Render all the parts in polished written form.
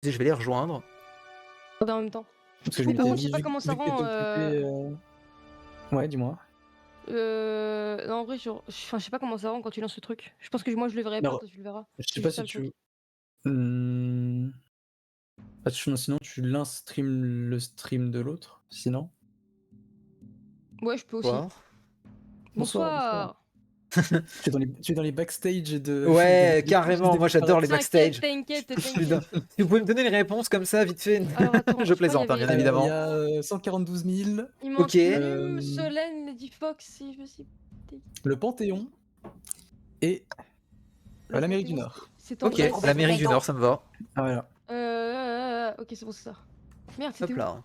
Je vais les rejoindre. En même temps. Parce que je Mais par m'étais contre, je sais dit, pas comment ça vu que t'étais rend. occupé. Ouais, dis-moi. Non, en vrai, enfin, je sais pas comment ça rend quand tu lances le truc. Je pense que moi je le verrai pas, Alors, toi tu le verras. je sais C'est pas juste ça si le truc. tu. Sinon, tu l'instream le stream de l'autre, sinon. Ouais, je peux aussi. Bonsoir. Bonsoir. Bonsoir. Tu es dans les backstage de Ouais, des carrément, moi j'adore les backstage. T'inquiète, Je suis dans- t'inquiète. Si vous pouvez me donner les réponses comme ça, vite fait. Alors attends, Je je crois plaisante, hein, bien Il évidemment. y a 142 000, Il manque Ok. Mu, Solène, Lady Fox, si je me suis. le Panthéon et Le l'Amérique du Panthéon, Nord. c'est Ok, Tendresse. l'Amérique du Nord, ça me va. Ah, voilà. Ok, c'est bon, c'est ça. Merde, c'était Hop où? là.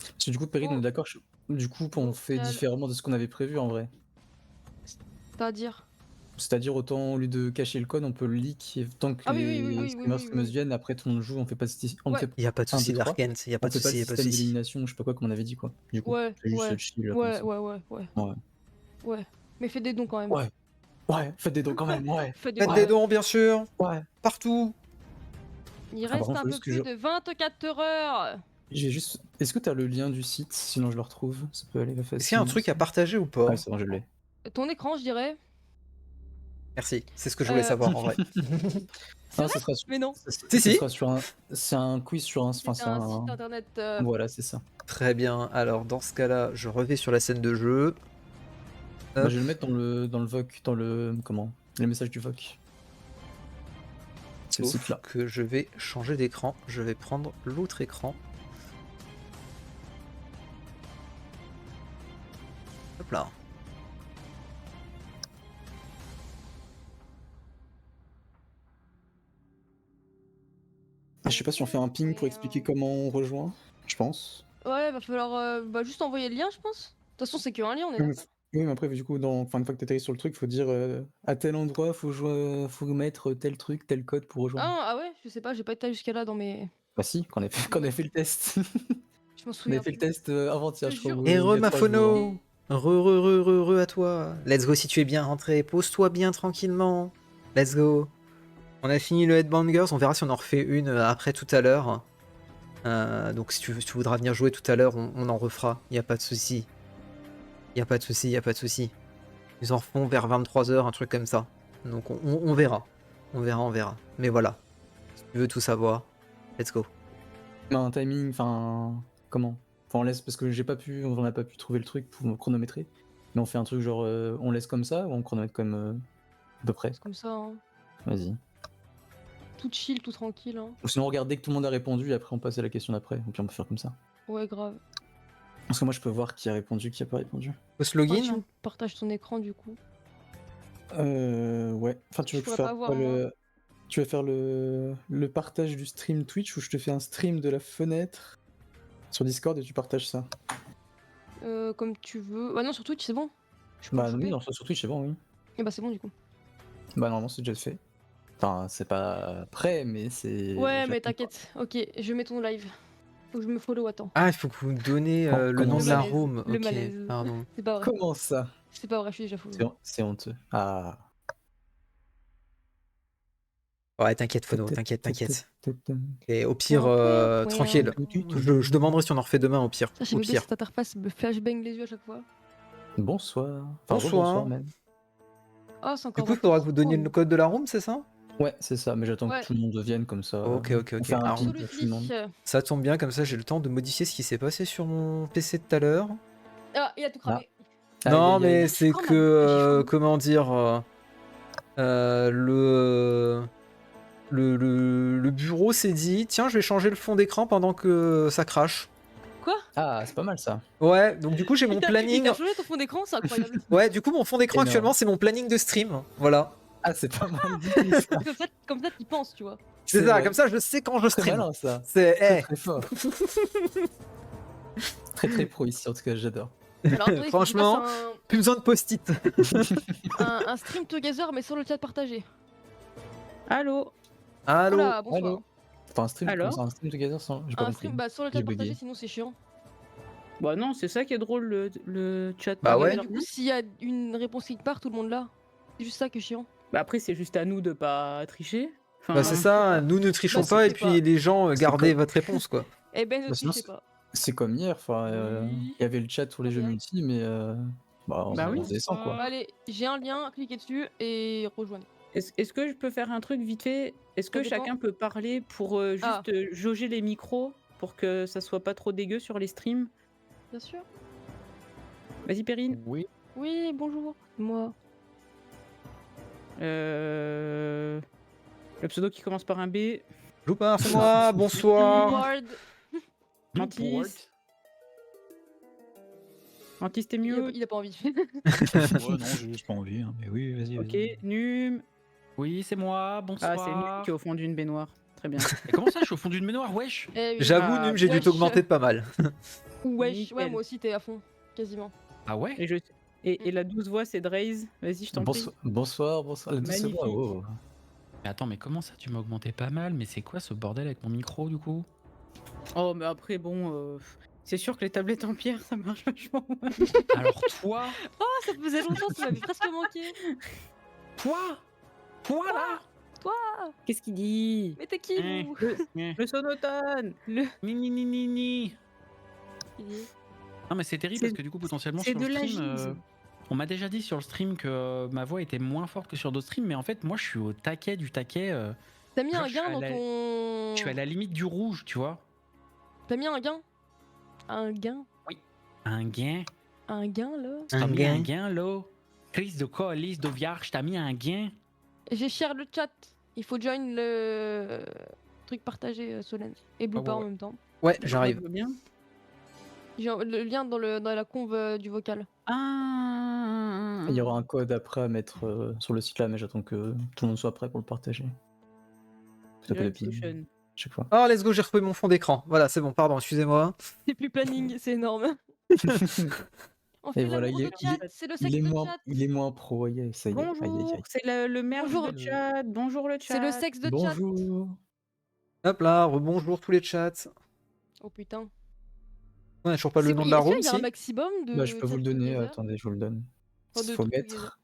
Parce que du coup, Perrine, on est d'accord. Du coup, on fait Vocal. différemment de ce qu'on avait prévu en vrai. C'est-à-dire. C'est-à-dire, autant au lieu de cacher le code, on peut le leak et tant que Ah oui, les oui. streamers viennent, après tout le monde joue, on fait pas on Ouais. fait Y a pas de 1, souci, 2, 3. Darkens, y a pas On de fait pas souci, le y a pas de système souci. d'élimination, je sais pas quoi, comme on avait dit quoi. Du coup, Ouais, c'est juste ouais. chill comme Ouais, ça. ouais. Ouais. Mais fais des dons quand même. Ouais. Ouais, faites des dons quand même, ouais. Fais des Faites dons. des dons, bien sûr. Ouais. Partout. Il par reste contre, un faut peu juste que plus de 24 heures. j'ai juste. Est-ce que t'as le lien du site? Sinon, je le retrouve. Ça peut aller facilement. Est-ce qu'il y a un truc à partager ou pas? Ouais, c'est bon, je l'ai. Ton écran, je dirais. Merci, c'est ce que je voulais Euh, savoir en vrai. C'est Non, vrai? ce sera sur. Mais non. Si, si. sera sur un. C'est un quiz sur un. Enfin, C'est c'est un site un. internet. Voilà, c'est ça. Très bien, alors dans ce cas-là, je reviens sur la scène de jeu. Bah, Hop. je vais le mettre dans le VOC, dans le. Comment? Les messages du VOC. C'est le site Sauf là. que je vais changer d'écran. Je vais prendre l'autre écran. Hop là. Je sais pas si on fait un ping pour expliquer comment on rejoint. Je pense. Ouais, va falloir juste envoyer le lien, je pense. De toute façon, c'est qu'un lien, on est Oui, mais, d'accord. oui, mais après, du coup, une fois que t'atterris sur le truc, faut dire à tel endroit, faut mettre tel truc, tel code pour rejoindre. Ah ouais, je sais pas, j'ai pas été jusqu'à là dans mes. Bah si, qu'on a fait le test. Je m'en On souviens. a fait le test avant-hier, Je je crois. jure. Et Il y a 3 jours. Mafono. Re à toi. Let's go si tu es bien rentré. Pose-toi bien tranquillement. Let's go. On a fini le Headbangers. On verra si on en refait une après tout à l'heure. Donc si tu voudras venir jouer tout à l'heure, on en refera. Y a pas de souci. Y a pas de souci. Ils en refont vers 23h, un truc comme ça. Donc on verra. On verra. Mais voilà. Si tu veux tout savoir, let's go. Mais un timing, enfin. Comment? Enfin, on laisse, parce que on n'a pas pu trouver le truc pour chronométrer. Mais on fait un truc genre, on laisse comme ça ou on chronomètre comme à peu près? C'est comme ça, hein. Vas-y. Tout chill, tout tranquille, hein. Ou sinon, on regarde dès que tout le monde a répondu et après on passe à la question d'après. Et puis on peut faire comme ça. Ouais, grave. Parce que moi, je peux voir qui a répondu, qui a pas répondu. Faut se Ah, tu login. me partages ton écran du coup. Ouais. Enfin, tu Je veux pourrais faire pas voir, quoi, tu vas faire le partage du stream Twitch ou je te fais un stream de la fenêtre sur Discord et tu partages ça? Comme tu veux. Bah non, sur Twitch, c'est bon. Je peux Bah le oui, choper. non, sur Twitch, c'est bon, oui. Et bah c'est bon du coup. Bah normalement, c'est déjà fait. Enfin, c'est pas prêt, mais c'est. Ouais, mais j'attends, quoi. t'inquiète. Ok, je mets ton live. Faut que je me follow, attends. Ah, il faut que vous me donnez le Comment nom de ça? la malaise, room. le Ok, malaise. pardon. C'est pas vrai. Comment ça? C'est pas vrai, je suis déjà follow. C'est honteux. Ah. Ouais, t'inquiète, Fono, t'inquiète. Et au pire, Ouais. tranquille. Je demanderai si on en refait demain, au pire. Ça, j'ai Au bien pire. cette interface me flashbang les yeux à chaque fois. Bonsoir. Enfin, Bonsoir. bonsoir même. Ah, c'est Du encore coup, il faudra que vous donniez le code de la room, c'est ça? Ouais, c'est ça, mais j'attends Ouais. que tout le monde vienne comme ça. Ok. On fait un Alors, ping pour tout le monde. ça tombe bien, comme ça j'ai le temps de modifier ce qui s'est passé sur mon PC tout à l'heure. Ah, il a tout cramé. Aïe, Non, aïe, mais aïe. c'est Quand même, que, chiffon. comment dire, le bureau s'est dit, tiens, je vais changer le fond d'écran pendant que ça crache. Quoi? Ah, c'est pas mal ça. Ouais, donc du coup j'ai mon Il planning. t'a changé ton fond d'écran, c'est incroyable. Ouais, du coup mon fond d'écran Énorme. actuellement c'est mon planning de stream. Voilà. Ah, c'est pas mal du tout ça. Comme ça, t'y penses, tu vois. C'est ça, vrai. comme ça je sais quand je Très stream. malin ça. C'est Très très fort. Très pro ici en tout cas, j'adore. Alors, attendez, franchement, faut plus besoin de post-it. que je fasse un stream together, mais sur le chat partagé. Allô? Allô. Oula, bonsoir. Allô. Enfin, un stream, Alors comment ça, un stream together sans. J'ai pas Un compris. stream sur le J'ai chat bugué. partagé, sinon c'est chiant. Bah non, c'est ça qui est drôle, le chat. Bah ouais. Du coup, s'il y a une réponse quelque part, tout le monde là. C'est juste ça qui est chiant. Bah après, c'est juste à nous de pas tricher. Enfin, Bah c'est ça, nous ne trichons Bah, pas et c'était puis pas. les gens C'est gardez comme- votre réponse quoi. Eh ben, ne Bah, sinon, trichez pas. C'est comme hier, enfin, Oui. il y avait le chat sur les Très jeux bien. multi, mais bah, Bah on oui. descend quoi. Allez, j'ai un lien, cliquez dessus et rejoignez. Est-ce que je peux faire un truc vite fait? Est-ce Ça que dépend. chacun peut parler pour juste Ah. jauger les micros pour que ça soit pas trop dégueu sur les streams? Bien sûr. Vas-y, Perrine. Oui. Oui, bonjour. Moi. Le pseudo qui commence par un B. Loupard, c'est moi, bonsoir. Board. Mantis. Mantis, t'es Il a, mieux? il a pas envie. Ouais, non, j'ai juste pas envie. Hein. Mais oui, vas-y. Ok, vas-y. Num. Oui, c'est moi, Ah, bonsoir. c'est Num qui est au fond d'une baignoire. Très bien. Et comment ça, je suis au fond d'une baignoire, wesh? Eh oui. J'avoue, Ah, Num, j'ai dû wesh. t'augmenter de pas mal. Wesh, ouais, Nickel. moi aussi, t'es à fond. Quasiment. Ah ouais? Et la 12 voix, c'est Draze. Vas-y, je t'en prie. Bonsoir, la douce Magnifique. voix, oh. Mais attends, mais comment ça, tu m'as augmenté pas mal? Mais c'est quoi ce bordel avec mon micro, du coup? Oh, mais après, bon, c'est sûr que les tablettes en pierre, ça marche vachement. Alors toi, Ah, ça faisait longtemps, ça m'avait presque manqué. toi là? Qu'est-ce qu'il dit? Mais t'es qui, Eh. vous Le sonotone. Le. Ni ni ni ni ni. Il dit. Non mais c'est terrible C'est- parce que du coup potentiellement c'est sur de le la stream, gise. on m'a déjà dit sur le stream que ma voix était moins forte que sur d'autres streams, mais en fait moi je suis au taquet du taquet. T'as mis Genre, un je suis gain à dans la- ton. Je suis à la limite du rouge, tu vois. T'as mis un gain. Un gain. Un gain. Un gain, là. T'as Un mis un gain. gain là. Crise de colis de vierge, t'as mis un gain. J'ai share le chat. Il faut join le truc partagé, Solène. Et Blooper ouais, ouais. en même temps. Ouais, Je j'arrive. vois bien. J'ai le lien dans la conve du vocal. Ah. Il y aura un code après à mettre sur le site là, mais j'attends que tout le monde soit prêt pour le partager. Ça peut Join la ping session. chaque fois. Oh, let's go, j'ai retrouvé mon fond d'écran. Voilà, c'est bon, pardon, excusez-moi. C'est plus planning, c'est énorme. On fait Et voilà, l'amour il est- de il chat, c'est le sexe Il est de moins, chat. il est moins pro, aïe, aïe, ça y est. Aïe, aïe, Bonjour, aïe. c'est le merge Bonjour. de chat. Bonjour le chat. C'est le sexe de chat. Bonjour. Hop là, rebonjour tous les chats. Oh putain. On a toujours pas le C'est nom quoi, de la est-ce qu'il room, y a un si maximum de. Bah, je peux vous le chat donner, together attendez, je vous le donne. Enfin, de Faut trucs mettre.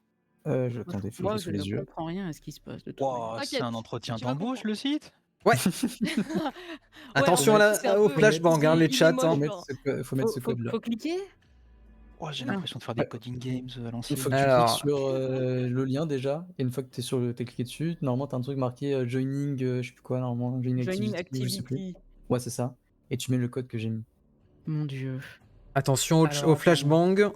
Attendez, faut que Moi, je je les ne yeux. comprends rien à ce qui se passe de toute Wow, manière. c'est un entretien tu vas d'embauche comprendre. le site? Attention Ouais, à c'est un au peu- flashbang, hein, il- les il est chats. moche, hein. Faut mettre genre. faut mettre ce code là. Faut cliquer? Oh, j'ai Ah. l'impression de faire des coding games à Il l'ancienne. faut que tu Alors. cliques sur le lien déjà, et une fois que t'es cliqué dessus, normalement t'as un truc marqué joining, je sais plus quoi, normalement, Joining activity, je sais plus. activity. Ouais, c'est ça. Et tu mets le code que j'ai mis. Mon dieu. Attention Alors, au flashbang.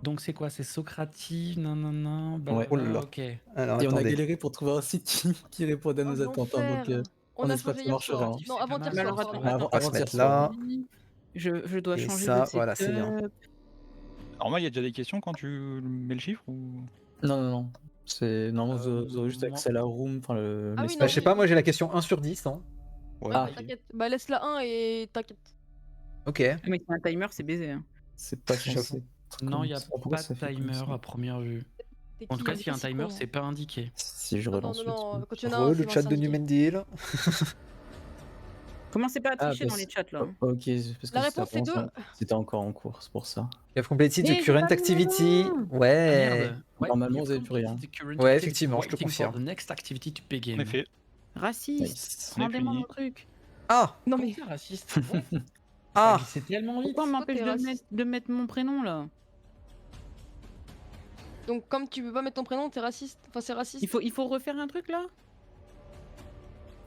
Donc c'est quoi? C'est Socrative, non. Ouais. Oh là là. Ok. Alors, Et on a attendez. galéré pour trouver un site qui répond à nos Oh, attentes, hein, donc l'enfer. On on a espère changé que ça hier marchera, soir. hein. Non, C'est avant pas hier mal. soir, Alors, pardon. attends, On va se mettre là. Je dois Et changer ça, de voilà, c'est bien. setup. Normalement, il y a déjà des questions quand tu mets le chiffre ou... Non. C'est normalement vous aurez juste moi- accès à la room, enfin le. Ah oui, l'espace. Bah, je sais pas, moi j'ai la question 1 sur 10. Hein. Ouais. Ah. T'inquiète. Bah, laisse la 1 et t'inquiète. Ok. Mais c'est un timer, c'est baisé. Hein. C'est pas J'avoue. censé. Non, il n'y a Pourquoi pas ça de fait comme timer ça à première vue. T'es En qui, tout cas, mais s'il y a un c'est timer, con. c'est pas indiqué. Si je Non, relance le non, truc. quand il y en a un, Re, c'est le chat de indiqué. Numendil. Commencez pas à Ah, tricher bah, dans les chats là. hein. Ok, parce que La réponse, c'est 2. c'était encore en cours, c'est pour ça. You have completed Mais the j'ai current pas de activity. nom. Ah, Ouais. merde. Ouais, Normalement, you've vous avez plus rien. completed the current Ouais, activity, effectivement, je te waiting for confirme. the next activity to begin. En effet. Raciste. Nice. On est Rendez-moi fini. mon truc. Ah. Non, Comment mais. ça, raciste? Ouais. Ah. C'est tellement vite. Pourquoi on Toi, m'empêche t'es de raciste. mettre mon prénom là? Donc, comme tu peux pas mettre ton prénom, t'es raciste. Enfin, c'est raciste. Il faut refaire un truc là?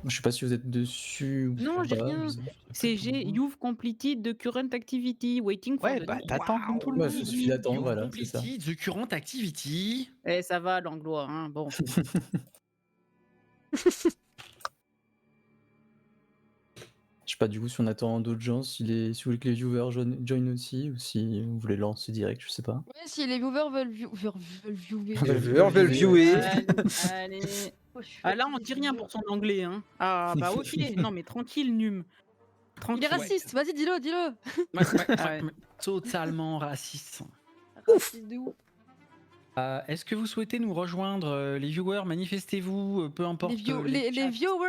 Je sais pas si vous êtes dessus ou Non, j'ai pas, rien. je sais pas. C'est You've completed the current activity, waiting for Ouais, the bah next- t'attends comme tout le Ouais, monde. je suis d'attendre, You've voilà, c'est ça. completed the current activity. Eh, ça va l'anglois, hein. Bon. Je sais pas du coup si on attend d'autres gens, si vous voulez que les viewers join aussi, ou si vous voulez lancer direct, je sais pas. Ouais, si les viewers veulent viewer. Veulent viewer. Allez. Oh, je suis Ah là, on fatiguée, dit je rien vous pour jure. son anglais, hein. Ah bah ok. Non mais tranquille, Num. Il Tranquille. est raciste, vas-y, dis-le. Ouais. Totalement raciste. Raciste de ouf. Est-ce que vous souhaitez nous rejoindre, les viewers? Manifestez-vous, peu importe. Les viewers. les chats. Les viewers.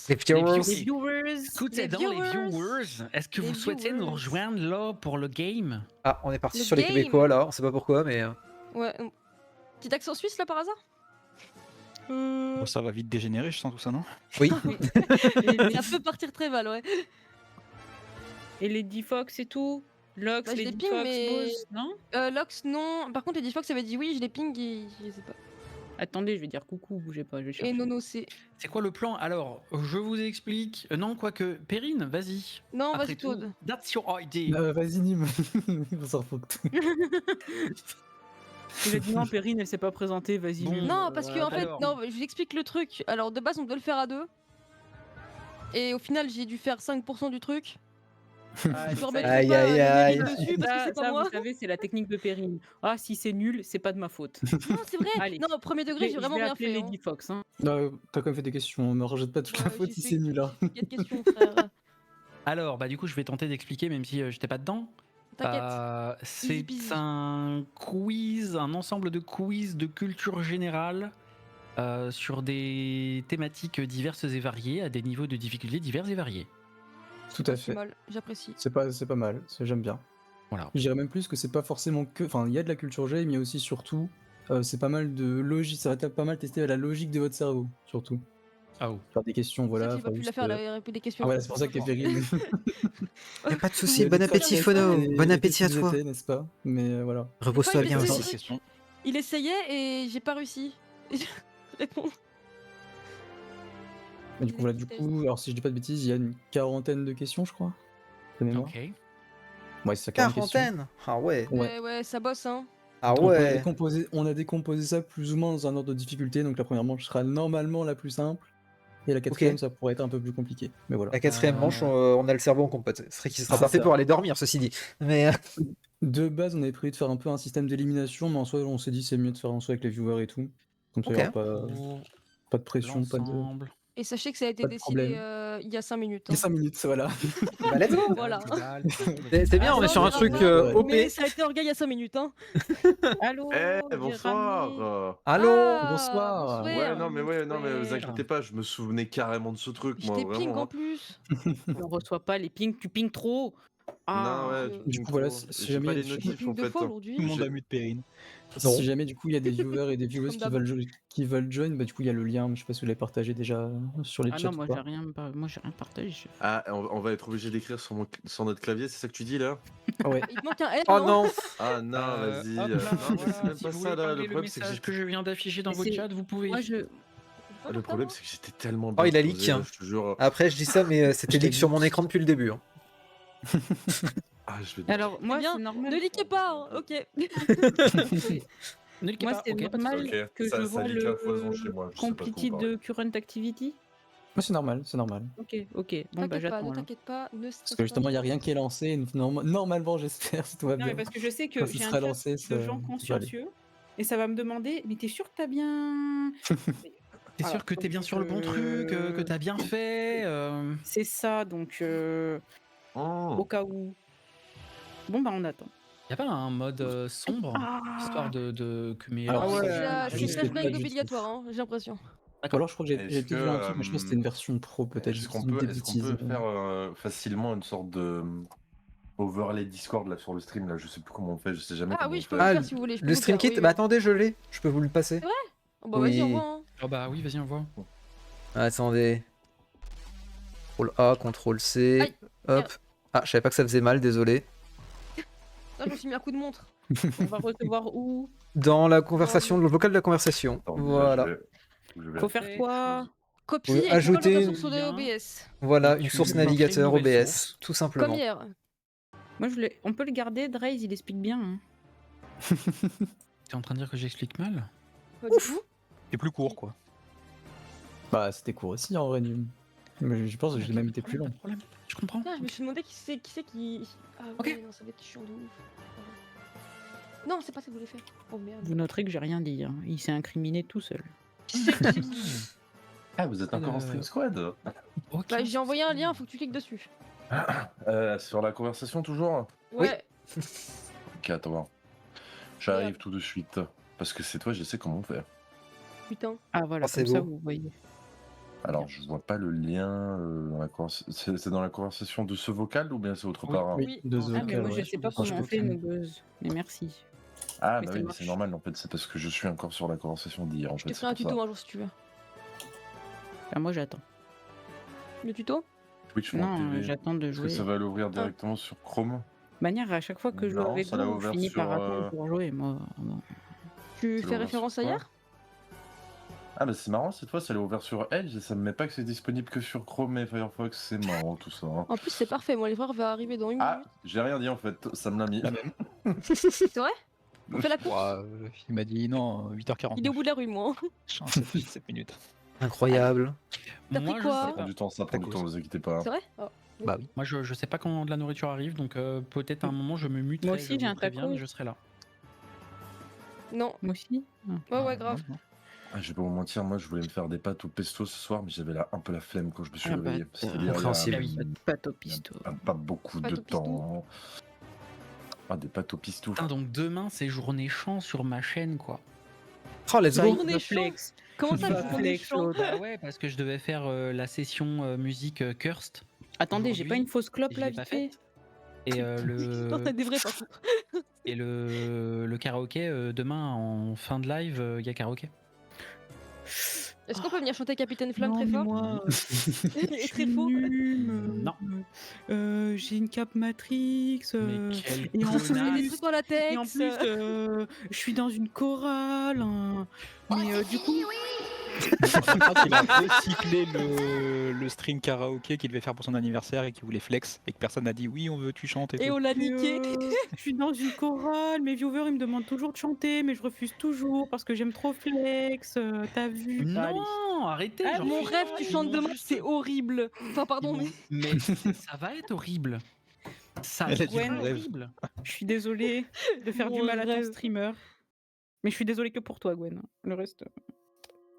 Les viewers. Les viewers. Écoutez Les donc les viewers. viewers. Est-ce que Les vous souhaitez nous viewers. rejoindre là pour le game? Ah, on est parti Le sur les game. Québécois là, on sait pas pourquoi, mais. Ouais. Petit accent suisse là par hasard? Bon, ça va vite dégénérer, je sens tout ça, non? Oui. Ça peut partir très mal, ouais. Et les Difox et tout? Lox, Bah, je les les ping, Difox, mais- Bose, non? Lox, non. Par contre, les Difox avait dit oui, je les ping et je sais pas. Attendez, je vais dire coucou, bougez pas, je vais Et chercher. Nono, c'est. C'est quoi le plan? Alors, je vous explique. Non, quoique, Perrine, vas-y. Non, Après vas-y, tout, Toad. that's your idea. Vas-y, Nîmes. On s'en fout. Il a dit non, Perrine, elle s'est pas présentée, vas-y. Bon. Mime. Non, parce que en fait, alors. non, je vous explique le truc. Alors, de base, on doit le faire à 2. Et au final, j'ai dû faire 5% du truc. Ah, Je ça, remettrai Aïe, pas aïe, les aïe. mérites dessus parce que Ça, c'est pas ça, moi. vous savez, c'est la technique de Perrine. Ah, si c'est nul, c'est pas de ma faute. Non, c'est vrai. Allez. Non, au premier degré, j'ai Je vraiment vais bien appeler fait. les Difox. Hein. Non, t'as quand même fait des questions, me rejette pas toute la Ouais, faute j'ai si fait- c'est nul. Hein. j'ai fait 4 questions, frère. Alors, bah du coup, je vais tenter d'expliquer, même si j'étais pas dedans. T'inquiète. C'est peasy. un quiz, un ensemble de quiz de culture générale sur des thématiques diverses et variées, à des niveaux de difficulté divers et variés. Tout à C'est fait. mal, j'apprécie. C'est pas mal, j'aime bien. Voilà. Je dirais même plus que c'est pas forcément que. Enfin, il y a de la culture G, mais il y a aussi surtout. C'est pas mal de logique. Ça va pas mal tester la logique de votre cerveau, surtout. Ah oh. Faire des questions, C'est voilà. ça que j'ai pas pu la faire, des questions. Ah, voilà, c'est pour ça que Perrine. Y a pas de souci, bon appétit, Phono. Bon appétit à toi. N'est-ce pas? Mais voilà. Repose-toi Des bien fois, il aussi. essaie- Question. Il essayait et j'ai pas réussi. Répondre. Mais du coup, voilà, du coup, alors si je dis pas de bêtises, il y a une quarantaine de questions, je crois. De mémoire. Ok. Ouais, c'est ça, 40 questions. Quarantaine. Ah ouais. Ouais. Ouais, ça bosse, hein. Ah Donc, ouais. on a décomposé ça plus ou moins dans un ordre de difficulté. Donc la première manche sera normalement la plus simple. Et la quatrième, ça pourrait être un peu plus compliqué. Mais voilà. La quatrième manche, on a le cerveau en compote. Ce serait qui sera C'est parfait ça. pour aller dormir, ceci dit. Mais De base, on avait prévu de faire un peu un système d'élimination, mais en soi, on s'est dit c'est mieux de faire en soi avec les viewers et tout. Comme ça, il Ok. n'y aura pas de pression, pas de. L'ensemble. Et sachez que ça a été Pas de décidé problème. il y a 5 minutes. Il y a 5 minutes, voilà. bah, let's go. Voilà. C'est bien, on est sur un truc OP. Mais ça a été orga il y a 5 minutes, hein. Allô j'ai Bonsoir. ramené- Allô. Ah, bonsoir. Ouais, non, mais vous bonsoir. inquiétez pas, je me souvenais carrément de ce truc, Je moi, t'ai ping vraiment. en hein. plus. On reçoit pas les pings, tu pings trop. Ah, Non, ouais, euh, tu Du pings coup, voilà, trop. si J'ai jamais pas il y a les des- J'ai notifs, ping en 2 fait. fois Tout le aujourd'hui. monde a mute Perrine. Non. Si jamais du coup il y a des viewers et des viewers Comme qui veulent join, bah du coup il y a le lien, je sais pas si vous l'avez partagé déjà sur les Ah chats non, ou moi pas. j'ai rien partagé. Ah, on va être obligé d'écrire sur notre clavier, c'est ça que tu dis, là? Ouais. Il te manque un R, Oh non non. Ah non, vas-y. Hop là, Non, mais voilà, c'est même si pas vous ça, voulez là. parler Le le problème, c'est que message que je viens d'afficher dans Mais votre c'est- chat, vous pouvez. Moi, je... le problème, c'est que j'étais tellement Oh, bien il a posé, leak, là, hein. je te jure. Après, je dis ça, mais c'était Je t'ai leak sur dit. mon écran depuis le début. hein. Ah, je vais... Alors, moi, bien, c'est normal. Ne liquez pas, hein. Ok. Ne cliquez Moi, pas, c'est ok, pas de normal soucis. Ok, que ça je vois leak à le foison chez moi, je sais pas trop completed pareil. de current activity. Moi c'est normal, c'est normal. Ok. Bon, bah T'inquiète pas, j'attends. ne alors. t'inquiète pas, ne stresse Parce que justement il n'y a rien qui est lancé, et normalement j'espère si tout va Non, bien. mais parce que je sais que Quand ce j'ai un sera chat lancé, de ça gens va aller. consciencieux et ça va me demander, mais t'es sûr que t'as bien... T'es Voilà, sûr que t'es bien donc, sur le bon truc, que t'as bien fait C'est ça, donc Oh. au cas où. Bon, bah on attend. Y a pas un mode sombre histoire de que mes. Alors, ouais, C'est je sais flashbang pas du tout. obligatoire, hein, j'ai l'impression. Ou alors je crois que j'ai Est-ce peut-être vu un truc, mais je pense que c'était une version pro peut-être. Est-ce je qu'on dis peut, des est-ce qu'on bêtises, peut faire facilement une sorte de overlay Discord là sur le stream là? Je sais plus comment on fait, je sais jamais Ah comment oui, on je peux fait. le Ah, faire si vous voulez. je peux Le vous stream faire, kit, oui, bah oui. attendez, je l'ai. Je peux vous le passer. Oh, bah vas-y, Oui. au revoir. hein. Oh bah oui, vas-y, on voit. Attendez. CTRL A, CTRL C. Aïe, Hop. merde. Ah, je savais pas que ça faisait mal, désolé. Ah, je me suis mis un coup de montre. On va recevoir où? Dans la conversation, le vocal de la conversation. Attends, déjà, Voilà. je vais Faut faire faire quoi? Copie Oui, et ajouter ajouter sur lien. OBS. Voilà, Tu une source lances une navigateur nouvelle OBS, source. tout Comme simplement. hier. Moi, on peut le garder, Draze, il explique bien. Hein. T'es en train de dire que j'explique mal? Pas du tout. C'est plus court, quoi. Bah c'était court aussi en vrai. Mais je pense que j'ai même été plus long. Pas de problème, je comprends. Putain, je me suis demandé qui c'est qui. Ah Ok. ouais, non, ça va être chiant de ouf. Non, c'est pas ça que je voulais faire. Oh merde. Vous noterez que j'ai rien dit. Hein. Il s'est incriminé tout seul. Ah, vous êtes encore en stream squad? Ok. Bah, j'ai envoyé un lien, faut que tu cliques dessus. Sur la conversation toujours? Ouais. Ok, attends voir. J'arrive tout de suite. Parce que c'est toi, je sais comment on fait. Putain. Ah voilà, Ah, c'est comme ça beau. vous voyez. Alors, je vois pas le lien dans la conversation. C'est dans la conversation de ce vocal ou bien c'est autre part? Oui, de The Ah mais Vocal, moi je ouais. sais pas Franchement, comment on fait je nos buzz. Mais merci. Ah, Mais bah ça oui, mais marche. c'est normal, en fait, c'est parce que je suis encore sur la conversation d'hier, en Je fait. te c'est ferai un pour tuto ça. un jour si tu veux. Ah, moi j'attends. Le tuto? Twitch ou en Non, TV? j'attends de Est-ce que ça jouer. va l'ouvrir directement sur Chrome? De manière, à chaque fois que je joue Non, avec ça l'a vous, je ouvert finis par sur, attendre pour jouer, moi. Bon. Tu Ça fais l'a ouvert référence sur à quoi? hier? Ah, bah c'est marrant, cette fois, ça l'a ouvert sur Edge et ça me met pas que c'est disponible que sur Chrome et Firefox. C'est marrant tout ça. Hein. En plus, c'est parfait. Moi, l'erreur va arriver dans une Ah, minute. j'ai rien dit en fait, ça me l'a mis. La même. C'est vrai? On fait la course? Ouah, il m'a dit non, 8h40. Il est au bout de la rue, moi. 7 minutes. Incroyable. T'as pris Moi, quoi je Ça sais prend pas. du temps, ça prend du Tacos. temps, vous inquiétez pas. C'est vrai? Oh. Bah oui. Moi, je sais pas quand de la nourriture arrive, donc peut-être à un moment, je me muterai. Moi aussi, je j'ai vous un préviens, taco. mais je serai là. Non. Moi aussi. Ouais, ouais, grave. Ah, je vais pas vous mentir, moi je voulais me faire des pâtes au pesto ce soir, mais j'avais un peu la flemme quand je me suis Ah bah, réveillé. C'est-à-dire, il y a- compréhensible. Ah oui. Pâte au il y a pisto. pas beaucoup Pâtes de au pistou. temps. Ah, des pâtes au pistou. Putain, donc demain, c'est journée champ sur ma chaîne, quoi. Oh, let's Ça go. y est, Journée le chaud. flex. Comment Il ça, va journée flex, chaud? l'autre. Bah ouais, parce que je devais faire la session musique Cursed. Attendez, j'ai pas Aujourd'hui, une fausse clope et je là, l'ai pas vite fait. faite. Et Non, t'as des vrais par contre. et le karaoké, demain, en fin de live, il y a karaoké. Est-ce qu'on peut venir chanter Capitaine Flamme Non, très mais fort? moi, Et très faux? Non. J'ai une cap Matrix. Mais quel et en Il y a des connasse. trucs dans la tête. Et en plus, je suis dans une chorale. Hein. Mais du coup, Il a recyclé le stream karaoké qu'il devait faire pour son anniversaire et qu'il voulait flex et que personne n'a dit oui, on veut tu chantes et Et tout. on l'a mais, niqué. je suis dans une chorale. Mes viewers, ils me demandent toujours de chanter, mais je refuse toujours parce que j'aime trop flex. T'as vu? Allez. Non, arrêtez. Ah, j'en Mon refuse rêve, pas, tu ils chantes m'ont demain, juste- c'est horrible. Enfin, pardon, mais. Mais ça va être horrible. Ça va Elle a être dit mon rêve. horrible. Je suis désolée de faire du Mon mal à ton rêve. streamer. Mais je suis désolée que pour toi, Gwen. Le reste,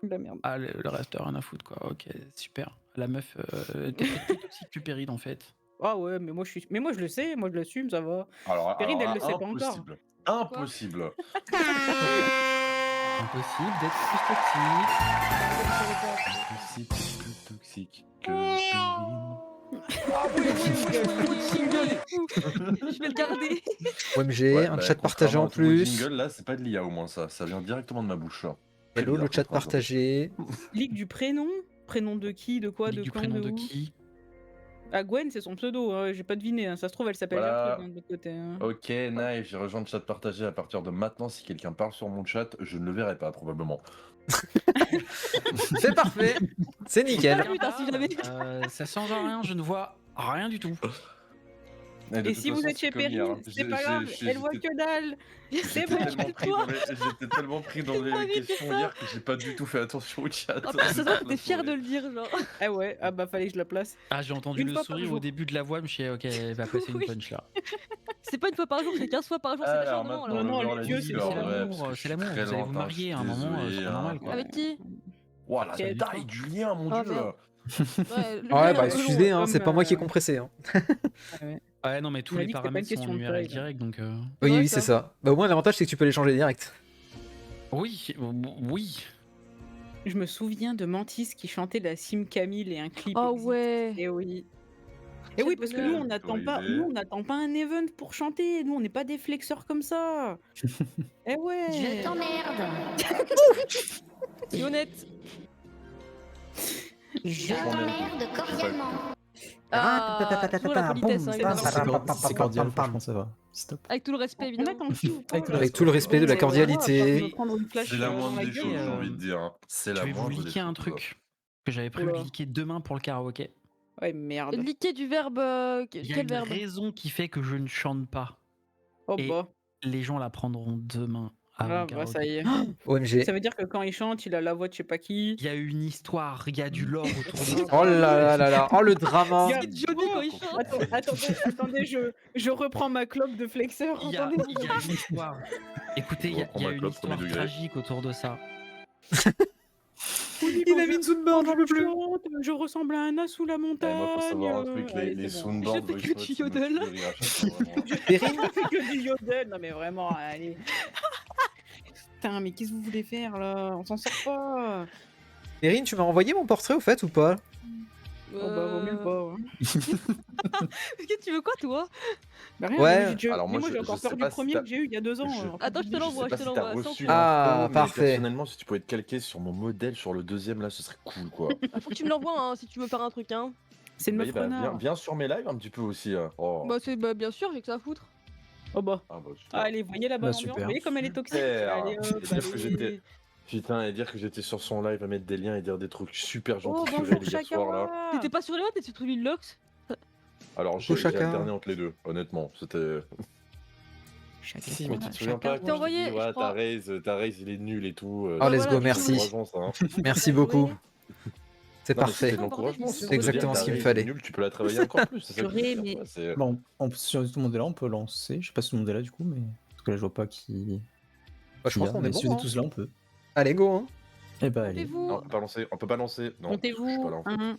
de la merde. Ah, le reste, rien à foutre, quoi. Ok, super. La meuf, t'es plus toxique que Périne, en fait. Ah ouais, mais moi je le sais, moi je l'assume, ça va. Alors, Perrine, elle là, le sait pas encore. impossible. Impossible. Impossible d'être plus toxique. Impossible, plus toxique que Perrine. Je vais le garder. OMG, Ouais, un bah, chat partagé contrairement en à tous vos plus. jingles, là, c'est pas de l'IA au moins ça. Ça vient directement de ma bouche. Très Hello, le bizarre, chat comme phrase. partagé. Ligue du prénom? Prénom de qui? De quoi? Ligue De du quand? prénom de où? qui? Ah, Gwen, c'est son pseudo, hein, j'ai pas deviné. Hein. Ça se trouve, elle s'appelle Voilà. Gertrude hein, de l'autre côté. Hein. Ok, nice, j'ai rejoint le chat partagé à partir de maintenant. Si quelqu'un parle sur mon chat, je ne le verrai pas probablement. C'est parfait. C'est nickel. Ah, putain, si j'avais- Ça change rien, je ne vois rien du tout. de Et toute si vous façon, êtes chez comme hier, Perrine, hein. c'est pas grave, elle voit que dalle. C'est J'étais bon. tellement pris dans les- j'étais tellement pris dans les Arrêtez questions ça. hier que j'ai pas du tout fait attention au chat. En plus, ça se voit que t'es fier de le dire, genre. Ah ouais, ah bah fallait que je la place. Ah, j'ai entendu Une le fois par sourire jour. au début de la voix, je me suis dit, ok, elle va passer une Oui. punch là. C'est pas une fois par jour, c'est 15 fois par jour, c'est Alors l'acharnement, maintenant, là. Non, l'heure les est dieux, due, c'est en l'amour, vrai, parce que je c'est suis l'amour, très vous allez vous lointain, marier je à un suis moment, désolé, c'est normal, hein. quoi. Avec qui? Ouah, la Quelle taille de Julien, mon Ah, dieu. merde. Ouais, le Ouais, gars, bah il est excusez, long. hein, c'est comme, pas moi qui ai compressé. Hein. Ouais, non, mais tous Il m'a les dit que c'était pas une paramètres sont question de numériques taille, là. direct, donc. Oui, Ouais, oui, ça. c'est ça. Bah au moins l'avantage c'est que tu peux les changer direct. Oui, oui. Je me souviens de Mantis qui chantait la Sim Camille et un clip. Oh existe. ouais. Et oui. Et Quel oui, parce que nous bonheur. on n'attend pas, Autorisé. nous on n'attend pas un event pour chanter. Nous on n'est pas des flexeurs comme ça. Eh ouais. Je t'emmerde. C'est honnête. Je t'emmerde cordialement. Ah, toujours la politesse, hein, C'est évidemment. c'est cordial, franchement, ça va. Stop. Avec tout le respect, On évidemment. attend qui ou pas, Avec là Avec tout le respect de la Ouais, cordialité. voilà, on va prendre une flash C'est la dans moindre des gueule. choses, j'ai envie de dire. hein. C'est Je la vais vous moindre des liker un choses. truc que j'avais prévu de Oula. liker demain pour le karaoké. Ouais, merde. Liquer du verbe. Il y a Quel une verbe? raison qui fait que je ne chante pas. Oh Et bah. Les gens l'apprendront demain. Ah avant le bah ça karaoké. y est. OMG. Ça veut dire que quand il chante, il a la voix de je sais pas qui. Il y a une histoire, il y a du lore autour de ça. Oh là là là là. Oh le drama. Regarde, C'est Johnny quand il chante. Attendez, je reprends ma clope de flexeur. Il y a, Attendez. il y a une histoire. Écoutez, il y a Reprends ma une clope, premier histoire degré. tragique autour de ça. Il a mis une soundboard, j'en peux plus. Je ressemble à un as sous la Eh, montagne. moi, faut savoir un truc, Allez, les c'est bon. soundboards, Je fais voice que notes, du ça me fait yodel. rire à chaque fois, vraiment. Perrine, Je fais que du yodel. Non mais vraiment, allez. Putain, mais qu'est-ce que vous voulez faire là? On s'en sort pas. Perrine, tu m'as envoyé mon portrait au fait ou pas? Oh bah, vaut mieux pas. Hein. Qu'est-ce que tu veux quoi, toi? Bah, rien, Ouais. mais j'ai- Alors, mais moi, moi, je- j'ai je encore sais peur du pas si premier t'as- que j'ai eu il y a 2 ans. Je- alors, Attends, je te Je l'envoie, sais je pas te si t'as l'envoie. reçu sans Ah, l'info, mais parfait. personnellement, si tu pouvais te calquer sur mon modèle, sur le deuxième, là, ce serait cool, quoi. Faut que tu me l'envoies hein, si tu veux faire un truc. Hein. C'est une Oui, meuf bah, viens, renard. viens sur mes lives un petit peu aussi. Hein. Oh. Bah, bien sûr, j'ai que ça à foutre. Oh bah. Ah, bah, super. Allez, voyez la bonne Bah, ambiance. super. Vous voyez comme elle est toxique. Super. Allez, hop, Dire que allez. j'étais- Putain, et dire que j'étais sur son live à mettre des liens et dire des trucs super Oh, gentils sur bonjour elle hier soir, là. Chakawa. T'étais pas sur les mains, t'étais sur Linlox. Alors, Coucou, j'ai Chaka. alterné entre les deux, honnêtement. C'était. Chaka. Si, mais tu te souviens pas T'as quand envoyé, je t'ai dit, je ouais, crois. ta raise, il est nul et tout. Oh, let's voilà, go, du merci. coup, Encourageant, ça, hein. Merci beaucoup. C'est Non, mais parfait. c'était de l'encouragement. C'est on te dit, exactement ta ce qu'il me raise fallait. est nulle, tu peux la travailler encore plus. C'est ça que je veux Purée, dire, mais- quoi, c'est- Bon, sur tout le monde est là, on peut lancer. Je sais pas si tout le monde est là du coup, mais. Parce que là, je vois pas qui. Bah, je pense y a, qu'on mais est si bon. vous êtes Hein. tous là, on peut. Allez, go. Hein. Eh bah, allez. Comptez-vous. Non, on peut pas lancer. On peut pas lancer. Non, je suis pas Comptez-vous. là, en fait. 1,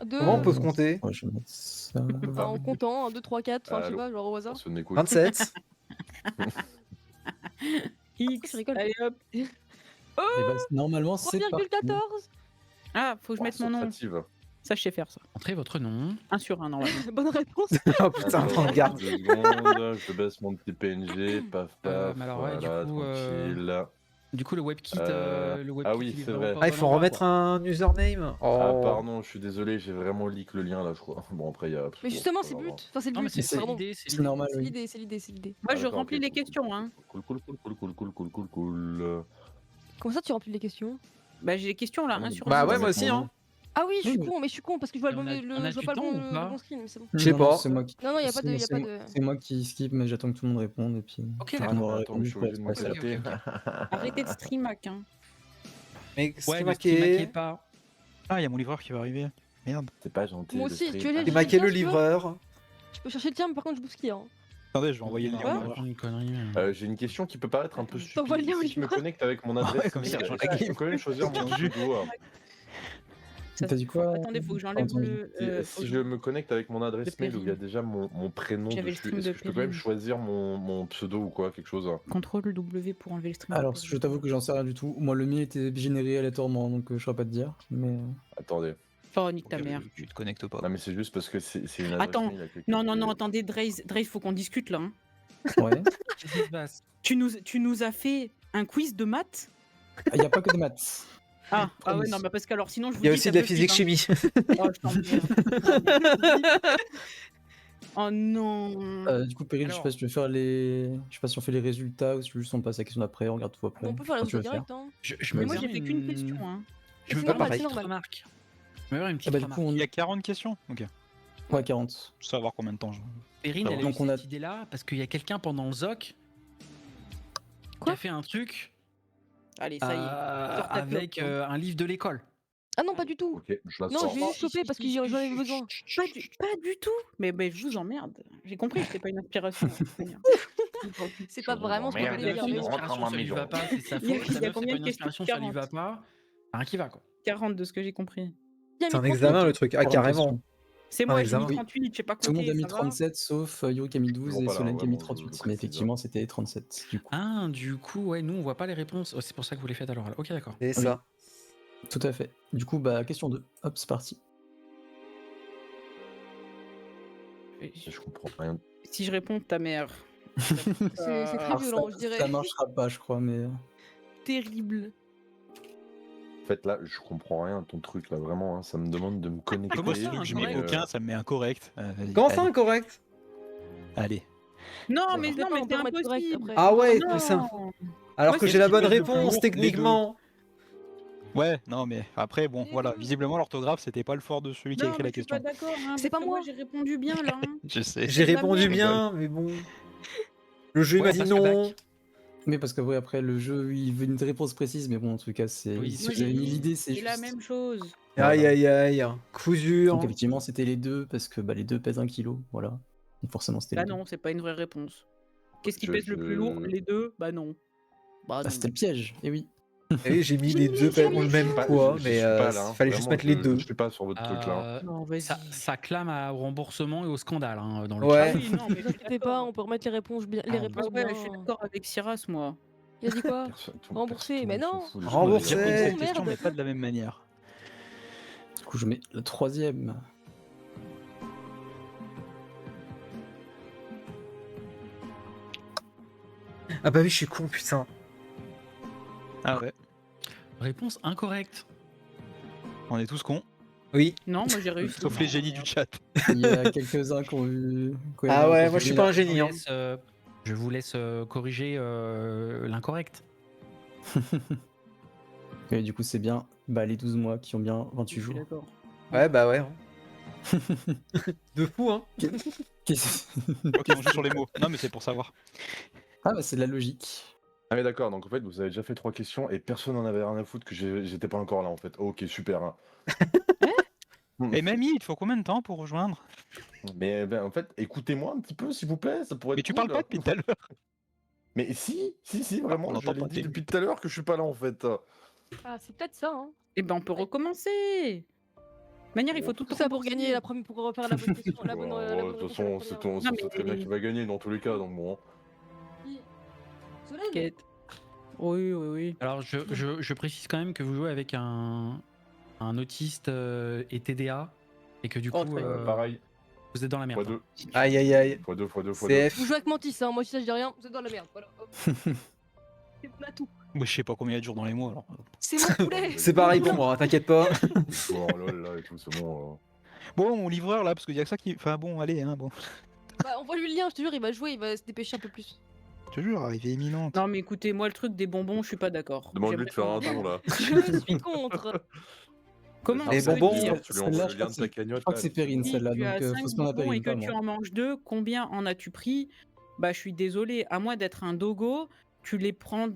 Deux. Comment on peut se compter? Ouais, je vais mettre ça. Enfin, en comptant, 1, 2, 3, 4, enfin, je sais Allô. pas, genre au hasard. Personne m'écoute. 27. X. je rigole. Allez hop. Eh bah, normalement, c'est parti. 3,14. Ah, faut que je mette mon nom. Socrative. Ça, je sais faire ça. Entrez votre nom. 1 sur 1, normalement. Bonne réponse. Oh putain, Attends, regarde. 2 secondes, je baisse mon petit PNG, paf paf, mais alors, ouais, du voilà, coup, tranquille. Du coup, le WebKit. Ah oui, il est c'est vraiment vrai. pas au Ah, il bon faut endroit, remettre quoi. un username. Oh. Ah pardon, je suis désolé, j'ai vraiment leak le lien là, je crois. Bon après il y a... Mais justement, c'est le but. Enfin, c'est le Non, mais but. c'est Pardon. l'idée. C'est normal, C'est oui. l'idée, c'est l'idée, c'est l'idée. Moi, je remplis les questions. Hein. Cool. Comment ça, tu remplis les questions? Bah, j'ai les questions là, 1 sur 1. Bah On va ouais, moi mettre aussi, mon hein. nom. Ah oui, je suis Oui, con, mais je suis con parce que je vois Et on a- je on a vois du pas le temps ou bon, pas le bon screen, mais c'est bon. Je sais Non, non, pas. C'est moi qui. Non, non, y a pas de. c'est- Y a c'est pas moi- de... C'est moi qui skip, mais j'attends que tout le monde réponde et puis. Ok, quand d'accord. on aura Attends, répondu, je suis obligé de je pourrais m'accepter. Arrêtez de streamac. Hein. Mais Ouais, c'est ne maqué. maquez pas. Ah, il y a mon livreur qui va arriver. Merde. C'est pas gentil. Moi le aussi, stream. tu es les- C'est maqué le Tiens, tu vois. livreur. Tu peux chercher le tien, mais par contre, je bousquille. Hein. Attendez, je vais envoyer le lien. Ouais. au livreur. Une connerie. J'ai une question qui peut paraître un peu stupide. T'envoies le lien au Si je me livreur. connecte avec mon adresse, Ouais, comme ça, mail, j'en est-ce que ai je peux quand même choisir mon pseudo. Ça- T'as dit quoi? Attendez, faut que J'ai j'enlève pas entendu. le. Si je me connecte avec mon adresse mail où il y a déjà mon prénom J'avais le dessus, stream est-ce de que je peux quand même Périne. choisir mon pseudo ou quoi, quelque chose? Contrôle W pour enlever le stream. Alors, je t'avoue que j'en sais rien du tout. Moi, le mien était généré aléatoirement, donc je saurais pas te dire. Mais. Attendez. Oh, nique ta mère. Tu te connectes pas. Non mais c'est juste parce que c'est une adresse Attends. mail à quelqu'un Non, non, qui- non, attendez, Draze, faut qu'on discute là. Hein. Ouais. Qu'est-ce qui se passe? Tu nous as fait un quiz de maths. Il n'y a pas que des maths. Ah, ah ouais, Promis. non, bah parce qu'alors sinon je vous Il y a dis, aussi ça de la peut physique suivre, chimie. hein. Oh, je t'emmerde. Oh non. Du coup, Péril, je sais Alors. pas si tu veux faire les. Je sais pas si on fait les résultats ou si juste on passe à la question d'après, on regarde tout après. On peut faire les Quand tu veux résultats direct. Hein. Je Mais me Moi j'ai permets fait qu'une une- question. Hein. Je me C'est permets normal, une c'est petite normal. remarque. Je me permets une Ah petite bah, du remarque. coup, on Il y a 40 questions. Ok. Ouais, 40. Savoir combien de temps je... Perrine, elle a eu Donc, on a- cette idée-là parce qu'il y a quelqu'un pendant le ZOC qui Quoi a fait un truc Allez, ça y est. sors ta avec clope, hein. un livre de l'école. Ah non, pas du tout. Ok, je la Non, sors. je vais juste choper parce que j'en avais besoin. Pas du tout. Mais je vous emmerde. J'ai compris que c'était pas une inspiration. C'est pas vraiment ce qu'on Merde, voulait Il y a dire. une on rentre inspiration, dans ma ça lui maison. va pas, c'est sa Il y a- faute. il y a Ta meuf, c'est combien pas de une questions? inspiration, ça lui 40. va pas. Rien qui va quoi. 40 de ce que j'ai compris. C'est un examen le truc. Ah, carrément. C'est Un moi, j'ai examen. mis 38, je sais pas Tout le monde compter. a mis ça va 37, sauf Yuri qui a mis 12 Toujours et pas là, Solène qui a mis vraiment, je 38. précise. Mais effectivement, c'était 37 du coup. Ah, du coup, ouais, nous on voit pas les réponses. Oh, c'est pour ça que vous les faites à l'oral. Ok, d'accord. C'est ça. Tout à fait. Du coup, bah, question 2. Hop, c'est parti. Je comprends rien. Si je réponds ta mère. C'est très Alors, violent, je ça dirais. marchera pas, je crois, mais. Terrible. En fait là, je comprends rien à ton truc là, vraiment. Hein, ça me demande de me connecter. Comment ça, je mets aucun, ça me met incorrect. Vas-y, Comment ça, allez. incorrect? Allez. Non, Ça mais va. non, mais On c'est peut remettre correct impossible. après. Ah ouais, Non. tout ça. Alors Moi, que c'est j'ai la ce bonne qui fait le plus réponse, lourd, les techniquement. Ouais, non mais après, bon, voilà, visiblement l'orthographe c'était pas le fort de celui qui a Non, écrit mais la je suis pas question. d'accord. Hein, C'est parce pas que moi. J'ai répondu bien là. Hein. Je sais. J'ai de la répondu merde. bien, mais bon. Le jeu il Ouais, m'a dit parce que non. bac. Mais parce que, ouais, après, le jeu, il veut une réponse précise, mais bon, en tout cas, c'est. Oui, si moi, vous avez j'ai- mis l'idée, c'est C'est la juste. même chose. Aïe aïe aïe. Coup dur. Donc, effectivement, c'était les deux, parce que bah, les deux pèsent 1 kilo, voilà. Donc, forcément, c'était Bah les deux. non, c'est pas une vraie réponse. Qu'est-ce qui Je- pèse le plus lourd? je- Les deux? Bah non. Bah Ah, non. c'était le piège, et oui. Et oui, j'ai mis les deux ont le même poids, mais fallait juste mettre les deux. Je suis pas sur votre truc là. Non, vas-y. Ça clame au remboursement et au scandale hein, dans le Ouais. Ah oui, non, mais je suis T'inquiète pas, on peut remettre les réponses bien. Les Ah, réponses ouais, bien. je suis d'accord avec Siras, moi. Il a dit quoi? Personne- tout- Remboursé, tout le mais monde s'en non. fout, les gens, Remboursé. J'ai ils posé regardent. cette question, mais pas de la même manière. Du coup, je mets le 3ème. Ah bah oui, je suis con, putain. Ah ouais, Réponse incorrecte. on est tous cons, Oui. Non, moi j'ai réussi. sauf les génies du chat. Il y a quelques-uns qui ont eu. Ah ouais, moi je suis pas un génie. Hein. Je vous laisse corriger l'incorrect. Et du coup, c'est bien les 12 mois qui ont bien 28 Je suis jours. d'accord. Ouais, bah ouais. Hein. De fou, hein. Ok, on joue sur les mots. Non, mais c'est pour savoir. Ah bah c'est de la logique. Ah mais d'accord, donc en fait vous avez déjà fait 3 questions et personne n'en avait rien à foutre que j'étais pas encore là en fait. Ok, super. Hein. Et mamie, il te faut combien de temps pour rejoindre? Mais ben, en fait, écoutez-moi un petit peu s'il vous plaît, ça pourrait être Mais tu cool. parles pas depuis tout à l'heure. Mais si, vraiment, on je entend l'ai pas dit tes- depuis tout à l'heure que je suis pas là en fait. Ah, c'est peut-être ça, hein. Eh ben, on peut recommencer. De manière, il faut tout Tout ça pour gagner la première, pour refaire la bonne question. La bonne, Bon, la bonne de toute réponse à la façon, c'est première. ton- Non, c'est mais- très bien qu'il va gagner dans tous les cas, donc bon. Solène, T'inquiète. Oui. Alors je précise quand même que vous jouez avec un autiste et TDA et que du coup Oh, très bien. Pareil, vous êtes dans la merde. x2, Aïe aïe aïe. x2, x2, x2. CF. vous jouez avec Mantis, hein. Moi, si ça, je dis rien. Vous êtes dans la merde. Voilà. Hop. On a tout. Moi, je sais pas combien il y a de jours dans les mois alors. C'est mon poulet. C'est pareil pour moi, hein, t'inquiète pas. Les joueurs LOL là et tout, c'est bon. Bon, mon livreur là, parce qu'il y a que ça qui. Enfin bon, allez, hein, bon. Bah, envoie-lui le lien, je te jure, il va jouer, il va se dépêcher un peu plus. Je te jure, arrivée imminente. Non, mais écoutez, moi, le truc des bonbons, je suis pas d'accord. Demande-lui de faire un J'aimerais don là. Je suis contre. Comment Les tu peux bonbons, dire, Tu lui envoies Celle-là, le je lien crois de que ta c'est- cagnotte. je crois que là, c'est Perrine si celle-là, tu as donc 5 faut se prendre à bonbons et Perrine, que pas tu moi. en manges 2, combien en as-tu pris? Bah, je suis désolée, à moins d'être un dogo, tu les prends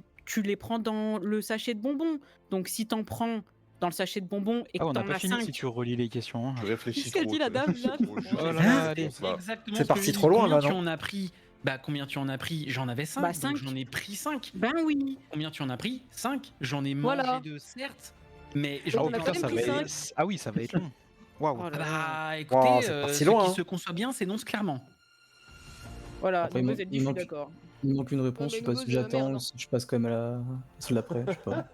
dans le sachet de bonbons. Donc, si t'en prends dans le sachet de bonbons et Ah, on que n'a t'en pas as fini 5, si tu relis les questions. Hein. Tu réfléchis Qu'est-ce qu'elle trop. dit, la tu dame, réfléchis là trop, juste Oh là les là, réponses, là. Exactement. C'est ce que parti je trop dis. loin, Combien là, tu non en as pris? Bah combien tu en as pris? J'en avais 5, Bah, donc 5. j'en ai pris 5. ben oui. Combien tu en as pris? 5. J'en ai Voilà. mangé 2 certes, mais on j'en a ai quand quand même même pris pris cinq. 5. Ah oui, ça va être long. Waouh. Oh là là. Bah écoutez, Wow, c'est parti ce loin, qui hein. se conçoit bien s'énonce clairement. Voilà, Après, donc il elle dit, il je suis manque- d'accord. Il me manque une réponse, mais je sais pas nous, si de la j'attends merde, ou hein. si je passe quand même à celle d'après, je sais pas.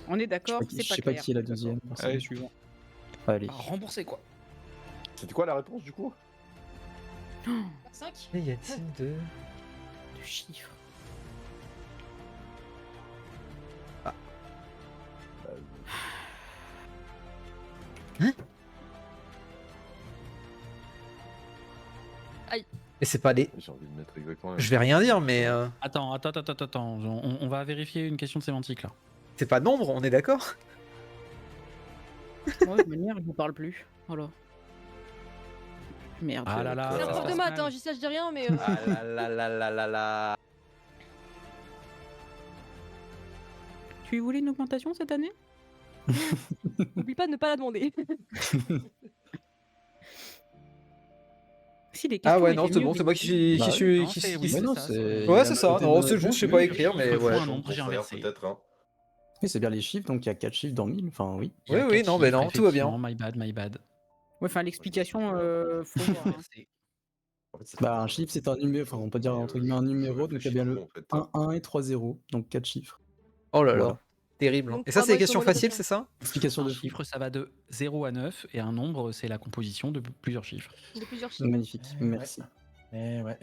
On est Je sais d'accord, pas, c'est je pas sais pas clair. qui est la deuxième. personne. Allez, suivant. Allez. Bah, remboursé quoi. C'était quoi la réponse du coup? 5. Et y a-t-il de... De chiffres. Et c'est pas les... J'ai envie de mettre exactement. Je vais rien dire, mais Attends. On va vérifier une question de sémantique là. c'est pas nombre, on est d'accord? Moi, de manière, je vous parle plus. Voilà. Merde. Ah là là. C'est un ça prof se de passe maths, mal. hein, j'y sais, je dis rien, mais. Ah là là là là là. Tu voulais une augmentation cette année? N'oublie pas de ne pas la demander. Si, les Ah questions ouais, non, étaient c'est mieux bon, c'est moi définies. qui suis... Bah qui oui, suis... non, qui- c'est- qui- oui, Mais non, ça, c'est. Ouais, il c'est a ça, côté non, de- c'est juste, je sais pas écrire, mais faut ouais. un nombre, j'ai inversé. Peut-être, hein. Oui, c'est bien les chiffres, donc il y a 4 chiffres dans 1000, enfin oui. Il y a Oui, oui, quatre non, mais chiffres, non, tout va bien. effectivement, my bad. Ouais, enfin, l'explication, faut voir. hein. En fait, c'est Bah pas un chiffre c'est un numéro, enfin on peut dire entre guillemets un numéro, donc il y a bien le 1 et 3 zéros, donc 4 chiffres. Oh là là, Voilà. terrible. Donc, Et ça, trois c'est des mois questions sur mon faciles, émission. c'est ça? Explication Un de fou. chiffre, ça va de 0 à 9, et un nombre, c'est la composition de plusieurs chiffres. De plusieurs chiffres. Magnifique, merci. Eh ouais.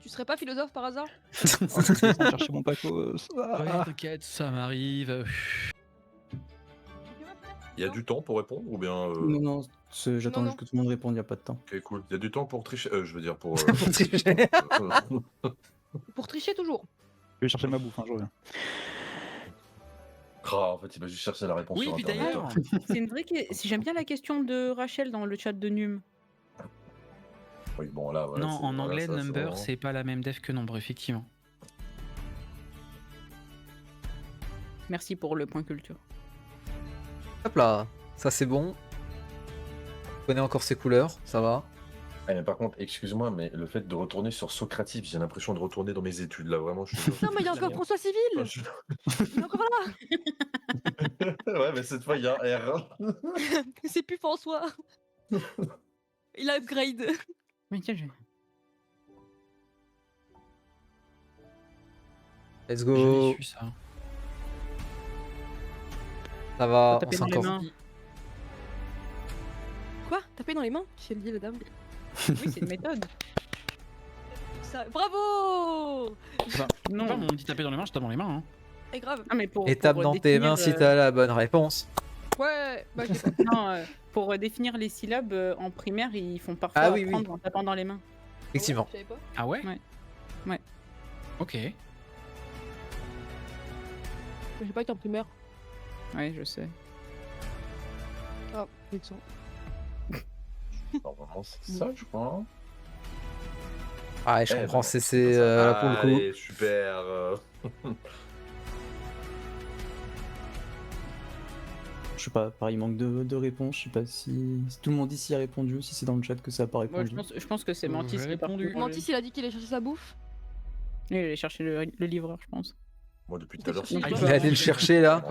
Tu serais pas philosophe par hasard? Chercher mon paco. Ouais, t'inquiète, ça m'arrive. Il y a du temps pour répondre ou bien. Non, non, j'attends Non, juste que tout le monde réponde, il n'y a pas de temps. Ok, cool. Il y a du temps pour tricher. Je veux dire pour. Pour tricher toujours. Je vais chercher ma bouffe, hein, je reviens. Ah, en fait, il va juste chercher la réponse Oui, sur puis internet. d'ailleurs, C'est une vraie si j'aime bien la question de Rachel dans le chat de Num. Oui, bon, là, voilà, non, c'est- en voilà, anglais, ça, number, vraiment- c'est pas la même def que nombre, effectivement. Merci pour le point culture. Hop là, ça c'est bon. On connaît encore ses couleurs, ça va. Eh, mais par contre, excuse-moi, mais le fait de retourner sur Socrative, j'ai l'impression de retourner dans mes études, là, vraiment. Je suis... Non, mais il y a encore François Civil! Il est encore là! Ouais, mais cette fois, il y a un R. C'est plus François! Il a upgrade! Mais tiens, Let's Je go. l'ai su, ça. Ça va, on taper dans les s'en mains. Quoi? Taper dans les mains? Qu'est-ce qu'elle dit, la dame? Oui, c'est une méthode. Bravo! Non. On dit taper dans les mains, je tape dans les mains. Hein. Et grave. Ah, mais pour, Et tape dans tes définir, mains si t'as la bonne réponse. Ouais, bah j'ai pas. Non, pour définir les syllabes en primaire, ils font parfois Ah oui, oui. apprendre en tapant dans les mains. Effectivement. Je savais pas. Ah ouais? Ouais. Ok. J'ai pas été en primaire. Ouais, je sais. Ah, j'ai de son. Normalement, c'est ça, je crois. Ah, et je Eh, comprends, bah, c'est ça. pour le coup. Allez, super. Je sais pas, pareil, il manque de réponses. Je sais pas si tout le monde ici a répondu ou si c'est dans le chat que ça a pas Moi, répondu. je pense que c'est Mantis J'ai qui est parti répondu. pour Mantis, il a dit qu'il allait chercher sa bouffe. Il allait chercher le livreur, je pense. Moi, depuis tout à l'heure, Il c'est est Il est allé le chercher là.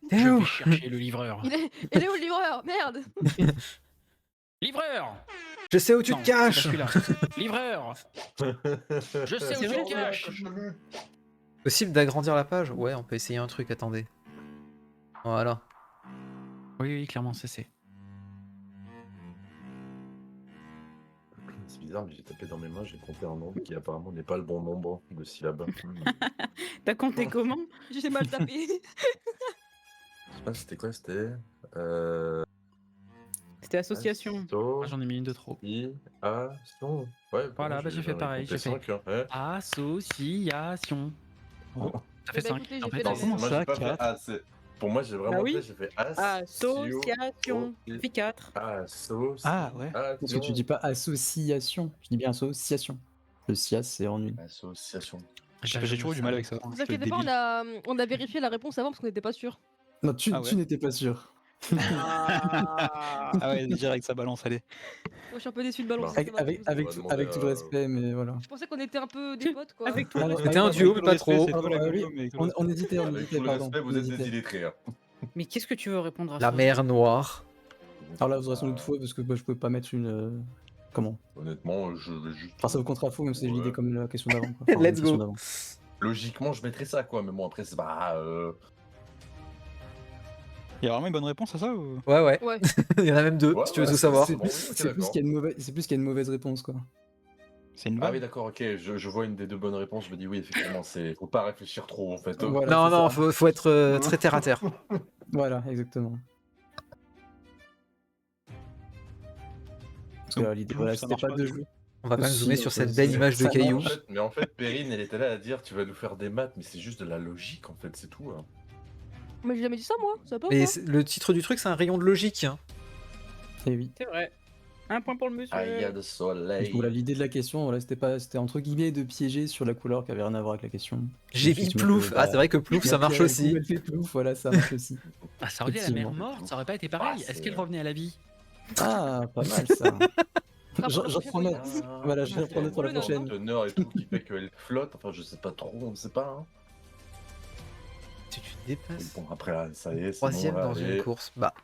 Je T'es où? vais chercher le livreur. Il est où le livreur? Merde! Livreur! Je sais où tu Non, te c'est pas caches. celui-là. Livreur! Je sais où C'est tu vrai, te caches! Possible d'agrandir la page? Ouais, on peut essayer un truc, attendez. Voilà. Oui, oui, clairement, c'est. C'est bizarre, mais j'ai tapé dans mes mains, j'ai compté un nombre qui apparemment n'est pas le bon nombre de syllabes. T'as compté comment? J'ai mal tapé. Je sais pas, c'était quoi? C'était. C'était association. Ah, j'en ai mis une de trop. Association. Ouais, Voilà, bah, j'ai fait pareil, j'ai fait. Association. Oh, ça fait Bah, 5. écoutez, j'ai En fait fait, la Non, même. moi j'ai pas fait quatre. A. Pour moi, j'ai vraiment Bah oui. fait, j'ai fait Association. Fait 4. Association. Ah ouais. Parce que tu dis pas association, tu dis bien association. Le SIAS, c'est en une. Association. J'ai toujours eu du mal avec ça. Ne vous inquiétez pas, on a vérifié la réponse avant parce qu'on n'était pas sûr. Non, tu Ah ouais. tu n'étais pas sûr. Ah ouais, direct, ça balance, allez. Moi, je suis un peu déçu de balancer. Avec, ça va, avec, je pense. avec, On va tout, demander avec tout le à- respect, mais voilà. Je pensais qu'on était un peu des potes, quoi. Avec tout le Alors, respect. C'était un avec- duo, avec mais pas tout le respect, trop. pardon, la oui, gueule, mais on hésitait, Avec tout le pardon. respect, vous on êtes hésitait. des illettrés. Mais qu'est-ce que tu veux répondre à La ça? mer Noire. Alors là, vous aurez sans doute faux parce que bah, je pouvais pas mettre une. Comment? Honnêtement, je vais juste. Enfin, ça vaut contre faux, même si j'ai Ouais. l'idée comme la question d'avant. quoi. Enfin, la Let's question go. d'avant. Logiquement, je mettrais ça, quoi. Mais bon, après, c'est pas. Il y a vraiment une bonne réponse à ça ou... Ouais, ouais. Ouais. Il y en a même deux, Ouais, si tu veux ouais, tout savoir. C'est bon, plus, ok, c'est plus d'accord. qu'il y a une mauvaise, c'est plus qu'il y a une mauvaise réponse, quoi. C'est une Ah vanne. oui, d'accord, ok. Je vois une des deux bonnes réponses. Je me dis, oui, effectivement, c'est. Faut pas réfléchir trop, en fait. Voilà, Non, c'est non, ça. faut être très terre à terre. Voilà, exactement. Parce que là, l'idée, Plouf, voilà, ça c'était marche pas pas, de du coup. jouer. On va quand même Aussi, zoomer sur ça, cette belle c'est- image de ça caillou. marche. Mais en fait, Perrine, elle était là à dire, tu vas nous faire des maths, mais c'est juste de la logique, en fait, c'est tout. Hein. Mais j'ai jamais dit ça, moi. Ça va pas ou Mais quoi? le titre du truc, c'est un rayon de logique. Hein. Et oui. C'est vrai. Un point pour le monsieur. Ah, il y a de Du soleil. coup, voilà, l'idée de la question, voilà, c'était entre guillemets de piéger sur la couleur qui avait rien à voir avec la question. J'ai mis Effectivement, plouf. que, Ah, c'est vrai que plouf, ça marche aussi. Elle fait plouf, voilà, ça marche aussi. Ah, ça aurait été la mer Effectivement. morte, ça aurait pas été pareil. Ah, Est-ce qu'elle c'est- revenait à la vie? Ah, pas mal ça. Rapport J'en prochain, prends note. podcast. Voilà, je vais reprendre pour la Le nom, prochaine. Le teneur et tout qui fait qu'elle flotte, enfin, je sais pas trop, on ne sait pas. Hein. Tu dépasses. Bon, après, là, ça y est, c'est Troisième bon, là, dans allez. une course. Bah,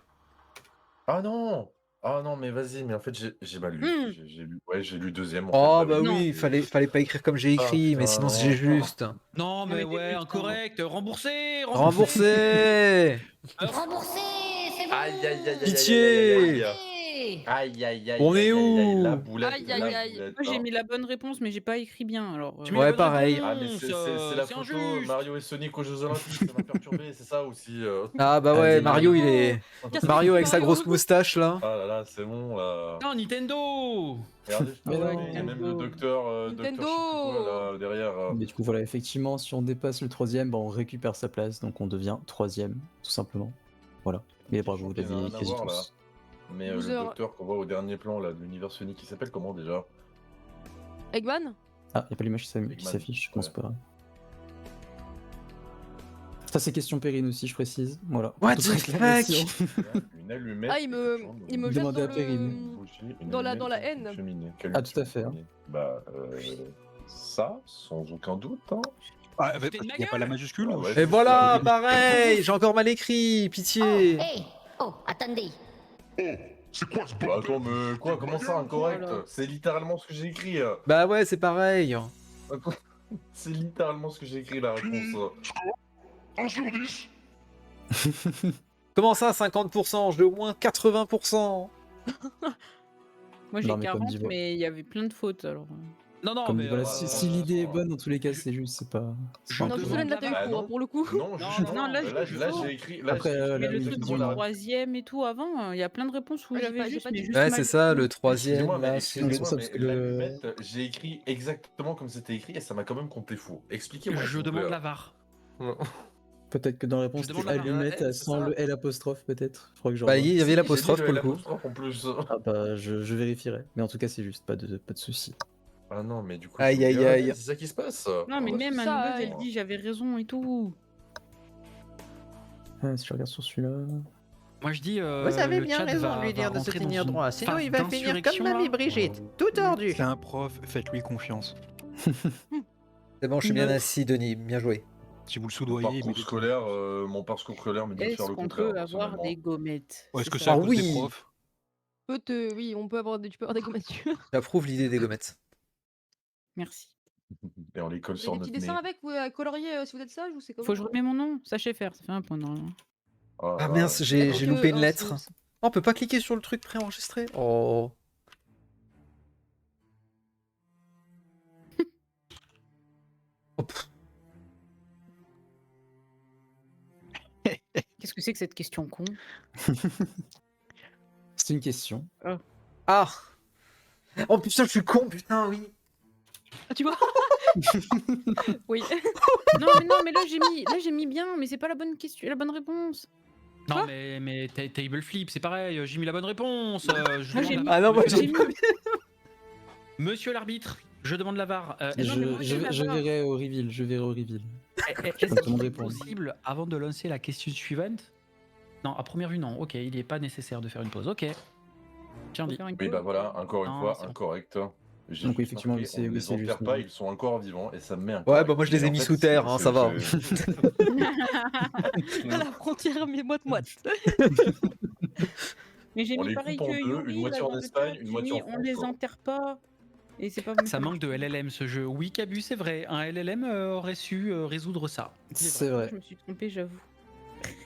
Ah non! Ah non, mais vas-y, mais en fait, j'ai mal lu. Hmm. J'ai lu deuxième. En oh fait, bah Non. oui, fallait pas écrire comme j'ai écrit, mais sinon c'est putain. juste. Non, mais mais ouais, t'es incorrect. Remboursé! Remboursé. Remboursé, c'est bon. Aïe, aïe, aïe, aïe, Pitié. aïe, aïe, Allez. aïe, aïe, aïe, On est aïe, aïe, aïe, où? la boulette, Aïe, la aïe, aïe. boulette, Moi j'ai hein. mis la bonne réponse, mais j'ai pas écrit bien. Alors. Tu mets Ouais, la bonne pareil. Ah, mais réponse, c'est la c'est photo injuste. Mario et Sonic aux Jeux Olympiques, ça m'a perturbé, c'est ça aussi. Ah bah ouais, Allez. Mario il est. Casse-les, Mario avec sa Mario. grosse moustache là. Ah là là, c'est bon là. Non, Nintendo! Regardez, Mais putain, non. il y a même le docteur, docteur je sais plus quoi, là, derrière. Mais du coup, voilà, effectivement, si on dépasse le troisième, bah, on récupère sa place, donc on devient troisième, tout simplement. Voilà. Mais bravo, vous Je crois qu'il y en a l'aviez rien à quasi voir, là. tous. Mais le Loser. docteur qu'on voit au dernier plan là, de l'univers Sonic, il s'appelle comment déjà? Eggman? Ah, y a pas l'image qui Eggman, s'affiche, je pense ouais. pas. Ça, c'est question Perrine aussi, je précise. Voilà. What Toute the réclamation. Une allumette. Ah, il me jette Demandez dans à Perrine. Dans la haine. Ah, tout à fait, hein. Bah, ça, sans aucun doute. Hein. Ah, Foutez de ma y a pas la majuscule Ah ou- ouais. Et voilà, pareil, j'ai encore mal écrit, Oh, pitié. hey. Oh, attendez. Bah, attends, mais quoi, comment ça, incorrect? Voilà. C'est littéralement ce que j'ai écrit. Bah ouais, c'est pareil. C'est littéralement ce que j'ai écrit, la réponse. Comment ça, 50%? J'ai au moins 80%. Moi j'ai Non, mais comme 40, dit, voilà. mais il y avait plein de fautes alors. Non, non, Comme mais dit, voilà, si l'idée est ouais. bonne, dans tous les cas, c'est juste, c'est pas. c'est Je pas Non, un demande problème. Solène, là, la t'as eu VAR. Bah cours, non. pour le coup. Non, Non, justement. non, là, là, j'ai- là, faux. j'ai écrit. Là, Après, j'ai Mais là, le oui, truc du exactement la réponse. troisième et tout avant, il y a plein de réponses où Ah, j'ai j'avais pas- j'ai juste, pas mais dit. juste Ouais, mal c'est ça, le écrit. troisième, Excusez-moi, là, mais, c'est... c'est excusez-moi, ça, mais parce que l'allumette, j'ai écrit exactement comme c'était écrit et ça m'a quand même compté fou. Expliquez-moi, Je s'il vous demande plaît. la VAR. peut-être que dans la réponse, Je demande c'était la VAR. allumette L, c'est sans ça le L apostrophe, peut-être. Faudra que je Bah, revoie. il y avait Si, j'ai dit l'apostrophe le pour L le coup. apostrophe en plus. Ah bah, je vérifierai. Mais en tout cas, c'est juste, pas de soucis. Ah non, mais du coup, Aïe, je suis aïe, obligé. aïe. C'est ça qui se passe. Non, mais Oh, même c'est Anne-Rose, ça, elle dit j'avais raison et tout. Ah, si je regarde sur celui-là. Moi je dis. Vous avez le bien chat raison va- de lui va dire de se rentrer dans tenir une droit, sinon phase il va finir comme d'insurrection, mamie là. Brigitte, tout tordu. C'est un prof, faites-lui confiance. C'est bon, je suis bien Neuf. assis, Denis, bien joué. Si vous le Mon soudoyez, parcours mettez- scolaire, mon parcours scolaire me dit de faire Est-ce le qu'on contraire, peut avoir personnellement. des gommettes? Est-ce que c'est ça. à Ah cause des oui. profs? Oui, on peut avoir des... tu peux avoir des gommatures. J'approuve l'idée des gommettes. Merci. Et on les colle Vous avez sur des notre petits dessins nez. avec, ou à colorier si vous êtes sage ou c'est comment? Faut que je remets mon nom? Sachez faire, ça fait un point normalement. Oh là Ah là, mince, c'est j'ai pas j'ai grave. loupé une Oh, lettre. c'est- Oh, on peut pas cliquer sur le truc préenregistré. Oh. Oh, pff. Qu'est-ce que c'est que cette question con? C'est une question. Ah. Oh putain, je suis con, putain, oui. Ah, tu vois? Oui. Non, mais là j'ai mis bien, mais c'est pas la bonne question, la bonne réponse. Non, Quoi mais table flip, c'est pareil, j'ai mis la bonne réponse. Je Ah, demande j'ai la mis- VAR. Ah non, moi Monsieur j'ai l'arbitre. pas vu. Monsieur l'arbitre, je demande la VAR. non, Est-ce mais que- moi, j'ai la Je VAR. verrai au reveal. Je verrai au reveal. est-ce Comme tout le qu'il monde est répond. possible, avant de lancer la question suivante? Non, à première vue, non. Ok, il n'est pas nécessaire de faire une pause. Ok. Tiens, Faut dit. faire une Oui, bah pause. voilà, encore une Non, fois, c'est bon. incorrect. J'ai Donc oui, juste effectivement, marqué, c'est- on ne oui, les c'est enterre juste, pas, oui. ils sont encore vivants et ça me met un Ouais, bah moi je les ai mis sous terre, hein, ça va. À la frontière, mais moite-moite. Mais j'ai On mis les pareil coupe en que deux, Yuri, une moitié là, en dans le Espagne, chat, une j'ai moitié mis en on France. les enterre pas. Et c'est pas. Ça manque de LLM ce jeu. Oui, Cabu, c'est vrai. Un LLM aurait su résoudre ça. C'est vrai. Je me suis trompé, j'avoue.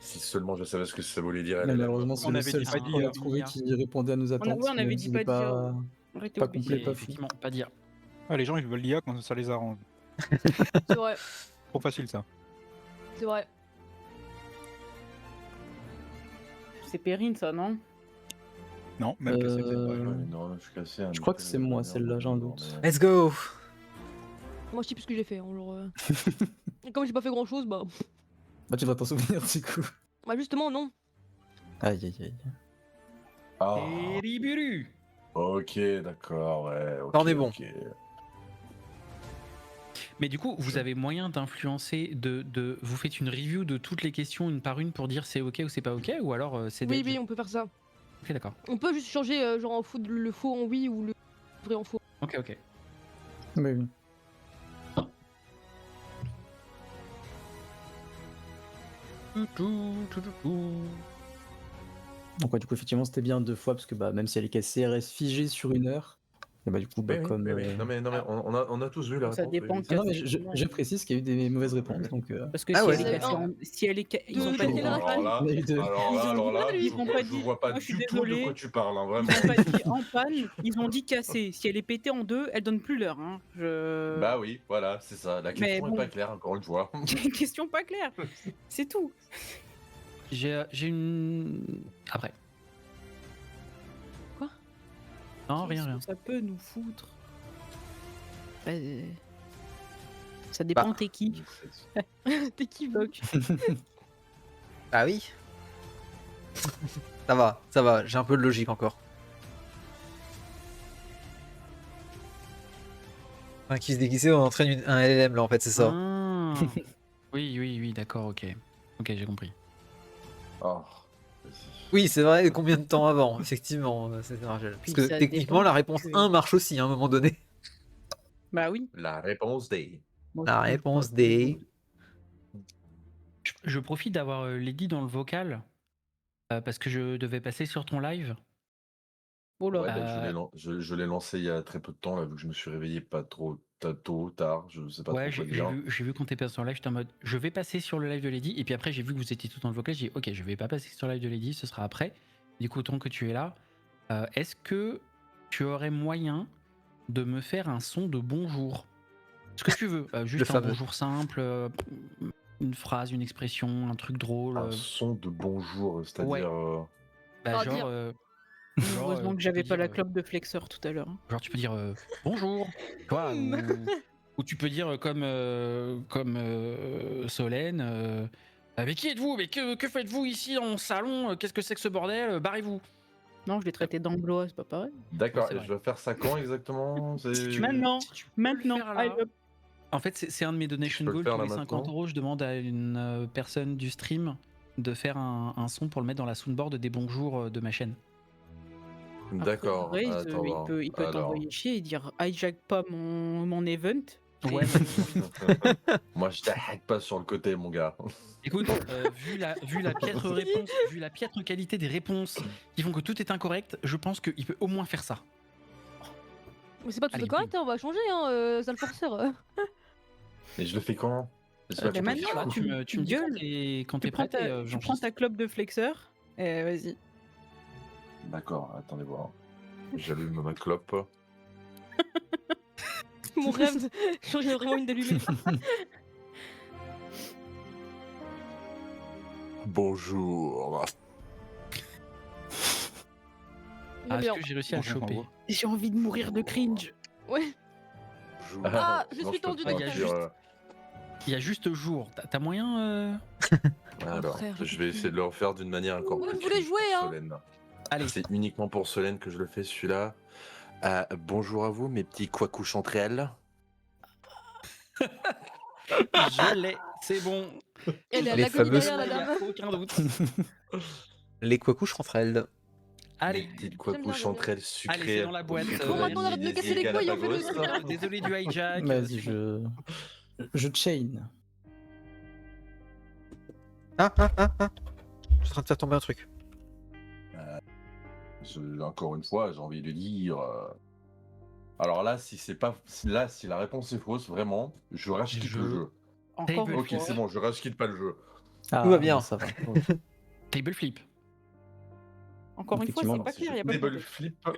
Si seulement je savais ce que ça voulait dire. Mais LLM. malheureusement, c'est On le avait seul dit pas site dire, qu'on a une trouvé IA. qui répondait à nos attentes. ouais, on avait même dit s'il pas est dire. Arrêtez pas au complet, Et pas fou. effectivement, pas dire. Ah, les gens ils veulent l'IA quand ça les arrange. C'est vrai, Trop facile ça. c'est vrai. C'est Perrine, ça, non? Non, même que c'est peut-être pas. Non, je suis cassé. Je crois que c'est moi, celle-là, j'ai un doute. Let's go. Moi, je sais plus ce que j'ai fait. Hein, genre, Et comme j'ai pas fait grand chose, bah. Bah, tu vas t'en souvenir du coup. Bah, justement, non. Aïe aïe aïe. Ah, Riburu. ok, d'accord, ouais. ok, T'en es bon. ok. Mais du coup, vous avez moyen d'influencer, vous faites une review de toutes les questions une par une pour dire c'est ok ou c'est pas ok, ou alors c'est Oui, dead? oui, on peut faire ça. Ok, d'accord. On peut juste changer genre le faux en oui ou le vrai en faux. Ok, ok. Mais oui. Donc ouais, du coup effectivement c'était bien 2 fois parce que bah même si elle est cassée, elle reste figée sur 1 heure. Et bah du coup bah Oui, oui, comme. oui, oui. Non, mais on a tous vu la Ça réponse. dépend oui, oui. Ah non mais Cassée, je précise qu'il y a eu des mauvaises réponses donc. Parce que Ah si, ouais. elle est cassée Un. si elle est ils ont De pas dit. quelle heure Alors là, Il y a eu deux. alors là, Ils je ont pas je dit. vois pas Moi, je suis du tout de désolée. quoi tu parles, hein, vraiment. Ils ont pas dit en panne, ils ont dit cassée. Si elle est pétée en deux, elle donne plus l'heure. Hein. Bah oui, voilà, c'est ça. La question bon. est pas claire, encore une fois. Question pas claire. C'est tout. J'ai une. Après. Quoi? Non, rien, Qu'est-ce rien. que ça peut nous foutre? Ça dépend, Bah. t'es qui. T'es qui, vous? Donc, Ah oui. Ça va, j'ai un peu de logique encore. Enfin, qui se déguisait, on entraîne un LLM là en fait, c'est ça. Ah. Oui, d'accord, ok. Ok, j'ai compris. Oh. Oui, c'est vrai, combien de temps avant, effectivement, c'est Rachel. Parce Puis que ça techniquement, dépend la réponse que- 1 marche aussi à un moment donné. Bah oui. La réponse D. Moi, La je trouve réponse pas D. Je profite d'avoir Lady dans le vocal parce que je devais passer sur ton live. Oh là. Ouais, bah, je l'ai lancé il y a très peu de temps, là, vu que je me suis réveillé pas trop tôt, tard, je sais pas Ouais, trop quoi j'ai dire. vu quand t'es passé sur le live, j'étais en mode je vais passer sur le live de Lady, et puis après j'ai vu que vous étiez tout dans le vocal, j'ai dit ok, je vais pas passer sur le live de Lady, ce sera après. Du coup, autant que tu es là, Est-ce que tu aurais moyen de me faire un son de bonjour? Ce que tu veux, juste un fameux. bonjour simple, une phrase, une expression, un truc drôle. Un son de bonjour, c'est-à-dire. Ouais. Bah, Ah, genre, dire. Heureusement que tu j'avais peux pas la dire, clope de flexeur tout à l'heure. Hein. genre tu peux dire bonjour, tu vois, ou tu peux dire comme Solène, mais qui êtes-vous? Mais que faites-vous ici dans mon salon? Qu'est-ce que c'est que ce bordel? Barrez-vous. Non, je l'ai traité d'anglois, c'est pas pareil. D'accord, c'est et vrai. je dois faire ça quand exactement? Maintenant, Si tu peux le maintenant, faire allez, là. hop. En fait, c'est un de mes donation peux le goals. faire Tous là les 50 maintenant euros, je demande à une personne du stream de faire un son pour le mettre dans la soundboard des bonjours de ma chaîne. Après, D'accord, Raze, attends, il peut alors. t'envoyer chier et dire hijack pas mon event. Ouais. Moi, je t'arrête pas sur le côté, mon gars. Écoute, vu la piètre réponse, vu la piètre qualité des réponses qui font que tout est incorrect, je pense qu'il peut au moins faire ça. Mais c'est pas tout Allez, de correct, hein, on va changer, sale forceur. Mais je le fais quand? J'ai pas mais compris. maintenant, là, Tu me dis gueules. quand t'es Tu prends prête et ta, tu prends j'enregistre. ta clope de flexeur et vas-y. D'accord, attendez voir. J'allume ma clope. Mon rêve, j'en ai vraiment une d'allumée. Bonjour. Ah, est-ce Bien. que j'ai réussi à le Bonjour, choper? bravo. J'ai envie de mourir de cringe. Ouais. Bonjour. Ah, je Sinon, suis peux tendu pas de- Il y a dire, juste- Il y a juste jour. T'as moyen Alors, frère, je vais essayer de le refaire d'une manière encore Vous plus voulez cringe jouer, pour hein? Solène. Allez. C'est uniquement pour Solène que je le fais, celui-là. Bonjour à vous, mes petits couacouches entre elles. Je l'ai, c'est bon. Elle est à Les l'agonie fameuses- derrière la Il y a dame. aucun doute. Les couacouches entre elles. Allez, Les petites J'aime couacouches bien, entre elles sucrées. allez, c'est dans la boîte. Bon, maintenant, on arrête de me casser les couilles, on fait le- Désolé du hijack. Vas-y, je chain. Ah. Je suis en train de faire tomber un truc. Encore une fois, j'ai envie de dire. Alors là, si la réponse est fausse, vraiment, je rage-quitte Je- le jeu. Encore une Ok, fois. c'est bon, je rage-quitte pas le jeu. Ah, Tout va bien. Ça va. Table flip. Encore une fois, c'est Effectivement, pas Si clair, je y a pas de table contexte. flip,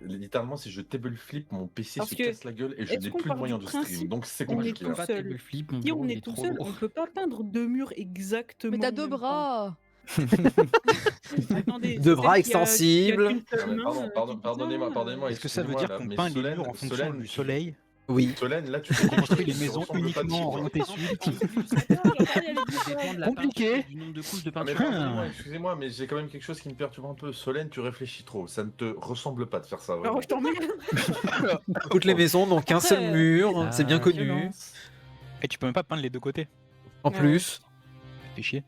littéralement, si je table flip, mon PC Parce se que, casse la gueule et je est-ce n'ai qu'on plus de part moyen du de stream. principe Donc c'est on est compliqué. tout hein. Pas seul. table flip, mon Si bureau on il est tout trop seul, lourd. on peut pas atteindre deux murs exactement. Mais t'as en deux même temps. bras. Attendez, Deux c'est bras celle qui a extensibles. qu'une seule Non, mais main, pardonnez-moi, Est-ce que ça veut excusez-moi, dire là, qu'on mais peint les Solène- murs en fonction Solène, du soleil? Oui. Solène, là, tu On fais construit quelque les chose qui maisons ressemble pas uniquement de orientées chiffre. sud. Ça dépend de la Compliqué. peinture, du nombre de couches de Ah, mais peinture. pardonnez-moi, excusez-moi, mais j'ai quand même quelque chose qui me perturbe un peu. Solène, tu réfléchis trop. Ça ne te ressemble pas de faire ça. Vraiment. Alors, je t'emmerde. Toutes les maisons n'ont qu'un seul Après, mur, c'est bien connu. Violence. Et tu peux même pas peindre les deux côtés. En Ouais. plus, Fais chier.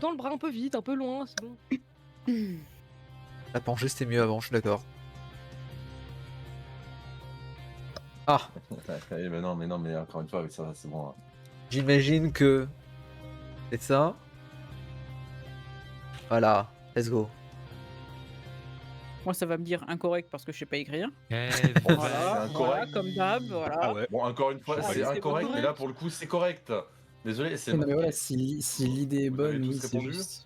Dans le bras un peu vite, un peu loin, c'est bon. la penchée c'était mieux avant, je suis d'accord. Ah, Eh, mais non, mais encore une fois, avec ça, c'est bon. hein. j'imagine que c'est ça. Voilà, let's go. Moi, ça va me dire incorrect parce que je sais pas écrire. Eh, Bon, Voilà, c'est voilà, incorrect. comme d'hab, voilà. Ah ouais. Bon, encore une fois, Ah, c'est c'est incorrect, pas mais là, pour le coup, c'est correct. Désolé, c'est. Non, mais voilà, si l'idée est Vous avez bonne, tous oui, c'est répondu juste.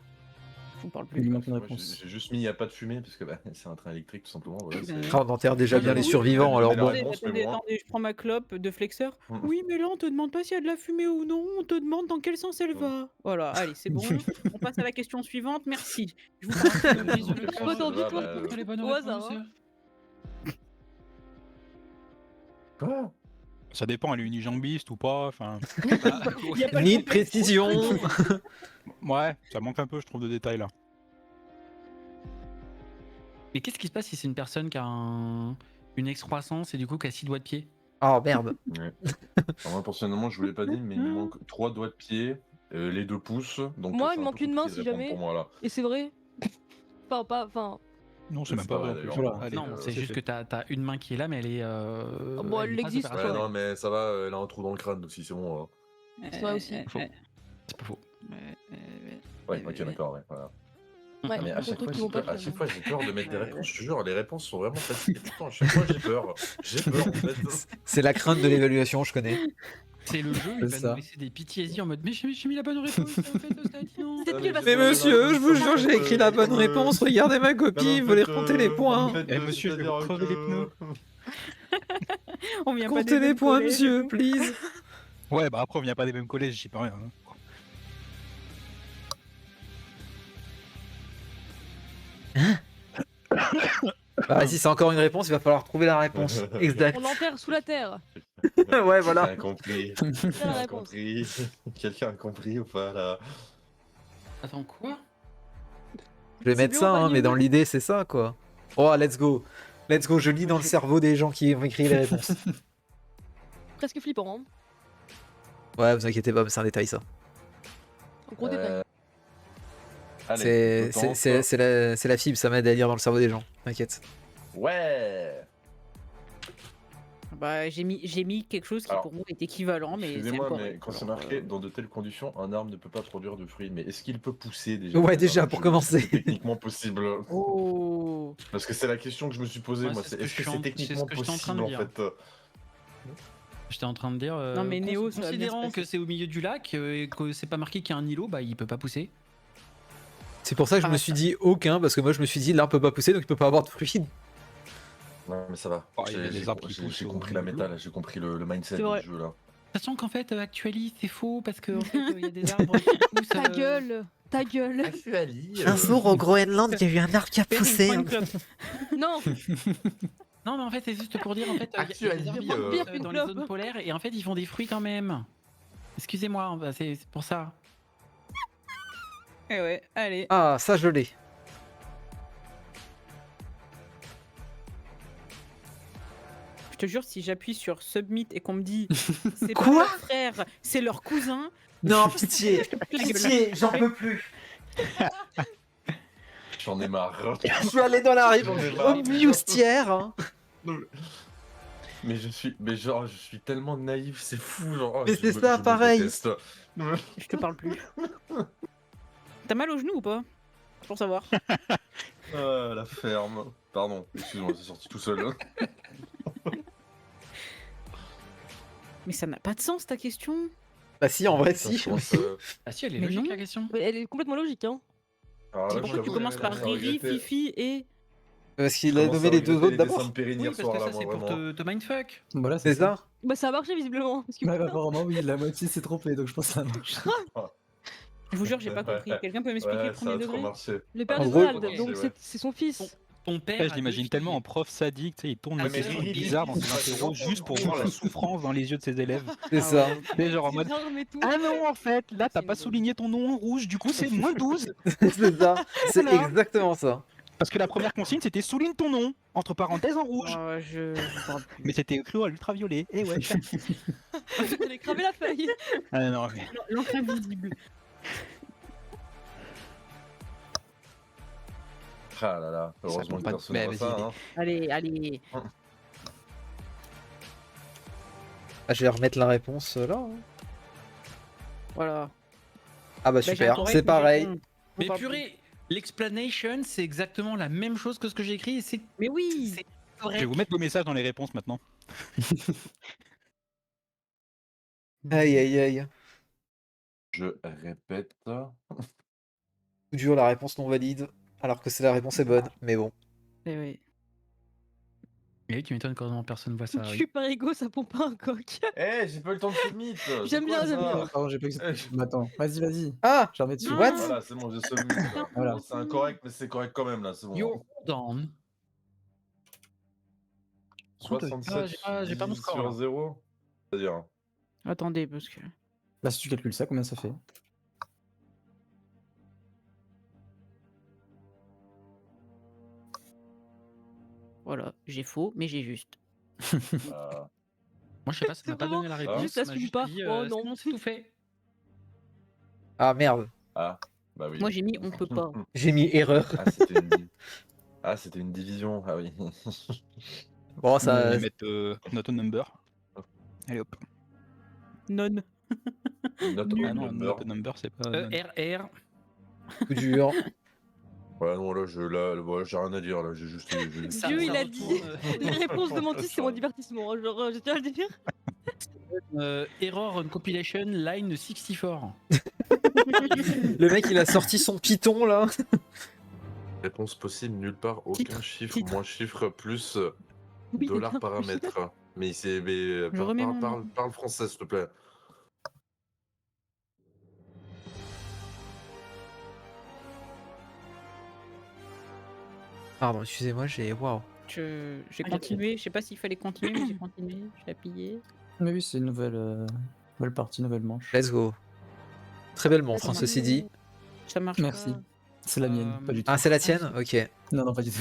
Je vous parle Il plus. manque une Moi, réponse. j'ai juste mis il n'y a pas de fumée parce que c'est un train électrique tout simplement. Voilà, c'est- Ah, on enterre déjà bien les Oui, survivants, alors mais la bon. réponse, mais Attendez, bon. attendez, je prends ma clope de flexeur. Mm. Oui, mais là, on te demande pas s'il y a de la fumée ou non, on te demande dans quel sens elle va. Voilà, allez, c'est bon. On passe à la question suivante, merci. Je vous parle. Désolé. Pas tendu, va, toi. bah, Les bonnes Au hasard, réponses. Quoi? Ça dépend, elle est unijambiste ou pas. Enfin, Y a pas Ni le de précision. ouais, ça manque un peu, je trouve, de détails là. Mais qu'est-ce qui se passe si c'est une personne qui a une excroissance et du coup qui a 6 doigts de pied? Oh merde. Ouais. Alors, moi, personnellement, je vous l'ai pas dit, mais il me manque 3 doigts de pied, les 2 pouces. Donc, Moi, c'est il me un manque peu une main, compliqué si de répondre jamais. Pour moi, là. Et c'est vrai. Enfin, Non, c'est C'est même pas pas vrai, vrai. en plus. d'ailleurs. Voilà. Allez, Non, c'est c'est juste fait. que t'as une main qui est là, mais elle est. bon, elle elle est pas existe, Ouais, opérationnelle. non, mais ça va, elle a un trou dans le crâne aussi, c'est bon. C'est vrai aussi. Faux. C'est pas faux. Ouais, ok, d'accord, ouais. Voilà. ouais, Mais à beaucoup de chaque trucs fois, qui vont pas j'ai peur de mettre des réponses. Je te jure, les réponses sont vraiment faciles. Pourtant, à chaque fois, j'ai peur. J'ai peur, en fait. C'est la crainte de l'évaluation, je connais. C'est le jeu, il C'est va ça. nous laisser des PTSD en mode mais j'ai mis la bonne réponse, en fait, ça a dit non. C'est qui, Mais monsieur, je vous jure, j'ai écrit la bonne réponse. Regardez ma copie, vous voulez compter les points. Eh, monsieur, je vais vous crever les pneus. On vient pas des Comptez les mêmes points, collèges et monsieur, tout. please. Ouais, bah après, on vient pas des mêmes collèges, j'y peux rien. Bah, vas-y, c'est encore une réponse, il va falloir trouver la réponse. Exact. On l'enterre sous la terre. Ouais, voilà. Quelqu'un a compris. C'est la Quelqu'un a réponse. compris. Quelqu'un a compris ou pas là? Attends, quoi? Je vais mettre bien, ça, on va hein, mais y dans aller. l'idée, c'est ça, quoi. Oh, let's go. Let's go, je lis dans le cerveau des gens qui ont écrit les réponses. Presque flippant. Hein. Ouais, vous inquiétez pas, mais c'est un détail, ça. Un gros détail. Allez, je tente. C'est la fibre, ça m'aide à lire dans le cerveau des gens, t'inquiète. Ouais. Bah, j'ai mis quelque chose qui Alors, pour moi est équivalent, mais c'est Excusez-moi, mais incorrect. quand c'est Alors, marqué dans de telles conditions, un arbre ne peut pas produire de fruits. Mais est-ce qu'il peut pousser déjà? Ouais, dans déjà, le pour jeu? commencer. C'est techniquement possible. Oh. Parce que c'est la question que je me suis posée, Ouais, moi. c'est ce C'est que est-ce je que suis en- c'est c'est ce techniquement que j'étais en train possible de en dire. fait? J'étais en train de dire. Non, mais Néo, ça va bien se considérant passer. que c'est au milieu du lac et que c'est pas marqué qu'il y a un îlot, bah il peut pas pousser. C'est pour ça que je me suis dit aucun, parce que moi je me suis dit l'arbre peut pas pousser, donc il peut pas avoir de fruits. Non, mais ça va. Oh, il y a des arbres qui J'ai poussent compris au la milieu de méta, là. J'ai compris le mindset C'est vrai. du jeu, là. Sachant qu'en fait, Actuali, c'est faux parce qu'en fait, il y a des arbres qui poussent. Ta gueule. Ta gueule. Un jour au Groenland, il y a eu un arbre qui a poussé. Fan club. Non. Non, mais en fait, c'est juste pour dire, en fait, il y a des arbres qui Pire poussent qu'une dans les clope. zones polaires et en fait, ils font des fruits quand même. Excusez-moi, bah, c'est pour ça. Eh ouais, allez. Ah, ça je l'ai. Je te jure, si j'appuie sur submit et qu'on me dit c'est pas Quoi leur frère, c'est leur cousin. Non, pitié, La pitié, j'en peux plus. J'en ai marre. Je suis allé dans la rive J'en ai marre. bustière. Hein. Mais je suis tellement naïf, c'est fou, genre. Mais je c'est me- ça, je me pareil. déteste. Je te parle plus. T'as mal au genou ou pas? Pour savoir. Ah, la ferme. Pardon, excuse-moi, c'est sorti tout seul. Mais ça n'a pas de sens ta question. Bah si, en vrai, Ça, si. je pense, Ah si, elle est Mais logique non. la question. Mais elle est complètement logique. Hein. Alors là, Pourquoi tu j'avoue, commences par j'ai Riri, regretté. Fifi et. Parce qu'il Je a commence nommé à les deux regretter autres les d'abord. dessins de Périne Oui, hier parce soir, que là, ça, moi, c'est pour vraiment. te mindfuck. Voilà, C'est ça. Bah ça a marché visiblement. Parce que... Ouais, bah, apparemment, oui, la moitié s'est trompée, donc je pense que ça marche. Je vous jure, j'ai pas compris. Quelqu'un peut m'expliquer Ouais, le ça premier a trop degré? marché. Le père En de gros, Donald, ok, donc ouais. c'est son fils. Ton père. Je a deux l'imagine filles. tellement en prof sadique, tu sais, il tourne Ah, le mais truc Riri, bizarre dans Riri, ses interros c'est juste pour vraiment voir la souffrance dans les yeux de ses élèves. C'est Ah ça. ouais. C'est genre en mode C'est énorme et tout. ah non, en fait, là, t'as C'est pas une souligné ton nom en rouge, du coup, c'est moins 12. C'est ça. C'est Voilà. exactement ça. Parce que la première consigne, c'était souligne ton nom, entre parenthèses en rouge. Je parle plus. Mais c'était écrit à l'ultraviolet. Et ouais. Elle a cramé la feuille. Ah non, mais... L'encre invisible. Ah là là, heureusement compte que pas. personne Mais voit vas-y, ça. allez. Hein. Allez, allez. Ah, je vais remettre la réponse là. Hein. Voilà. Ah bah Bah, super, j'attends, c'est mais pareil. j'attends. On Mais parle purée, l'explanation, c'est exactement la même chose que ce que j'ai écrit et c'est plus. Mais oui. c'est Je vais correct. vous mettre vos messages dans les réponses maintenant. Aïe aïe aïe. Je répète. Coup dur, la réponse non valide. Alors que c'est la réponse est bonne, mais bon. Eh oui. Et tu m'étonnes quand personne voit ça. Je oui. suis pas égaux, ça pompe pas un coq. Eh, j'ai pas eu le temps de submit. J'aime bien, j'aime bien. Pardon, j'ai pas eu Mais attends, vas-y. Ah, Je remets dessus. What Voilà, c'est bon, j'ai submit. là. Voilà. C'est incorrect, mais c'est correct quand même, là, c'est bon. You're down. 67 j'ai pas mon score, sur là. 0. C'est-à-dire. Attendez, parce que. Là, si tu calcules ça, combien ça fait? Voilà, j'ai faux, mais j'ai juste. euh, Moi, je sais pas, ça C'est m'a pas donné la vraiment- réponse. Juste, ça ça m'a suit pas. dit, Oh, c'est non. bon, c'est tout fait. Ah merde, Ah, bah oui. Moi, j'ai mis on peut pas. j'ai mis erreur. Ah, c'était une... ah, c'était une division. Ah oui. Bon, Je ça. vais mettre not a number. Allez hop. Non. Not Ah all non, number. not a number, c'est pas. RR. Coup dur. Ouais, non, là, voilà, j'ai rien à dire, là, j'ai juste... Dieu, il a dit. Les réponses de Mantis, c'est mon divertissement. Genre, je tiens à le dire. Error on compilation line 64. Le mec, il a sorti son Python là. Réponse possible, nulle part, aucun Titre, chiffre, titre. moins chiffre, plus Oui, dollar non, paramètre. Mais Je remets mon nom. parle français, s'il te plaît. Pardon, excusez-moi, j'ai. Waouh. J'ai Ah, continué, je sais pas s'il fallait continuer, mais j'ai continué, j'ai appuyé. Mais oui, c'est une nouvelle partie, nouvelle manche. Let's go. Très belle montre, hein, Ça ceci dit. Ça marche Merci. pas. C'est la mienne, pas du tout. Ah, c'est la tienne? Ok. Non, non, pas du tout.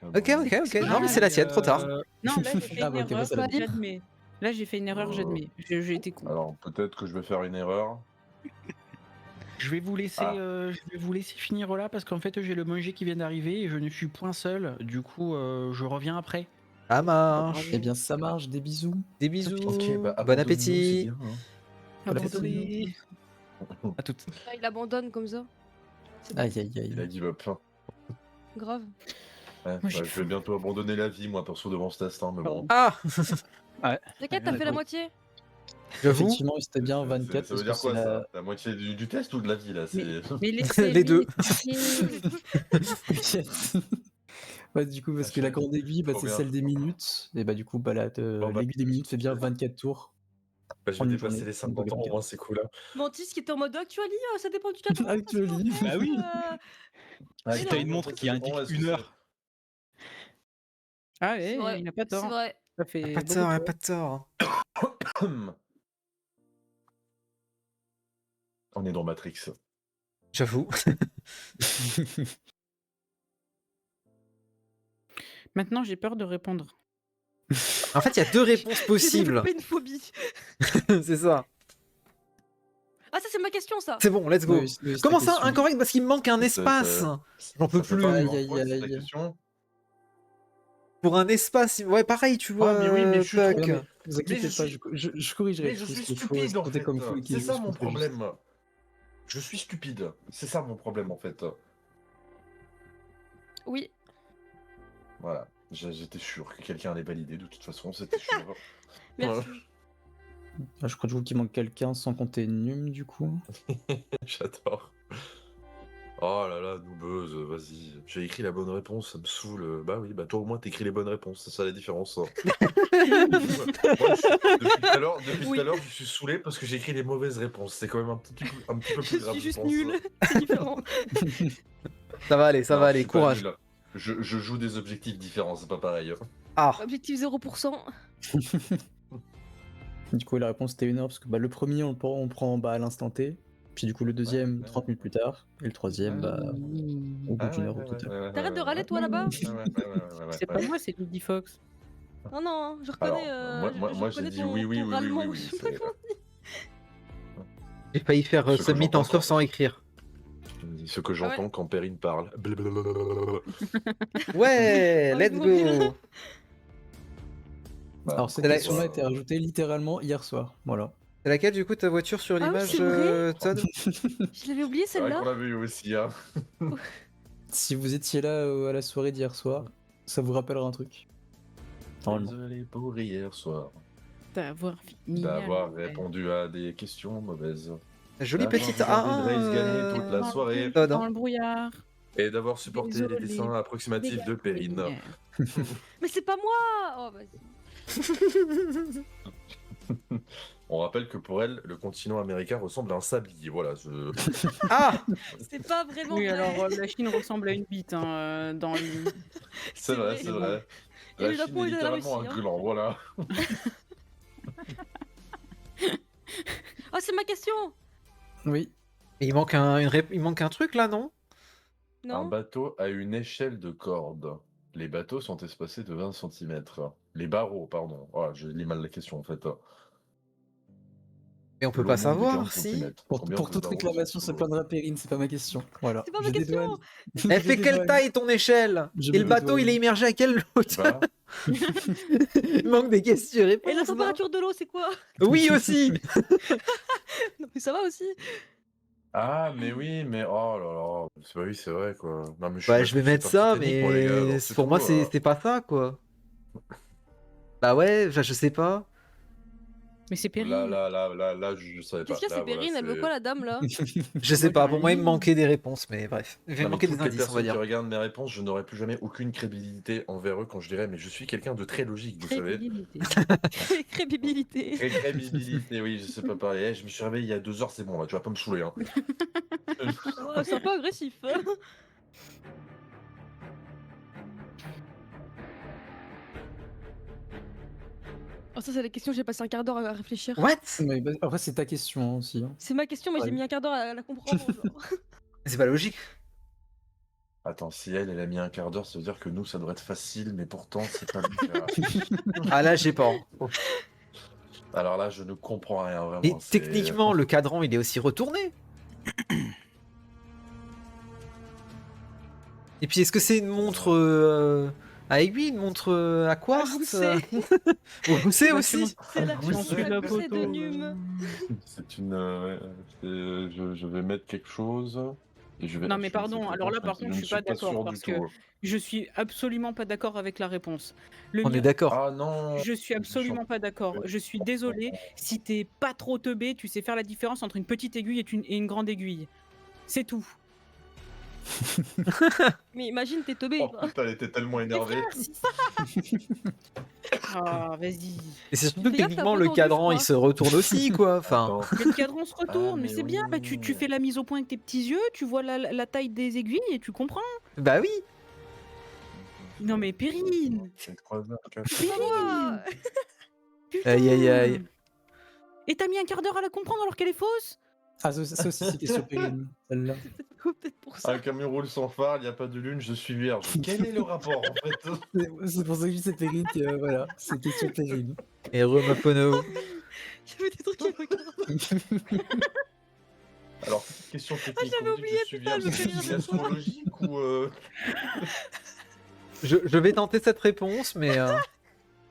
Ok. Non, mais c'est la tienne, trop tard. Non, là j'ai fait Ah, une bah, ok, bah, erreur, ça va. j'admets. Là j'ai fait une erreur, j'admets. J'ai été con. Alors, peut-être que je vais faire une erreur. Je vais vous laisser, Ah. je vais vous laisser finir là parce qu'en fait j'ai le manger qui vient d'arriver et je ne suis point seul. Du coup, je reviens après. Ça marche. Eh bien, ça marche, des bisous. Des bisous. Ok, bah, Bon abandonne-nous, appétit. c'est bien, hein. Abandonné. À toutes. Ah, il abandonne comme ça. Aïe, aïe, Il a aïe. give up. Grave. Ouais, Moi, j'ai je vais bientôt abandonner la vie, moi, perso, devant cet instant, mais bon. Ah, T'inquiète, t'as fait la moitié. j'avoue. Effectivement, c'était bien 24 Ça veut parce dire que quoi, c'est ça La moitié du test ou de la vie, là Mais laissez Les deux. Ouais, du coup, parce Ah, que la je- grande aiguille, bah, trop c'est bien. celle des minutes. Et bah, du coup, bah, Bon, bah, l'aiguille des minutes fait bien 24 tours. Bah, je En vais une dépasser journée, les donc 50 ans, au 24. moins, c'est cool. Hein. Mantis qui était en mode actually, ça dépend du cadran. Actually. Bah oui. Si t'as une montre qui indique une heure. Ah C'est ouais, vrai. il n'a pas C'est tort. vrai. Ça fait Pas de beaucoup tort, de pas de tort. On est dans Matrix. J'avoue. Maintenant, j'ai peur de répondre. En fait, il y a deux réponses possibles. J'ai une phobie. C'est ça. Ah, ça, c'est ma question, ça. C'est bon, let's go. Oui, c'est Comment ta ça, question. incorrect? Parce qu'il me manque un Ça- espace. J'en peux Ça fait plus. pas Aïe, avoir aïe, quoi, c'est ta aïe. question Pour un espace. Ouais, pareil, tu vois. mais oui, mais je suis Puck. trop- Non, mais vous inquiétez je pas, suis- je corrigerai. Mais je tout suis ce qu'il faut, stupide, en compter fait. comme fou, qui C'est ça juste mon compter juste. problème. Je suis stupide. C'est ça mon problème, en fait. Oui. Voilà. J'étais sûr que quelqu'un allait valider, de toute façon, c'était sûr. Merci. Ah, je crois du coup qu'il manque quelqu'un sans compter Num, du coup. J'adore. Oh là là, noubeuse, vas-y. J'ai écrit la bonne réponse, ça me saoule. Bah oui, bah toi au moins t'écris les bonnes réponses, c'est ça la différence. Moi, depuis tout à l'heure, je suis saoulé parce que j'ai écrit les mauvaises réponses. C'est quand même un petit peu Je plus grave. suis juste pense. nulle. C'est différent. Ça va aller, Non, je suis pas courage. nul. Je joue des objectifs différents, c'est pas pareil. Ah, Objectif 0%. Du coup, la réponse était 1 heure parce que bah, le premier, on le prend bah, à l'instant T. Puis du coup, le deuxième, Ouais. 30 minutes plus tard. Et le troisième, bah, au bout d'une heure ou 2 heures. T'arrêtes de râler, toi, là-bas C'est pas moi, c'est Lady Fox. Non, non, je reconnais. Alors, moi, je j'ai reconnais dit ton- oui, ton râlement. c'est- j'ai failli faire Ce que submit j'entends en sur quand- sans écrire. Ce que j'entends quand Perrine parle. Ouais, let's go. Bah, Alors, cette C'est la- question-là a été rajoutée littéralement hier soir. Voilà. C'est laquelle du coup ta voiture sur Ah oui, l'image, c'est vrai. Todd? Je l'avais oublié, c'est vrai qu'on celle-là. l'a vu aussi, hein. Si vous étiez là à la soirée d'hier soir, ça vous rappellera un truc. Normalement. Désolé pour hier soir. D'avoir fini. D'avoir répondu à des questions mauvaises. Jolie D'avoir petite regardé Drace gagner toute la A. soirée. Todd, Dans hein. le brouillard. Et d'avoir supporté les Désolé. dessins approximatifs de Perrine. Mais c'est pas moi. Oh, vas-y. On rappelle que pour elle, le continent américain ressemble à un sablier. Voilà. Ah, C'est pas vraiment Oui, vrai. alors la Chine ressemble à une bite hein, dans le. C'est vrai, c'est vrai. Et La le Chine Japon, est il a la littéralement Russie, un hein. gland, voilà. Oh, c'est ma question. Oui. Et il manque il manque un truc là, non? Un Non. bateau a une échelle de corde. Les bateaux sont espacés de 20 cm. Les barreaux, pardon. Oh, je lis mal la question en fait. Mais on peut L'eau pas monte de 15 savoir si. centimètres. Pour Combien toute de barreaux réclamation, sont ça sous l'eau plaindra Perrine, c'est pas ma question. Voilà. C'est pas ma Je question. dédouane. Elle Je fait quelle dédouane. taille ton échelle? Je Et me le bateau, dédouane. il est immergé à quelle hauteur? Bah, Il manque des questions et Et réponses. la non température de l'eau, c'est quoi? Oui aussi. Non, mais ça va aussi. Ah, mais oui, mais oh là là. Oui, c'est vrai quoi. Non, mais Ouais, je vais mettre ça, technique, moi, les gars, mais alors, c'est pour moi, tout, c'est pas ça quoi. Bah ouais, je sais pas. Mais c'est Perrine. Là, je savais pas. Qu'est-ce qu'il y a, Là, c'est Perrine, elle veut quoi la dame là? Je sais pas, pour moi il me manquait des réponses, mais bref. Il me Non, mais manquait toutes des les indices, on va personnes qui dire. regardent mes réponses, je n'aurai plus jamais aucune crédibilité envers eux quand je dirais, mais je suis quelqu'un de très logique, vous savez. Crédibilité. Crédibilité, oui, je sais pas parler. Je me suis réveillé il y a 2 heures, c'est bon, là, tu vas pas me saouler. Hein. Oh, c'est un peu agressif. Hein. Oh, ça, c'est la question, j'ai passé un quart d'heure à réfléchir. What? Mais bah, après, c'est ta question aussi. Hein. C'est ma question, mais j'ai Ouais. mis un quart d'heure à la comprendre. genre. C'est pas logique. Attends, si elle a mis un quart d'heure, ça veut dire que nous, ça devrait être facile, mais pourtant, c'est pas le cas. Ah là, j'ai pas. Alors là, je ne comprends rien, vraiment. Et c'est- techniquement, le cadran, il est aussi retourné. Et puis, est-ce que c'est une montre à aiguille, une montre à quartz gousset. Au gousset aussi. C'est la Gousset. c'est la gousset de Num. C'est une. Je vais mettre quelque chose. Et je vais... Non, mais je ne sais pardon, pas, alors là, par contre, je suis pas d'accord sûr parce du que tout. je suis absolument pas d'accord avec la réponse. Le On mien- est d'accord. Ah non. Je suis absolument pas d'accord. Je suis désolée. Si t'es pas trop teubé, tu sais faire la différence entre une petite aiguille et une grande aiguille. C'est tout. Mais imagine, t'es teubé. Oh putain, elle était tellement énervée. Ah, vas-y. Et c'est surtout que Fais gaffe, c'est un techniquement, peu le tendu, cadran, je il crois. se retourne aussi, quoi. Enfin, Attends. Mais le cadran se retourne, Ah, mais mais c'est bien. Bah, tu oui. fais la mise au point avec tes petits yeux, tu vois la taille des aiguilles et tu comprends. bah oui. Non, mais Perrine, C'est 3 heures, quatre. Moi. putain. Aïe, aïe, aïe. Et t'as mis un quart d'heure à la comprendre alors qu'elle est fausse. Ah, ça aussi, c'était sur Perrine, celle-là. Peut-être pour ça. Un camion roule sans phare, il n'y a pas de lune, je suis vierge. Quel est le rapport en fait? C'est pour ça que je dis c'est Perrine que, voilà, c'était sur Perrine. Et Remapono. J'avais des trucs qui me Alors, petite question technique. j'avais on dit que oublié, je suis putain, vierge, elle me fait c'est rire. une astrologique ou. Je vais tenter cette réponse, mais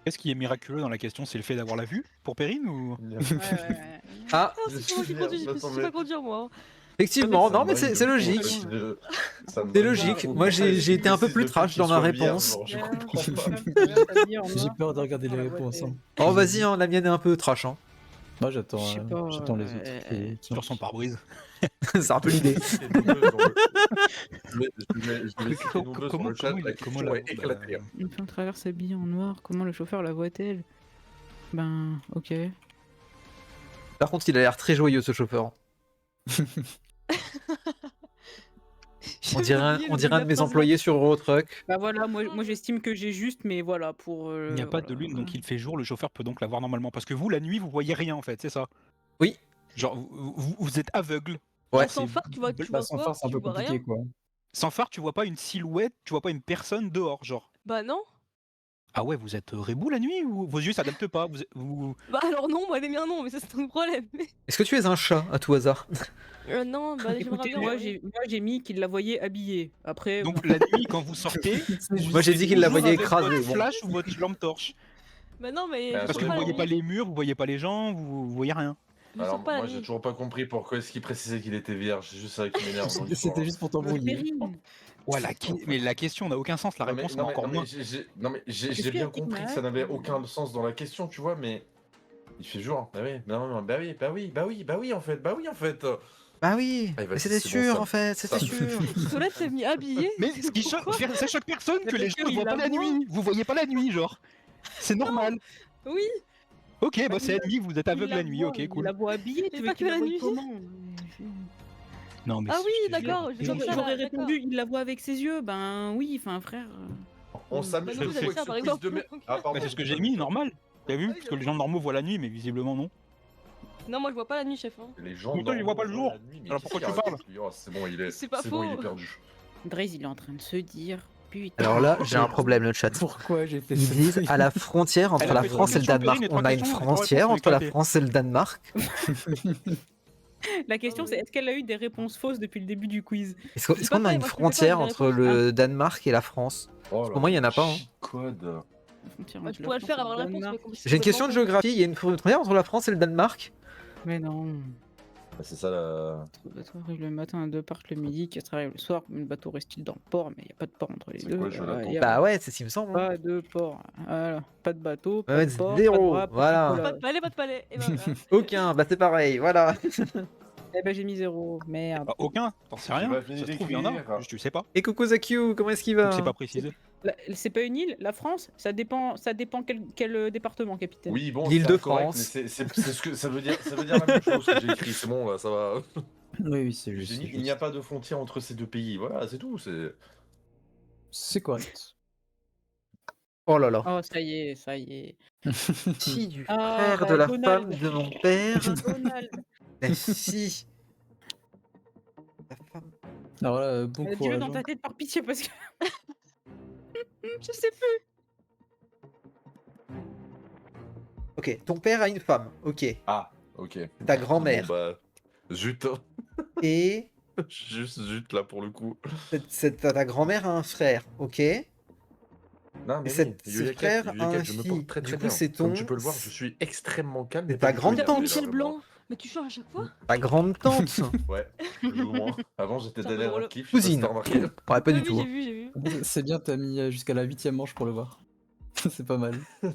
Qu'est-ce qui est miraculeux dans la question? C'est le fait d'avoir la vue pour Perrine ou ah, Ah, Je c'est suis moi qui vierge, conduis, je attends, sais mais- pas conduire moi. effectivement, non, mais Ça me c'est bug de logique. fou. Ça me C'est bug logique. de fou. Moi, j'ai été un peu Précise plus le fait trash qu'il dans ma soit vierge, réponse. genre, je comprends pas. J'ai peur de regarder les réponses. Hein. Oh, vas-y, hein, la mienne est un peu trash. Hein. Moi, j'attends Je sais pas, j'attends les autres. sur son pare-brise? C'est un peu l'idée. Je vais citer nos deux sur le chat, la question est éclatée. Une femme traverse habillée en noir, comment le chauffeur la voit-elle? Ben, ok. Par contre, il a l'air très joyeux, ce chauffeur. On dirait un de mes employés sur Eurotruck. Bah voilà, moi j'estime que j'ai juste, mais voilà, pour... Il n'y a pas de lune, donc il fait jour, le chauffeur peut donc la voir normalement. Parce que vous, la nuit, vous voyez rien en fait, c'est ça? Oui. Genre, vous êtes aveugle. Ouais. Sans phare, tu vois, Bah, sans quoi? phare, c'est un Tu peu vois compliqué, rien. quoi. Sans phare, tu vois pas une silhouette, tu vois pas une personne dehors, genre. Bah non. Ah ouais, vous êtes rebou la nuit ou vos yeux s'adaptent pas? Vous... Bah alors non, moi les miens non, mais ça c'est ton problème. Est-ce que tu es un chat, à tout hasard? Non, bah j'aimerais Écoutez, bien. moi ouais. j'ai mis qu'il la voyait habillée. Après, Donc la nuit, quand vous sortez, Moi, j'ai dit qu'il la toujours voyait avec écrasée. votre Bon. flash ou votre lampe torche. Bah non, mais. Parce Parce que je vous sors voyez la pas nuit. les murs, vous voyez pas les gens, vous voyez rien. Je Alors, sors pas moi, la j'ai nuit. toujours pas compris pourquoi est-ce qu'il précisait qu'il était vierge. C'est juste ça qui m'énerve. dans l'histoire. C'était juste pour t'embrouiller. Perrine. Ouais, mais la question n'a aucun sens, la Non, mais- réponse non, en a mais- encore non, mais moins. j'ai Qu'est-ce bien qu'il y a, compris que Tignac ça n'avait aucun sens dans la question, tu vois, mais il fait jour. Bah oui, non, bah oui, en fait. Bah oui, Ah, vas-y, mais c'était c'est bon, sûr ça- en fait, c'était ça- sûr. Solette s'est mis habillée. Mais ce qui choque, ça choque personne que Mais les parce gens ne qu'il voient pas la la voit. nuit. Vous voyez pas la nuit, genre. C'est normal. Oui. Ok, bah Bah, c'est la nuit, vous êtes aveugle la nuit, ok, Il cool. la voit habillée, Mais tu pas veux que qu'il la la voie nuit. comment? Non, mais Ah oui, je te jure. d'accord. je comme ça, J'aurais là, répondu, il la voit avec ses yeux. Ben oui, enfin frère. On s'amuse Bah, nous, beaucoup vous avez avec ça, ce par quiz exemple. de merde. Ah, pardon. Bah, c'est ce que j'ai mis, normal. T'as vu? Parce que les gens normaux voient la nuit, mais visiblement non. Non, moi je vois pas la nuit, chef. Hein. Les gens. Mais toi, ils voient pas le jour. la nuit, mais Alors qu'est-ce pourquoi qu'il tu raconte, lui Oh, c'est bon, il est. C'est pas C'est bon, il est faux. perdu. Draze, il est en train de se dire. Putain. Alors là, j'ai un problème, le chat. Pourquoi j'ai fait Ils ça disent à la frontière entre Elle a la fait France et le trois Danemark. questions, On a une Perrine, et trois frontière réponses, entre la éclaté. France et le Danemark. La question Ah c'est ouais. est-ce qu'elle a eu des réponses fausses depuis le début du quiz? Est-ce C'est qu'on pas a vrai, une moi, je connais pas frontière les entre réponses. le Danemark et la France? Oh Pour moi, il y en a pas, hein. Code. Bah, tu pourrais le faire avant la réponse. Mais comme c'est J'ai une question de complètement géographie. Il y a une frontière entre la France et le Danemark? Mais non. Bah, c'est ça la. Bateau arrive le matin, 2 partent le midi, 4 arrivent le soir. Le bateau reste-t-il dans le port? Mais il n'y a pas de port entre les C'est deux. quoi le jeu, là, Il y a Bah ouais, c'est ce qui me semble. hein. pas de port. Voilà. Pas de bateau, Ouais, pas de port, pas de zéro, bras, pas de voilà. chocolat. Pas de palais, pas de palais. Et ben voilà. Aucun, bah c'est pareil, voilà. Eh ben j'ai mis 0. Merde. Bah, aucun, t'en sais J'ai rien. pas fini Ça se trouve, il y en a, d'écrire. tu sais pas. Et coucou Zakyu, comment est-ce qu'il Donc va? c'est pas précisé. C'est pas une île, la France? Ça dépend quel département, capitaine. Oui, bon, L'île c'est de incorrect, France. mais c'est ce que ça veut dire la même chose que j'ai écrit, c'est bon là, ça va. Oui, c'est J'ai juste. dit, il n'y a pas de frontière entre ces deux pays, voilà, c'est tout. C'est correct. Oh là là. Oh, ça y est, ça y est. Fille du Ah, frère bah, de la Donald. femme de mon père. Donald. La fille. La femme. Alors là, bon Dis-le courage. dans ta hein. tête par pitié parce que. Je sais plus. Ok, ton père a une femme, ok. Ah, ok. Ta grand-mère. Bon, bah, zut. Et Juste zut là pour le coup. ta grand-mère a un frère, ok. Non, Et mais ce Yulia frère Cat, a un je me fille. porte très Du très coup, bien. c'est Comme ton- tu peux le voir, je suis extrêmement calme. C'est mais ta pas du tout grande énervé, tante. là, Michel vraiment. Blanc. Mais tu changes à chaque fois? Ta grande tante. Ouais, plus ou moins. Avant j'étais C'est un peu Daniel drôle. Radcliffe, je sais pas si Cousine. t'as remarqué. Ouais, pas Oui, du oui, tout. j'ai vu, j'ai vu. C'est bien, t'as mis jusqu'à la 8ème manche pour le voir. C'est pas mal. Non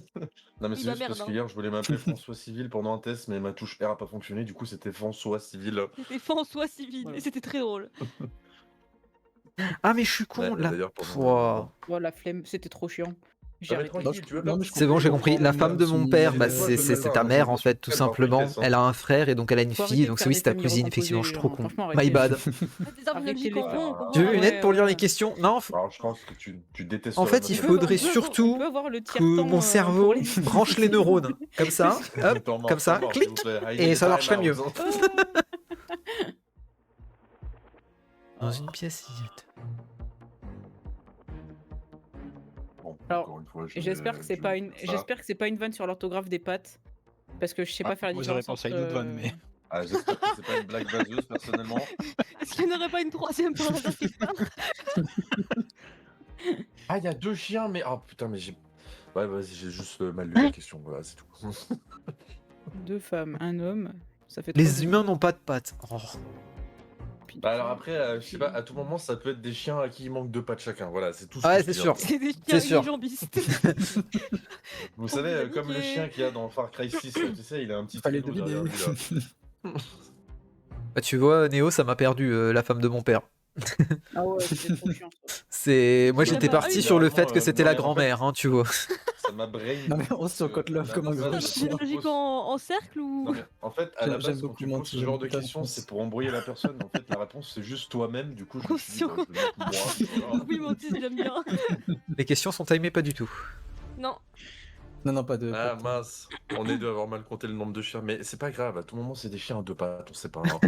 mais Oui, c'est bah juste merde, parce hein. qu'hier je voulais m'appeler François Civil pendant un test mais ma touche R a pas fonctionné, du coup c'était François Civil. C'était François Civil Voilà. et c'était très drôle. Ah mais je suis con Ouais, là. d'ailleurs, Pouah. Oh, la flemme, c'était trop chiant. J'ai Ah, mais arrêté. tranquille, tu veux Non, pas mais je C'est bon, j'ai compris. La comprends, femme de moi, mon si- père, bah, Ouais, c'est je ta me mère parle, en fait, tout je me parle simplement. politesse, hein. Elle a un frère et donc elle a une Faut fille, arrêter donc de c'est faire oui, des c'est ta familles cousine, recomposées, effectivement, je suis trop con. franchement, My arrêtez. bad. Ah, des arbres Arrêtez logiques les en gars. rond, on Tu veux comprend, une ouais, aide pour lire ouais. les questions? Non, Alors je pense que tu détestes. en fait, il faudrait surtout que mon cerveau branche les neurones. Comme ça, hop, comme ça, clic, et ça marcherait mieux. Dans une pièce. Alors, J'espère que c'est pas une vanne sur l'orthographe des pâtes. Parce que je sais pas faire la Moi j'aurais différence pensé à une autre vanne, mais. Ah, j'espère que c'est pas une blague vaseuse personnellement. Est-ce qu'il n'y en aurait pas une troisième par hasard quelque part? Ah, il y a deux chiens, mais. Oh putain, mais j'ai. Ouais, vas-y, j'ai juste mal lu la question, voilà, c'est tout. 2 femmes, un homme. Ça fait 3 Les humains n'ont pas de pattes. Oh. puis Bah deux alors femmes. après, je sais pas, à tout moment, ça peut être des chiens à qui il manque 2 pattes chacun, voilà, c'est tout ce Ouais, que je c'est peux dire. sûr. C'est des C'est chiens sûr. unijambistes. Vous On savez, vous a comme le niqué. chien qu'il y a dans Far Cry 6, tu sais, il a un petit Fallait traîneau deviner. derrière lui, là. Bah, tu vois, Néo, ça m'a perdu, la femme de mon père. Ah ouais, c'était trop chiant. C'est, moi Oui, j'étais d'accord. parti Ah oui, sur le vraiment, fait que c'était non, la mais en grand-mère, hein, tu vois. Ça m'a brain. Non, mais on se surcote là comme un la gros base, C'est chien. une logique en cercle ou? Non, mais en fait, à la J'aime base, quand beaucoup tu mentir, poses ce j'aime genre de beaucoup ta questions, réponse. c'est pour embrouiller la personne. En fait, la réponse, c'est juste toi-même. Du coup, je me suis dit, bah, je vais mettre moi. Voilà. Oui, mon fils, j'aime bien. Les questions sont timées pas du tout. Non. Non, pas de. Ah pas de- mince, on est deux à avoir mal compté le nombre de chiens, mais c'est pas grave, à tout moment c'est des chiens à 2 pattes, on sait pas. Hein.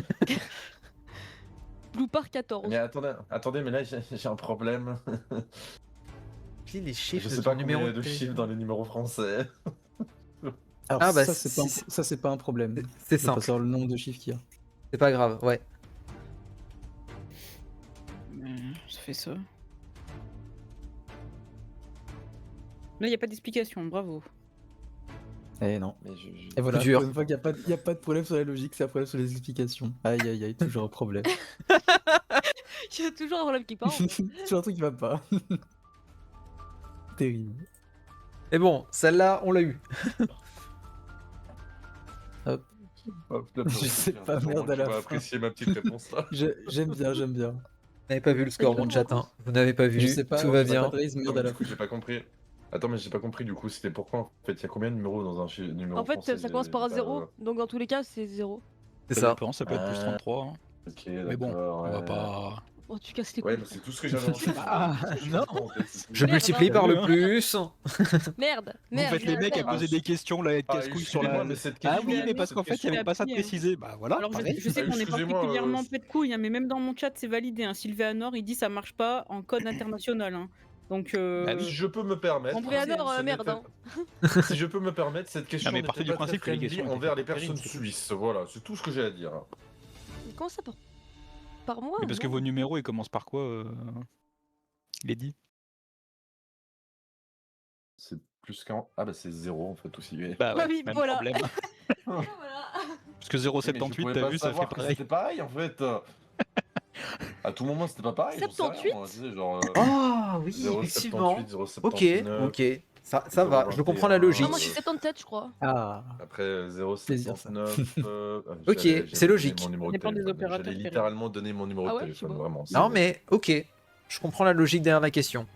Blue Park 14. Mais attendez, mais là j'ai un problème. Lis les chiffres Je de sais ton pas combien il y numéro a de chiffres téléphone. dans les numéros français. Alors, Ah, bah, ça, c'est pas, si- ça, c'est pas un problème. C'est Je peux pas simple, savoir le nombre de chiffres qu'il y a. c'est pas grave, ouais. Ça fait ça. Là, il a pas d'explication, bravo. Eh non. Mais Et voilà, Dur. pour une fois qu'il n'y a pas de problème sur la logique, c'est un problème sur les explications. Aïe, aïe, aïe, toujours un problème. Il y a toujours un problème qui part. en fait. toujours un truc qui va pas. Terrible. Et bon, celle-là, on l'a eu. Je sais pas, merde, à la Tu vas fin. apprécier ma petite réponse là. J'aime bien, j'aime bien. Vous n'avez pas vu le score, mon chat, hein. Vous n'avez pas vu, Je sais pas, tout va je sais pas, bien. Patrice, merde à Du la coup, fin. j'ai pas compris. Attends, mais j'ai pas compris du coup, c'était pourquoi en fait, il y a combien de numéros dans un numéro En fait, français ça commence par un j'ai 0. pas- Donc dans tous les cas, c'est 0. C'est ça. dépend, ça peut être plus 33. Hein. Ok, Mais bon, d'accord, on va ouais. pas. Oh, tu casses les Ouais, couilles. mais c'est tout ce que j'avais en tête. Ah, non. Je Merde, multiplie hein. par le plus. Merde. Vous Merde. faites les mecs à merde. poser des questions là et de Ah, casse-couilles sur excusez-moi, la. mais cette Ah question. oui, mais parce qu'en fait, il n'y avait pas ça de appuyé, hein. précisé. Bah voilà. Alors, pareil. je sais qu'on est Excusez-moi, particulièrement pas de couilles, hein, mais même dans mon chat, c'est validé. Hein. Sylvéanor, il dit ça marche pas en code international. Hein. Donc, Bah Si je peux me permettre. En Bréanor, ce merde. n'était- Si je peux me permettre, cette question mais n'était partez du pas principe très que les friendly questions étaient envers les pas terribles, personnes c'est tout. suisses. Voilà, c'est tout ce que j'ai à dire. Comment ça par moi? Mais parce que non. vos numéros, ils commencent par quoi Il est dit. C'est plus qu'un. Ah bah c'est 0 en fait aussi. Bah Bah ouais, oui, même voilà. problème. Voilà. Parce que Oui, mais tu 0,78, pouvais t'as pas vu, ça fait savoir que pareil. c'était pareil en fait. À tout moment, c'était pas pareil. j'en sais rien, 78. moi, tu sais, genre Ah oui, effectivement. 0,78, Ok, 0,79. ok. Ça va, je comprends la 0,21, logique. Ah, moi je suis 77, je crois. Ah, Après Plaisir, ça. 0,79. Ok, c'est logique. Mon numéro Ça de dépend des téléphone. opérateurs, J'allais Perry. littéralement donner mon numéro Ah de ouais, je sais téléphone, pas. vraiment. Non, mais ok. Je comprends la logique derrière la question.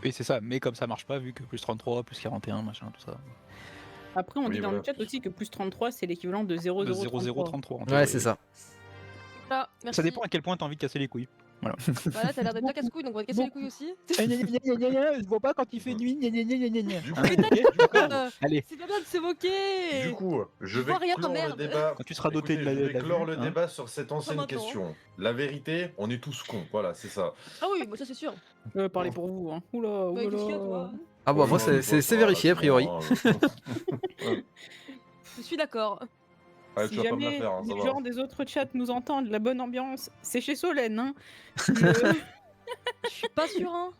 Oui, c'est ça, mais comme ça marche pas, vu que plus 33, plus 41, machin, tout ça. Après, on Oui, dit dans voilà. le chat aussi que plus 33, c'est l'équivalent de Le 0033. 0,033 en Ouais, théorie, c'est oui. ça. Voilà, merci. Ça dépend à quel point t'as envie de casser les couilles. Bah là, t'as l'air d'être bien casse-couille, donc on va te casser les couilles aussi. Je vois pas quand il fait nuit, Du coup, Allez, C'est pas bien de se moquer. du coup, je Je vois vais rien, clore le merde. débat. quand tu seras doté Écoutez, de la je vais de la clore vue, le hein. débat sur cette ancienne maintenant. question. La vérité, on est tous cons. Voilà, c'est ça. Ah oui, bah ça c'est sûr. Parlez pour vous, hein. Oula, Bah, qu'est-ce qu'il y a, toi? Ah bah Oh, moi non, mais c'est ça va, vérifié a là, priori. Je suis d'accord. Ouais, Si tu vas pas me la jamais faire, hein, ça les va. gens des autres chats nous entendent, la bonne ambiance, c'est chez Solène. Hein. Le- Je suis pas sûr, hein.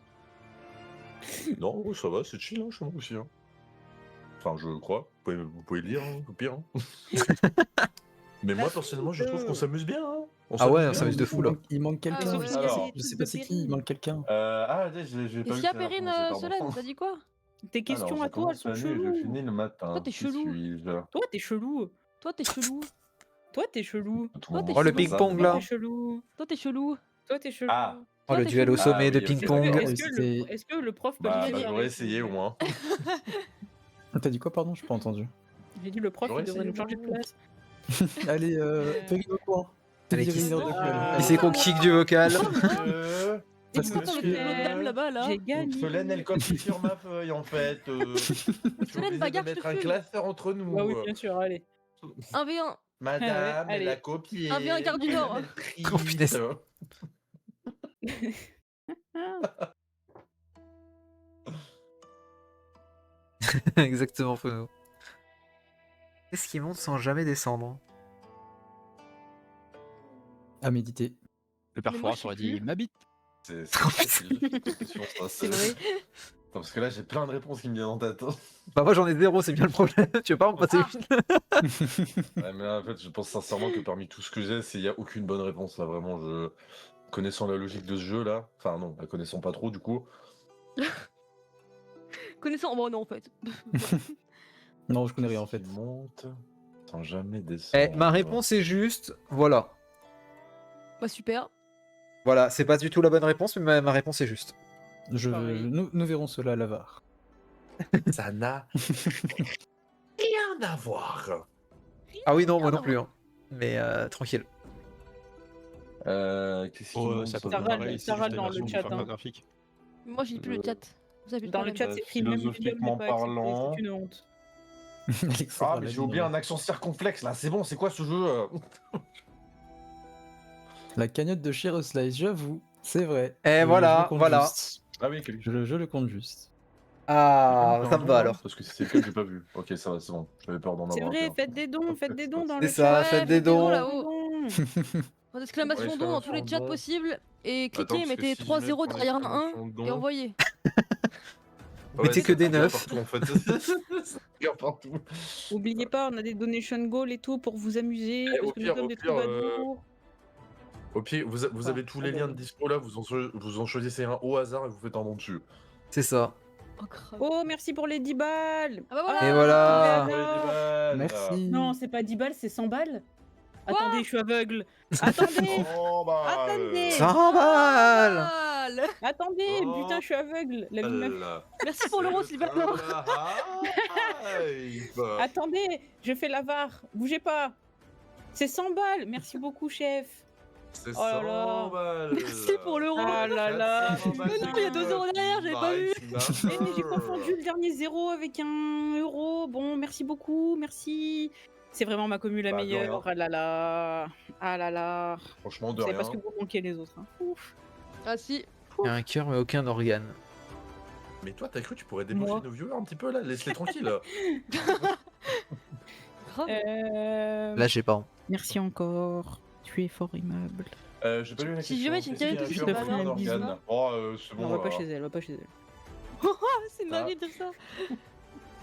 Non, ouais, ça va, c'est chill, hein, chez moi aussi. Hein. Enfin, je crois. Vous pouvez le dire, hein, au pire. Hein. Mais moi, personnellement, je trouve qu'on s'amuse bien. Hein. Ah ouais, on bien. s'amuse de fou là. Il manque quelqu'un. sauf je s'il sais y a pas- des je sais trucs pas de c'est qui, Perrine. il manque quelqu'un. J'ai pas Est-ce vu qu'il y a ça, Perrine, pardon, c'est Solène? pardon. T'as dit quoi? Tes questions Alors, à je toi, elles commence sont la nuit et je cheloues. finis le matin. Toi, t'es Qui chelou. suis-je Toi, t'es chelou. Toi, t'es chelou. Toi, t'es chelou. Tout le t'es monde Oh le sait pas ça, ping-pong mais là. Toi, t'es chelou. Toi, t'es chelou. Toi, t'es chelou. Ah. Oh Toi, le t'es duel au chelou. sommet Ah de oui, ok, ping-pong. d'accord. Est-ce que le prof peut Bah, nous aider j'aurais avec essayé au moins. T'as dit quoi, pardon? J'ai pas entendu. J'ai dit le prof, J'aurais il devrait essayé nous changer de au moins. place. Allez, Perry au courant. Allez, T'es qui leader c'est- de duel. Ah. Qui c'est qu'on kick du vocal? Et Parce que Pourquoi t'enlèves l'autre dame là-bas là? J'ai gagné. Solène, elle copie sur ma feuille en fait. Je suis Solène, obligé de bagarre, je te mettre un fume. classeur entre nous. Bah oui, bien sûr, allez. 1v1. Madame, Ouais, elle a allez. copié. Un bien quart du Nord. Elle triche. Oh, punaise. Exactement, Fono. Qu'est-ce qui monte sans jamais descendre? À méditer. Le père Mais moi, Fouras je sais aurait dit plus. ma bite. C'est Oh, C'est vrai. Attends, parce que là, j'ai plein de réponses qui me viennent en tête. Bah moi j'en ai zéro, c'est bien le problème. Tu veux pas en passer Ah. une? Ouais, mais là, en fait, je pense sincèrement que parmi tout ce que j'ai, il n'y a aucune bonne réponse là. Vraiment, connaissant la logique de ce jeu là, enfin non, la connaissant pas trop du coup. Connaissant. Bon, non, en fait. Non, je connais rien en fait. Qui monte sans jamais Eh, descendre. ma réponse est juste. Voilà. Bah, super. Voilà, c'est pas du tout la bonne réponse, mais ma réponse est juste. Pareil. Nous verrons cela à la VAR. Ça n'a rien à voir. Ah oui, non, moi Rien non à plus. Hein. Mais tranquille. Qu'est-ce qui monte Ça peut sans pas Sarah, pareil, jamais c'est Sarah juste dans la le version chat, hein. graphique. Moi, j'ai plus le chat. Vous avez plus Dans le chat, Bah, c'est écrit même Medium philosophiquement n'est pas accepté, parlant. c'est une honte. Ah, mais j'ai oublié un accent circonflexe là, c'est bon, c'est quoi ce jeu La cagnotte de Shiro Slice, j'avoue, c'est vrai. Et voilà, Ah oui, quelque Je le compte juste. Ah, ça me va alors. Parce que si c'est le cas, j'ai pas vu. Ok, ça va, c'est bon. J'avais peur d'en C'est avoir. vrai, un. faites des dons dans C'est le ça, chat. faites des dons. là-haut. Point d'exclamation Ouais, don dans tous les chats don. possibles. Et Attends, cliquez, parce que mettez si 3 je mets 0 point derrière un d'exclamation 1 don- et envoyez. Mettez que des c'est neufs. partout, en fait. C'est partout. Oubliez pas, on a des donation goals et tout pour vous amuser. Eh, parce au que pire, nous sommes au des pire, troubadours. Au pire, vous avez tous les liens de dispo là, vous en choisissez un au hasard et vous faites un don dessus. C'est ça. Oh, crave. Oh, merci pour les 10 balles. Ah bah voilà. Et voilà. alors. Merci. Non, c'est pas 10 balles, c'est 100 balles. Attendez, je suis aveugle. Attendez, Oh bah. Attendez. 100 balles. Mal. attendez, Oh. putain, je suis aveugle. La vie m'a- Là. Merci pour l'euro, Sylvano. Attendez, je fais la VAR. Bougez pas. C'est 100 balles. Merci beaucoup, chef. C'est Oh là là. 100 balles. Merci pour l'euro. Ah là là. 400 balles. Mais non, il y a 2 euros derrière, j'avais pas vu. Mais j'ai confondu le dernier 0 avec un euro. Bon, merci beaucoup, merci. C'est vraiment ma commune la Bah, de meilleure. rien. Ah là là. Ah là là. Franchement, de C'est rien. parce que vous manquez les autres. Hein. Ouf. Ah si. Il y a un cœur, mais aucun organe. Mais toi, t'as cru que tu pourrais débaucher Moi. nos viewers un petit peu là? Laisse-les tranquilles. Grave. Là, j'ai pas. Merci encore. Tu es fort aimable. J'ai pas lu la Si question. jamais tu me Qu'est-ce tiens qu'il y tout, a je te un ferai cœur, un un bisou. organe? Oh, c'est bon. Non, va pas alors. chez elle, va pas chez elle. Ah, c'est une dinguerie de ça.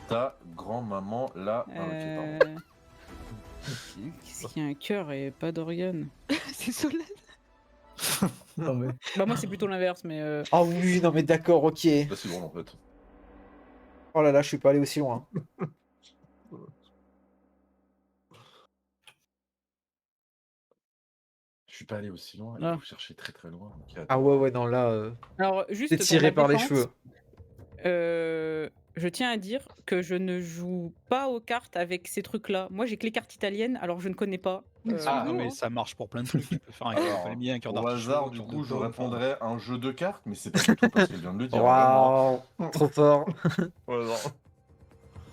Ta grand-maman là. Ah, ok, pardon. Qu'est-ce qu'il y a un cœur et pas d'organe? C'est Solène. Non, mais... Bah moi c'est plutôt l'inverse, mais Ah oui, non mais d'accord, ok. Là, c'est drôle en fait. Oh là là, je suis pas allé aussi loin. Je suis pas allé aussi loin, Ah. il faut chercher très très loin. Ok, Ah attends. ouais, non, là, alors juste t'es pour tiré ma par les défense, cheveux. je tiens à dire que je ne joue pas aux cartes avec ces trucs-là. Moi j'ai que les cartes italiennes, alors je ne connais pas. Ah, bon, mais hein. ça marche pour plein de trucs. Tu peux faire un Alors, palmier, un cœur au d'artichaut, hasard, un du cœur de coup, je pomme, répondrais un jeu de cartes, mais c'est pas du tout parce qu'elle vient de le dire. Vraiment. Waouh, trop fort. Au hasard.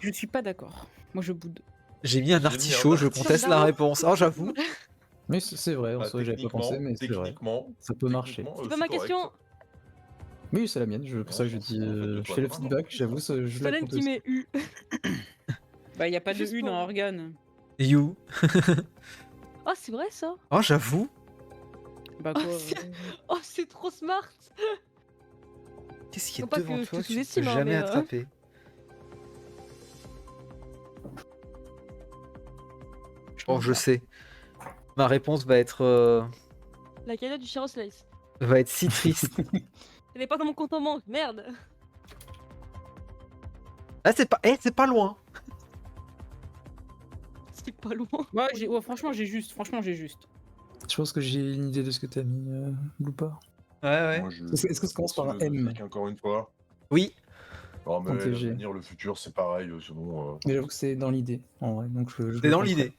Je suis pas d'accord. Moi je boude. J'ai mis un J'ai mis un artichaut, je artichaut. conteste la réponse. Oh, j'avoue. Mais c'est vrai, en Bah, soi, j'avais pas pensé, mais c'est vrai. techniquement, Ça peut marcher. techniquement, C'est pas ma correct. question. Oui, c'est la mienne, c'est pour ça que je Ouais, dis. en fait, de Je toi, fais le vraiment. feedback, j'avoue, je la Solène compte qui aussi. met U. Bah y a pas de Juste U pour- dans organe. You. Oh, c'est vrai ça. Oh, j'avoue. Bah Oh, quoi c'est- Oh, c'est trop smart. Qu'est-ce qui Faut est pas devant que je toi te que tu ne peux sous-estime, hein, jamais mais, attraper? Oh, je sais. Ma réponse La cagnotte du Chiro Slice. va être si triste. Elle est pas dans mon compte en banque, merde. Ah, c'est pas loin. C'est pas loin. Ouais, franchement j'ai juste. Je pense que j'ai une idée de ce que t'as mis, Bloopa. Ouais. Moi, je- Est-ce que ça commence par un le M? fric, encore une fois. Oui. Non, mais Ok, j'ai. l'avenir, le futur, c'est pareil. Sinon, Mais j'avoue que c'est dans l'idée, en vrai. Donc je C'est le dans comprends. l'idée.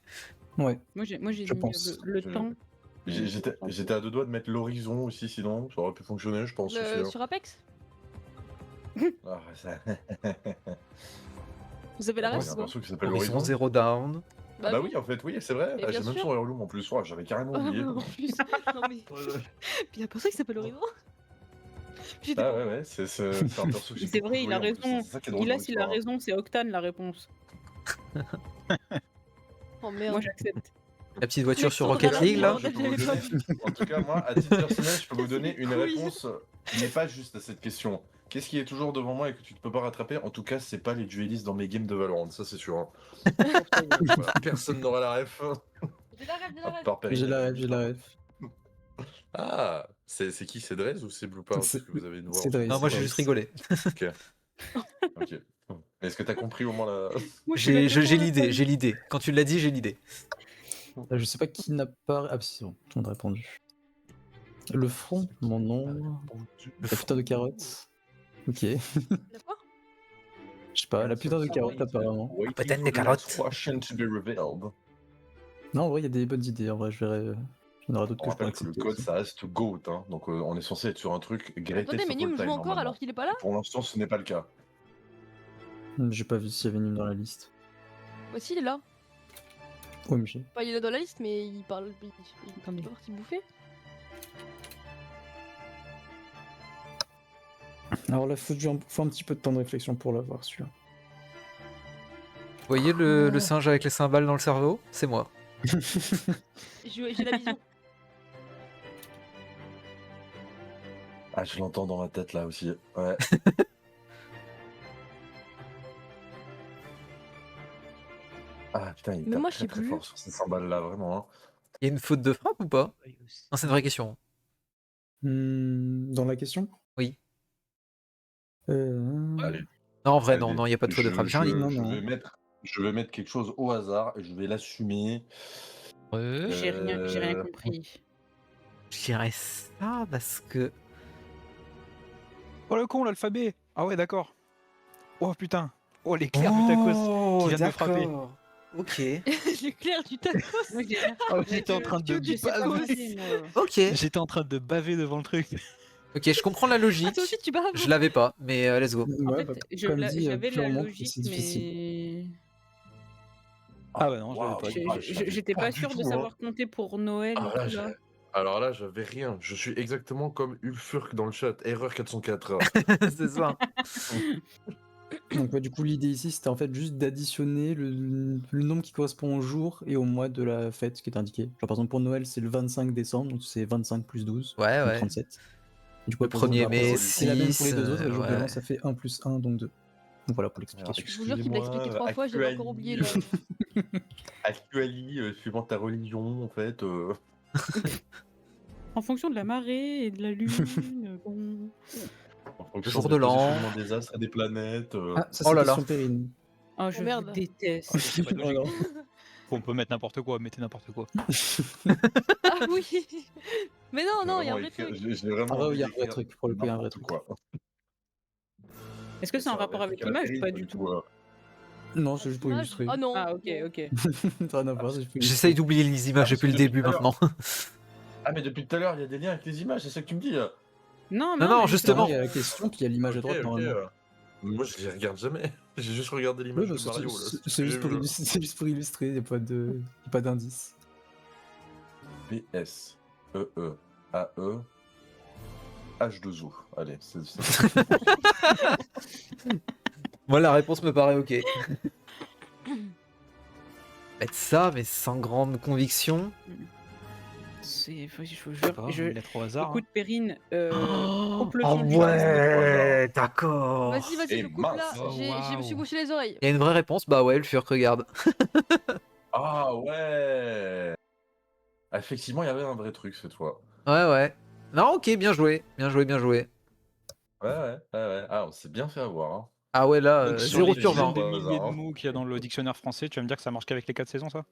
Ouais. Moi j'ai Je mis pense. le Je- temps. j'étais à deux doigts de mettre l'horizon aussi, sinon ça aurait pu fonctionner, je pense aussi. hein. Sur Apex. Ah, ça... Vous avez la Il y ref a un ou pas perso qui s'appelle Horizon l'horizon. Zero Down. Ah bah oui, en fait, oui, c'est vrai. Mais Ah, j'ai bien même sûr. son Heirloom en plus. Ouais, j'avais carrément oublié. En plus. Non mais. Puis il y a personne qui s'appelle Horizon. J'étais Ah pas- ouais, c'est un perso que j'ai C'est beaucoup vrai, il a joué, en plus. raison. C'est ça qui est drôle Il a dans s'il a l'histoire. raison, c'est Octane la réponse. Oh merde. Moi j'accepte. La petite voiture Mais sur sans Rocket drama, League, là. Moi, je peux vous J'avais pas donner- En tout cas, moi, à titre personnel, je peux vous donner une Oui. réponse qui n'est pas juste à cette question. Qu'est-ce qui est toujours devant moi et que tu ne peux pas rattraper? En tout cas, c'est pas les duellistes dans mes games de Valorant, ça c'est sûr. hein. Voilà, personne n'aura la ref. J'ai la ref, j'ai la À ref. part Perrine, J'ai la ref, évidemment. j'ai la ref. Ah, c'est qui? C'est Drez ou c'est Blue Power? Parce C'est- que vous avez une voix. c'est Drez. Non, moi j'ai Ouais, juste c'est- rigolé. Ok. Est-ce que t'as compris au moins la. Moi, je suis la J'ai dernière l'idée, personne. j'ai l'idée. Quand tu l'as dit, j'ai l'idée. Je sais pas qui n'a pas. Ah, si, c'est bon, tout le monde a répondu. Le front, mon nom. La putain de carotte. Ok. Je La quoi sais pas, la putain de carotte apparemment. Peut-être des carottes. Question to be revealed. Non, en vrai, il y a des bonnes idées. En vrai, je verrai. Il y en aura d'autres On que je peux rappelle que le accepter. code aussi. ça reste GOAT, hein. Donc on est censé être sur un truc greatest Attendez, mais of Nîmes all joue time, encore normalement. alors qu'il est pas là. Pour l'instant, ce n'est pas le cas. J'ai pas vu s'il y avait une dans la liste. Bah si, il est là. OMG. Enfin, il est là dans la liste, mais il parle. Il est pas parti bouffer. Alors là, faut un petit peu de temps de réflexion pour l'avoir, celui-là. Vous voyez le singe avec les cymbales dans le cerveau? C'est moi. J'ai la vision. Ah, je l'entends dans ma tête là aussi. Ouais. Ah putain, il Mais tape moi, je très sais très plus. fort sur ces cymbales là, vraiment. hein. Il y a une faute de frappe ou pas? Non, c'est une vraie question. Dans la question? Oui. Allez. Non, en vrai, Allez, non, il n'y a pas de faute de frappe. J'ai un Non, je non. je vais mettre quelque chose au hasard et je vais l'assumer. J'ai rien Euh, compris. Je dirais ça parce que. Oh le con, l'alphabet. Ah ouais, d'accord. Oh putain. Oh l'éclair du tacos qui vient de me frapper. d'accord. Ok. L'éclair du tacos. Moi, j'ai- Oh, j'étais en train de Je sais pas baver. bosser, moi. Ok. J'étais en train de baver devant le truc. Ok, je comprends la Ah, logique. toi aussi, tu baves. Je l'avais pas, mais let's go. En Ouais, fait, bah, j'avais la plus on monte, plus logique, c'est difficile. mais Ah bah non, je l'avais waouh, pas. j'étais pas du sûr tout, de hein. savoir compter pour Noël Ah, et là, tout là. Alors là, j'avais rien. Je suis exactement comme Ulfurk dans le chat. Erreur 404. C'est ça. Donc du coup l'idée ici c'était en fait juste d'additionner le nombre qui correspond au jour et au mois de la fête qui est indiqué. Genre par exemple pour Noël c'est le 25 décembre donc c'est 25 plus 12, Ouais, donc ouais. 37. Du coup, Le pour le jour 1er d'après, mai, c'est la même pour les 2 autres, et le jour ouais. d'avant ça fait 1 plus 1 donc 2. Donc voilà pour l'explication. Je vous jure qu'il me l'a expliqué 3 fois, je l'ai encore oublié. Là. Actuali, suivant ta religion, en fait. En fonction de la marée et de la lune, bon. En fonction Jour du de l'an. positionnement des astres et des planètes. Ah, ça Oh c'est là là. question Perrine. Oh, je merde. vous déteste. C'est pas logique. Voilà. On peut mettre n'importe quoi, mettez n'importe quoi. Ah oui. Mais non, non, il y a un vrai truc. J'ai vraiment Ah ouais, envie il y a un vrai d'écrire truc, pour le coup, il y a un vrai n'importe truc. quoi. Est-ce que c'est en rapport avec l'image ou pas du tout? Non, c'est juste pour illustrer. Ah non. Ah, ok, ok. Ça n'a rien à voir, c'est juste pour J'essaye illustrer. d'oublier les images depuis le début maintenant. Ah, mais depuis tout à l'heure, il y a des liens avec les images, c'est ça que tu me dis là? Non, Non, non, mais justement. Il y a la question, puis il y a l'image à droite normalement. Moi, je les regarde jamais. J'ai juste regardé Oui, l'image bah, de Mario. c'est juste pour illustrer, c'est juste pour illustrer, il n'y a pas d'indice. PS, EE, AE, H2O. Allez, c'est Moi, la réponse me paraît ok. Mettre ça, mais sans grande conviction. c'est. Une lettre au hasard. Écoute, Perrine, Oh, coupe le ah son du ouais, d'accord. Vas-y, vas-y, Et je coupe là. mince. Oh, Je me suis waouh. bouché les oreilles. Il y a une vraie réponse, bah ouais, le furk regarde. Ah ouais. Effectivement, il y avait un vrai truc cette fois. Ouais, ouais. Non, ok, bien joué, bien joué, bien joué. Ouais. Ah, on s'est bien fait avoir. Hein. Ah ouais, là, Donc, sur 0 les sur dizaines 20. de Au milliers hasard, de hein. mots qu'il y a dans le dictionnaire français, tu vas me dire que ça marche qu'avec les 4 saisons, ça?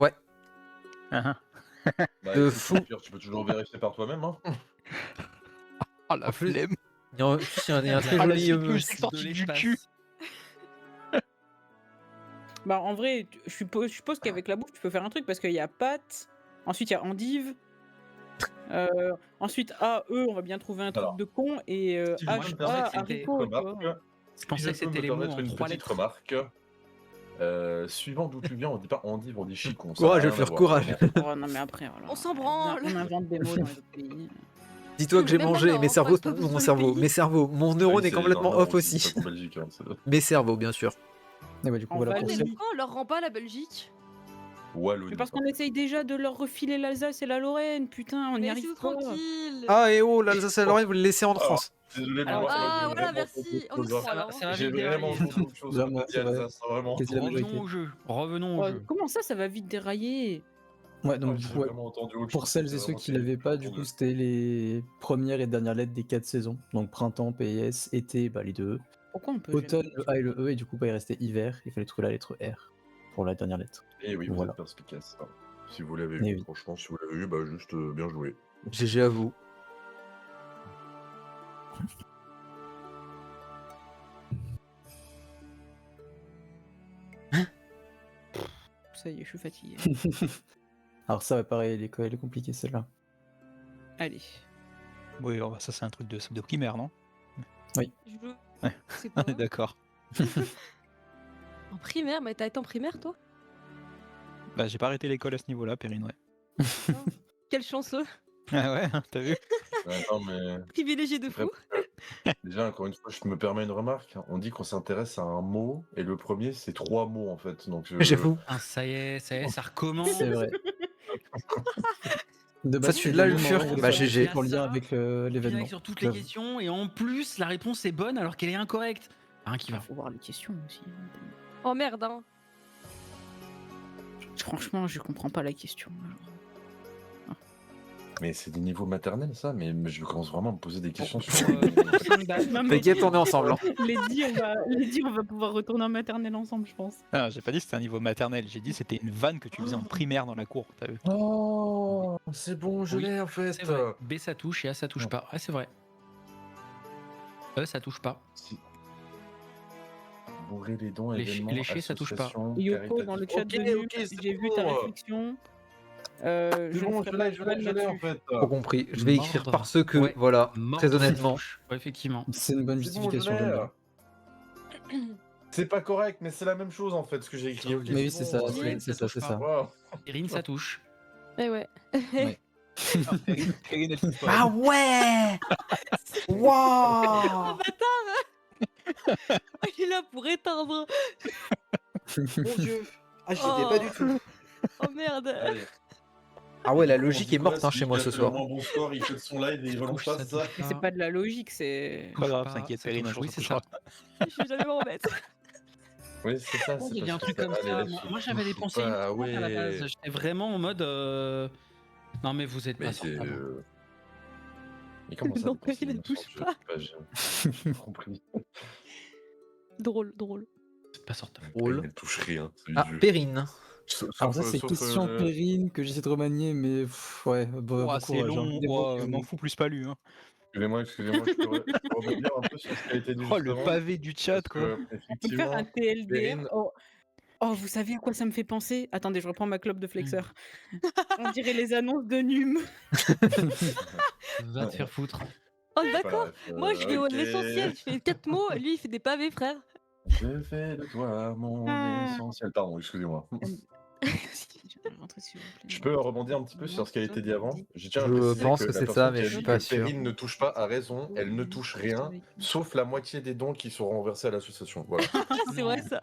Ouais. Bah, De écoute, fou. Pierre, tu peux toujours vérifier par toi-même. Hein. Oh la flemme. Il y a, en plus, il y a un très Ah, la joli. cyclo, je l'ai De sorti du l'espace. cul. Bah, en vrai, je suppose qu'avec la bouffe, tu peux faire un truc parce qu'il y a pâte, ensuite il y a endive. Ensuite, AE, on va bien trouver un truc Alors, de con, et si vous me HA, permettez, c'était haricot, tu vois. remarque. Je pensais Si que je peux c'était me les mots permettre en une 3 petite lettres. remarque. Suivant d'où tu viens, on dit pas endive, on dit chicon. ça Courage, n'a le rien à furk, voir, courage. vraiment. Oh, non, mais après, voilà. On s'en branle. On invente des mots dans les autres pays. Dis-toi que j'ai Même mangé, maintenant, mes pas- cerveaux, pas besoin mon de cerveau, pays. mes cerveaux, mon neurone Oui, est complètement non, non, off c'est aussi. pas qu'en Belgique, hein, c'est- Mes cerveaux, bien sûr. Et ouais, du coup, En voilà Valais, pour Mais ça. pourquoi on leur rend pas la Belgique? Wallonie. Mais parce qu'on essaye déjà de leur refiler l'Alsace et la Lorraine, putain, on n'y Mais arrive laissez-nous pas. tranquille. Ah, et oh, l'Alsace et la Lorraine, vous le laissez en Alors, France. Désolé, mais Alors, moi, ah, j'ai voilà, vraiment merci. entendu On autre y chose, croit, hein. alors. Ça va J'ai vite vraiment dérailler. entendu autre chose. Vraiment, quand t'as dit c'est vrai. Alsace, vraiment. Quasi la majorité. Revenons au jeu. Revenons au Oh, jeu. comment ça va vite dérailler? Ouais, donc J'ai du coup, ouais, vraiment entendu autre pour chose, celles et c'était ceux vraiment qui l'avaient pas, du coup, terrible. c'était les premières et dernières lettres des 4 saisons. Donc printemps, PIS, été, bah les deux. Pourquoi on peut Automne, jamais- le A et le E, et du coup, bah, il restait hiver. Il fallait trouver la lettre R pour la dernière lettre. Et oui, vous Voilà. êtes perspicace. hein. Si vous l'avez Eh eu, oui. franchement, si vous l'avez eu, bah juste bien joué. GG à vous. Ça y est, je suis fatigué. Alors ça, ouais, pareil, elle est compliquée celle-là. Allez. Oui, oh, bah, ça c'est un truc de primaire, non? Je... Ouais. C'est quoi On est d'accord. En primaire? Mais t'as été en primaire, toi? Bah j'ai pas arrêté l'école à ce niveau-là, Perrine, ouais. Quel chanceux. Ah ouais, t'as vu? Ouais, non, mais Privilégié de fou. déjà, encore une fois, je me permets une remarque. On dit qu'on s'intéresse à un mot, et le premier, c'est 3 mots en fait. Donc, J'avoue. Ah, ça y est, ça recommence. C'est vrai. De Ça, base, celui-là, c'est le le furk, moment où bah, ça GG. en lien avec l'événement. Direct sur toutes les J'avoue. questions et en plus la réponse est bonne alors qu'elle est incorrecte. Hein, qui va. Faut voir les questions aussi. Oh merde, hein. Franchement, je comprends pas la question. Mais c'est des niveaux maternels, ça. Mais je commence vraiment à me poser des questions sur. T'inquiète, on est ensemble. Hein. On va pouvoir retourner en maternelle ensemble, je pense. Ah, j'ai pas dit que c'était un niveau maternel, j'ai dit que c'était une vanne que tu faisais en primaire dans la cour, t'as vu? Oh, c'est bon, je Oui, l'ai en fait. C'est vrai. B ça touche et A ça touche pas. Ouais, c'est vrai. E ça touche pas. Si. Bourrer les dons, Les événements, lécher, ça touche pas. associations, Yoko, dans le chat caritatifs. de Nup, Ok, c'est j'ai vu bon. ta réflexion. C'est Je bon, ne ferai je pas l'ai, de je vanne l'ai, je l'ai en là-dessus. fait. Trop compris. Je vais écrire Mordre. par ceux que, Ouais. voilà, Mordre, très ça honnêtement. touche. Ouais, effectivement. C'est une bonne C'est bon, je justification, j'aime l'ai. bien. C'est pas correct, mais c'est la même chose en fait ce que j'ai écrit. ok, Mais oui, c'est ça, bon, c'est- c'est ça, c'est ça. Wow. Perrine ça touche. Eh ouais. Perrine, elle touche pas. Ah ouais. Waouh. Il est là pour éteindre. Mon dieu. Ah, j'y Oh. étais pas du tout. Oh merde. Allez. Ah ouais, la On logique dit est quoi, morte hein, celui chez moi qui a ce fait soir. le moins bon score, il fait son live et il relance pas, c'est ça? Mais c'est pas de la logique, c'est. Pas grave, pas, t'inquiète, ça Perrine, un touche. jour Oui, ça c'est ça. touchera. Je vais jamais m'en remettre. Oui, c'est ça, Ouais, c'est il y a parce un que truc ça comme va, les ça. lettres Moi, se j'avais des touchent pensées pas, différentes à la base. ouais. J'étais vraiment en mode. Non, mais vous êtes Mais pas c'est... sortable. Mais comment ça, Non, des pensées Perrine, elle innocentes? touche Je pas. j'ai pas compris. Drôle, drôle. C'est pas sortable. Drôle. Elle touche rien, c'est Ah, du jeu. Perrine. Alors ça, c'est question Perrine que j'essaie de remanier, mais ouais, bon Ouah, c'est courage. Hein. long, Débrouillez-vous. m'en fous plus pas lu. Hein. Excusez-moi, je peux rebondir un peu sur ce qui a été dit Oh, juste le avant? pavé du chat, Parce quoi. que, On peut faire un effectivement, TLDR. Perrine... Oh, vous savez à quoi ça me fait penser? Attendez, je reprends ma clope de flexeur. On dirait les annonces de Num. Va te faire foutre. Oh, d'accord. Bref, Moi, je vais au ok. l'essentiel. Je fais 4 mots. Lui, il fait des pavés, frère. Je fais de toi mon Ah. essentiel. Pardon, excusez-moi. J'aimerais rentrer, s'il vous plaît. Je peux rebondir un petit peu sur ce qui a été dit avant? Je tiens à Je préciser pense que que la c'est personne ça, qui mais a je suis dit pas que sûr. Perrine ne touche pas a raison, elle ne touche rien, sauf la moitié des dons qui seront renversés à l'association. Voilà. Ah, c'est vrai, ça.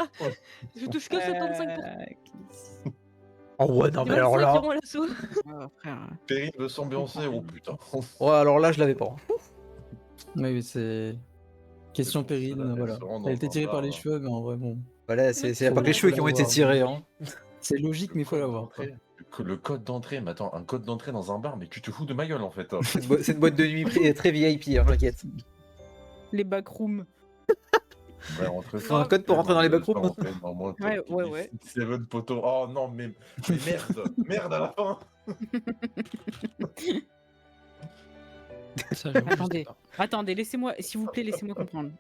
Je touche que 75%. Oh ouais, non C'est mais alors 25 là. qui iront à l'assaut. Frère. Perrine veut s'ambiancer, oh putain. Ouais, alors là, je l'avais pas. Oui, c'est question pour cela, Perrine, elle voilà. se rend Elle dans a été un tirée par les bar. cheveux, mais en vrai, bon. Voilà, c'est Faut- pas que les faut cheveux qui ont été l'avoir. tirés. Hein. C'est logique, mais il faut Code l'avoir. quoi. d'entrée. Le code d'entrée, mais attends, un code d'entrée dans un bar, mais tu te fous de ma gueule en fait. C'est une boîte de nuit très VIP, hein, t'inquiète. Les backrooms. Faut un code pour rentrer dans les backrooms. Ouais. Seven poteau. Oh non, mais merde, merde à la fin. Ça, j'avoue, je sais Attendez, pas. attendez, laissez-moi, s'il vous plaît, laissez-moi comprendre.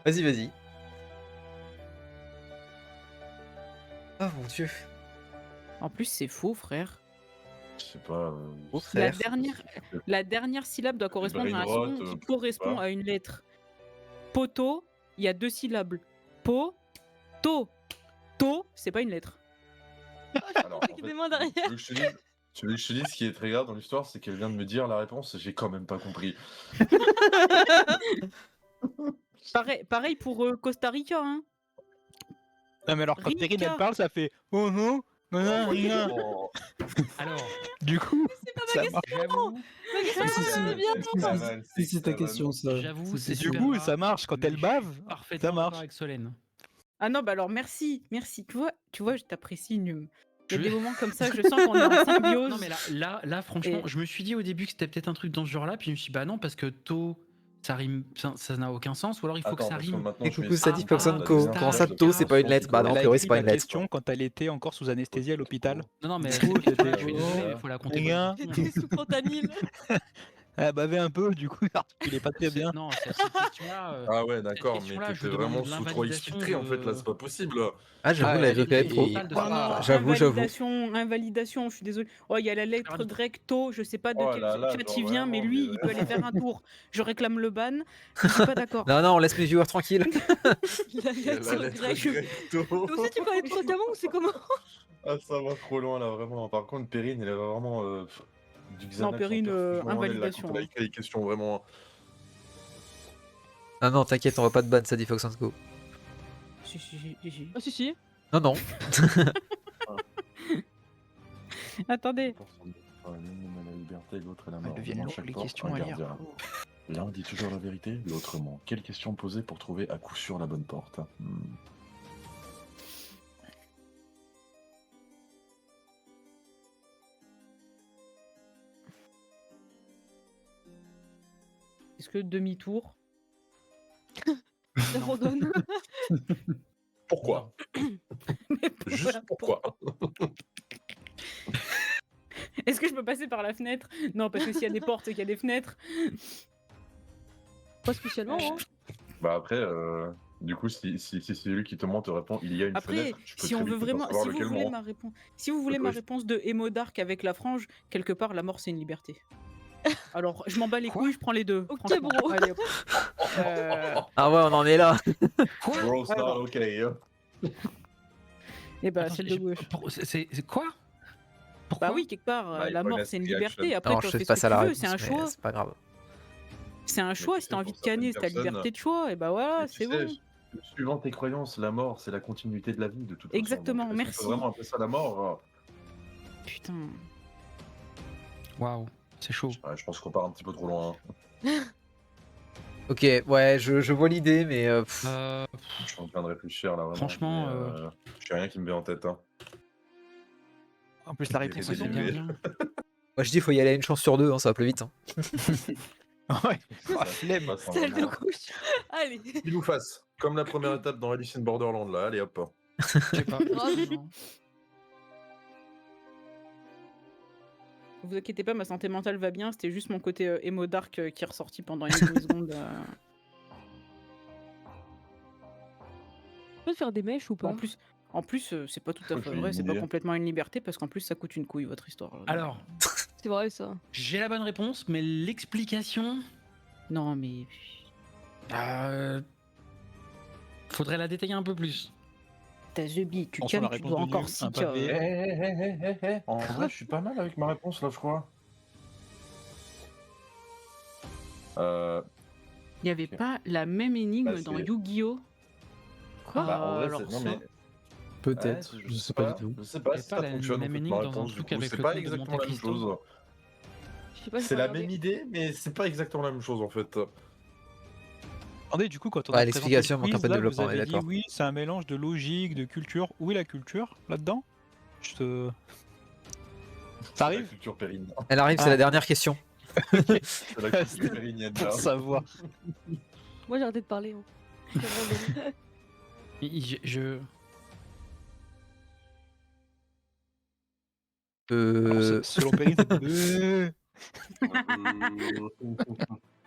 Vas-y. Oh mon dieu. En plus, c'est faux, frère. Je sais pas. Oh, La frère. dernière syllabe doit correspondre à un brain son rot, qui je correspond sais pas. à une lettre. Poto, il y a 2 syllabes. Po, to. To, c'est pas une lettre. Alors, Avec des mains derrière. tu veux que je te dise ce qui est très grave dans l'histoire, c'est qu'elle vient de me dire la réponse, j'ai quand même pas compris. Pareil pour Costa Rica, hein. Non, mais alors, quand Perrine, Rika. elle parle, ça fait oh non, non, rien. Oh, Alors, Du coup, C'est pas ça ma marche. j'avoue, Ma question, Si, si, c'est bien. pas mal, Si, ta pas question, mal. ça. j'avoue, C'est c'est Du super coup, rare, ça marche. Quand mais elle je bave, suis parfaitement ça d'accord marche. avec Solène. Ah non, bah alors merci. Tu vois, je t'apprécie, Num. Il y a Je- des moments comme ça, je sens qu'on est en symbiose. Non mais là, franchement, Et- je me suis dit au début que c'était peut-être un truc dans ce genre-là, puis je me suis dit bah non parce que to, ça rime, ça n'a aucun sens, ou alors il faut que ça rime. Et coucou, ça dit Foxon ah, Co. ah, Quand ça to, c'est pas une lettre. Bah non, a Elle a priori, écrit c'est pas la une lettre. question quand elle était encore sous anesthésie à l'hôpital. Non non mais Du coup, je suis c'était- désolé, il faut la compter. Rien. comme une J'étais sous fentanyl. Elle bavait un peu, du coup, il est pas très bien. Non, cette question-là. Ah ouais, d'accord, Cette mais question-là, je t'étais vous demande vraiment sous trop l'invalidation exfiltré en fait, là, de- c'est pas possible. Ah, j'avoue, Ah, la elle vie quand même est- trop. totale de Non, non, J'avoue. invalidation, je suis désolé. Oh, il y a la lettre Pardon. grecque to, je sais pas de Oh quel là là, chat genre il vient, mais vraiment, lui, mais il peut aller faire un tour. Je réclame le ban, je suis pas d'accord. Non, on laisse mes viewers tranquilles. La Il y a la lettre lettre grecque. recto. Toi aussi, tu parlais de fréquemment ou c'est comment? Ah, ça va trop loin là, vraiment. Par contre, Perrine, elle avait vraiment du Xanax. Perrine, en perfusion en elle, là, invalidation, Quand elle a hein. écrit les questions, vraiment. Non, t'inquiète, on va pas de ban, ça dit Foxon Co. Si. Ah, si. Non. Attendez. L'une à la liberté, l'autre à la Elles mort. deviennent Devant lourdes, chaque les porte, questions un à lire. gardien. L'un dit toujours la vérité, l'autre ment. Quelle question poser pour trouver à coup sûr la bonne porte? Est-ce que demi-tour? J'abandonne. Pourquoi? Juste Voilà, pourquoi? Est-ce que je peux passer par la fenêtre? Non, parce que s'il y a des portes, c'est qu'il y a des fenêtres. Pas spécialement, hein. Bah après, du coup, si c'est lui qui te ment, te répond il y a une Après, fenêtre. Tu peux si très on vite veut ne pas vraiment, savoir si vous lequel voulez ment. ma réponse, si vous voulez ma réponse de Emo Dark avec la frange, quelque part, la mort c'est une liberté. Alors, je m'en bats les Quoi? couilles, je prends les deux. Ok, franchement. bro. Allez, hop. Ah ouais, on en est là. Bro, c'est not okay. Hein. Et bah, Attends, celle de gauche. C'est quoi? Pourquoi? Bah oui, quelque part, Bah, la il faut mort la c'est une reaction. liberté. Après, Alors, tu je fais sais pas ce ça que la tu veux, réponse, c'est un mais choix. c'est pas grave. C'est un choix, tu si sais, t'as envie pour de canner, c'est ta certaines liberté de choix, et bah voilà, Mais tu c'est sais, bon. Suivant tes croyances, la mort, c'est la continuité de la vie de toute façon. Exactement, Donc, est-ce qu'on merci. peut vraiment appeler ça la mort? Putain. Waouh, c'est chaud. Ouais, je pense qu'on part un petit peu trop loin. Ok, ouais, je vois l'idée, mais Je suis en train de réfléchir là vraiment. Franchement, j'ai rien qui me vient en tête. Hein. En plus, la Des réponse rêves est élevés. bien. moi je dis faut y aller à une chance sur deux, hein, ça va plus vite. Hein. Ouais, C'est ah, ça. flemme. Passe en Celle de vraiment. gauche. Allez. Il nous fasse. Comme la première étape dans Alice in Borderland là, allez hop. Je sais pas. Grave. Non. Vous inquiétez pas, ma santé mentale va bien. C'était juste mon côté emo dark qui est ressorti pendant une demi-seconde. Tu peux te faire des mèches ou pas? En plus, c'est pas tout à fait J'ai vrai. une C'est pas idée. complètement une liberté parce qu'en plus, ça coûte une couille votre histoire. Alors, C'est vrai ça. j'ai la bonne réponse, mais l'explication, Non, mais faudrait la détailler un peu plus. t'as The Bee, tu Attention, calmes, la tu réponse dois de encore Dieu, 6 un pavé. En vrai, je suis pas mal avec ma réponse là, je crois. Il y avait pas la même énigme Bah, dans c'est- Yu-Gi-Oh! Quoi Bah, en vrai, alors c'est. Non, ça- mais. Peut-être, Ouais, je sais pas du tout. Je sais pas Y a si pas ça la fonctionne en même fait, énigme ma dans un réponse du truc coup. avec C'est le pas comte de exactement Monte la même Cristo. chose. Je sais pas, je C'est peux la regarder. même idée, mais c'est pas exactement la même chose en fait. Attendez, du coup, quand on Ouais, a présenté le l'explication manque un quiz, peu de là, vous développement, avez ouais, dit d'accord. oui, c'est un mélange de logique, de culture. Où est la culture là-dedans Ça La arrive culture périne. Elle arrive, c'est Ah. la dernière question. C'est la culture périnienne là. Pour savoir. Moi j'ai arrêté de parler. Hein. J'ai abandonné. Je... Alors, selon Perrine, c'est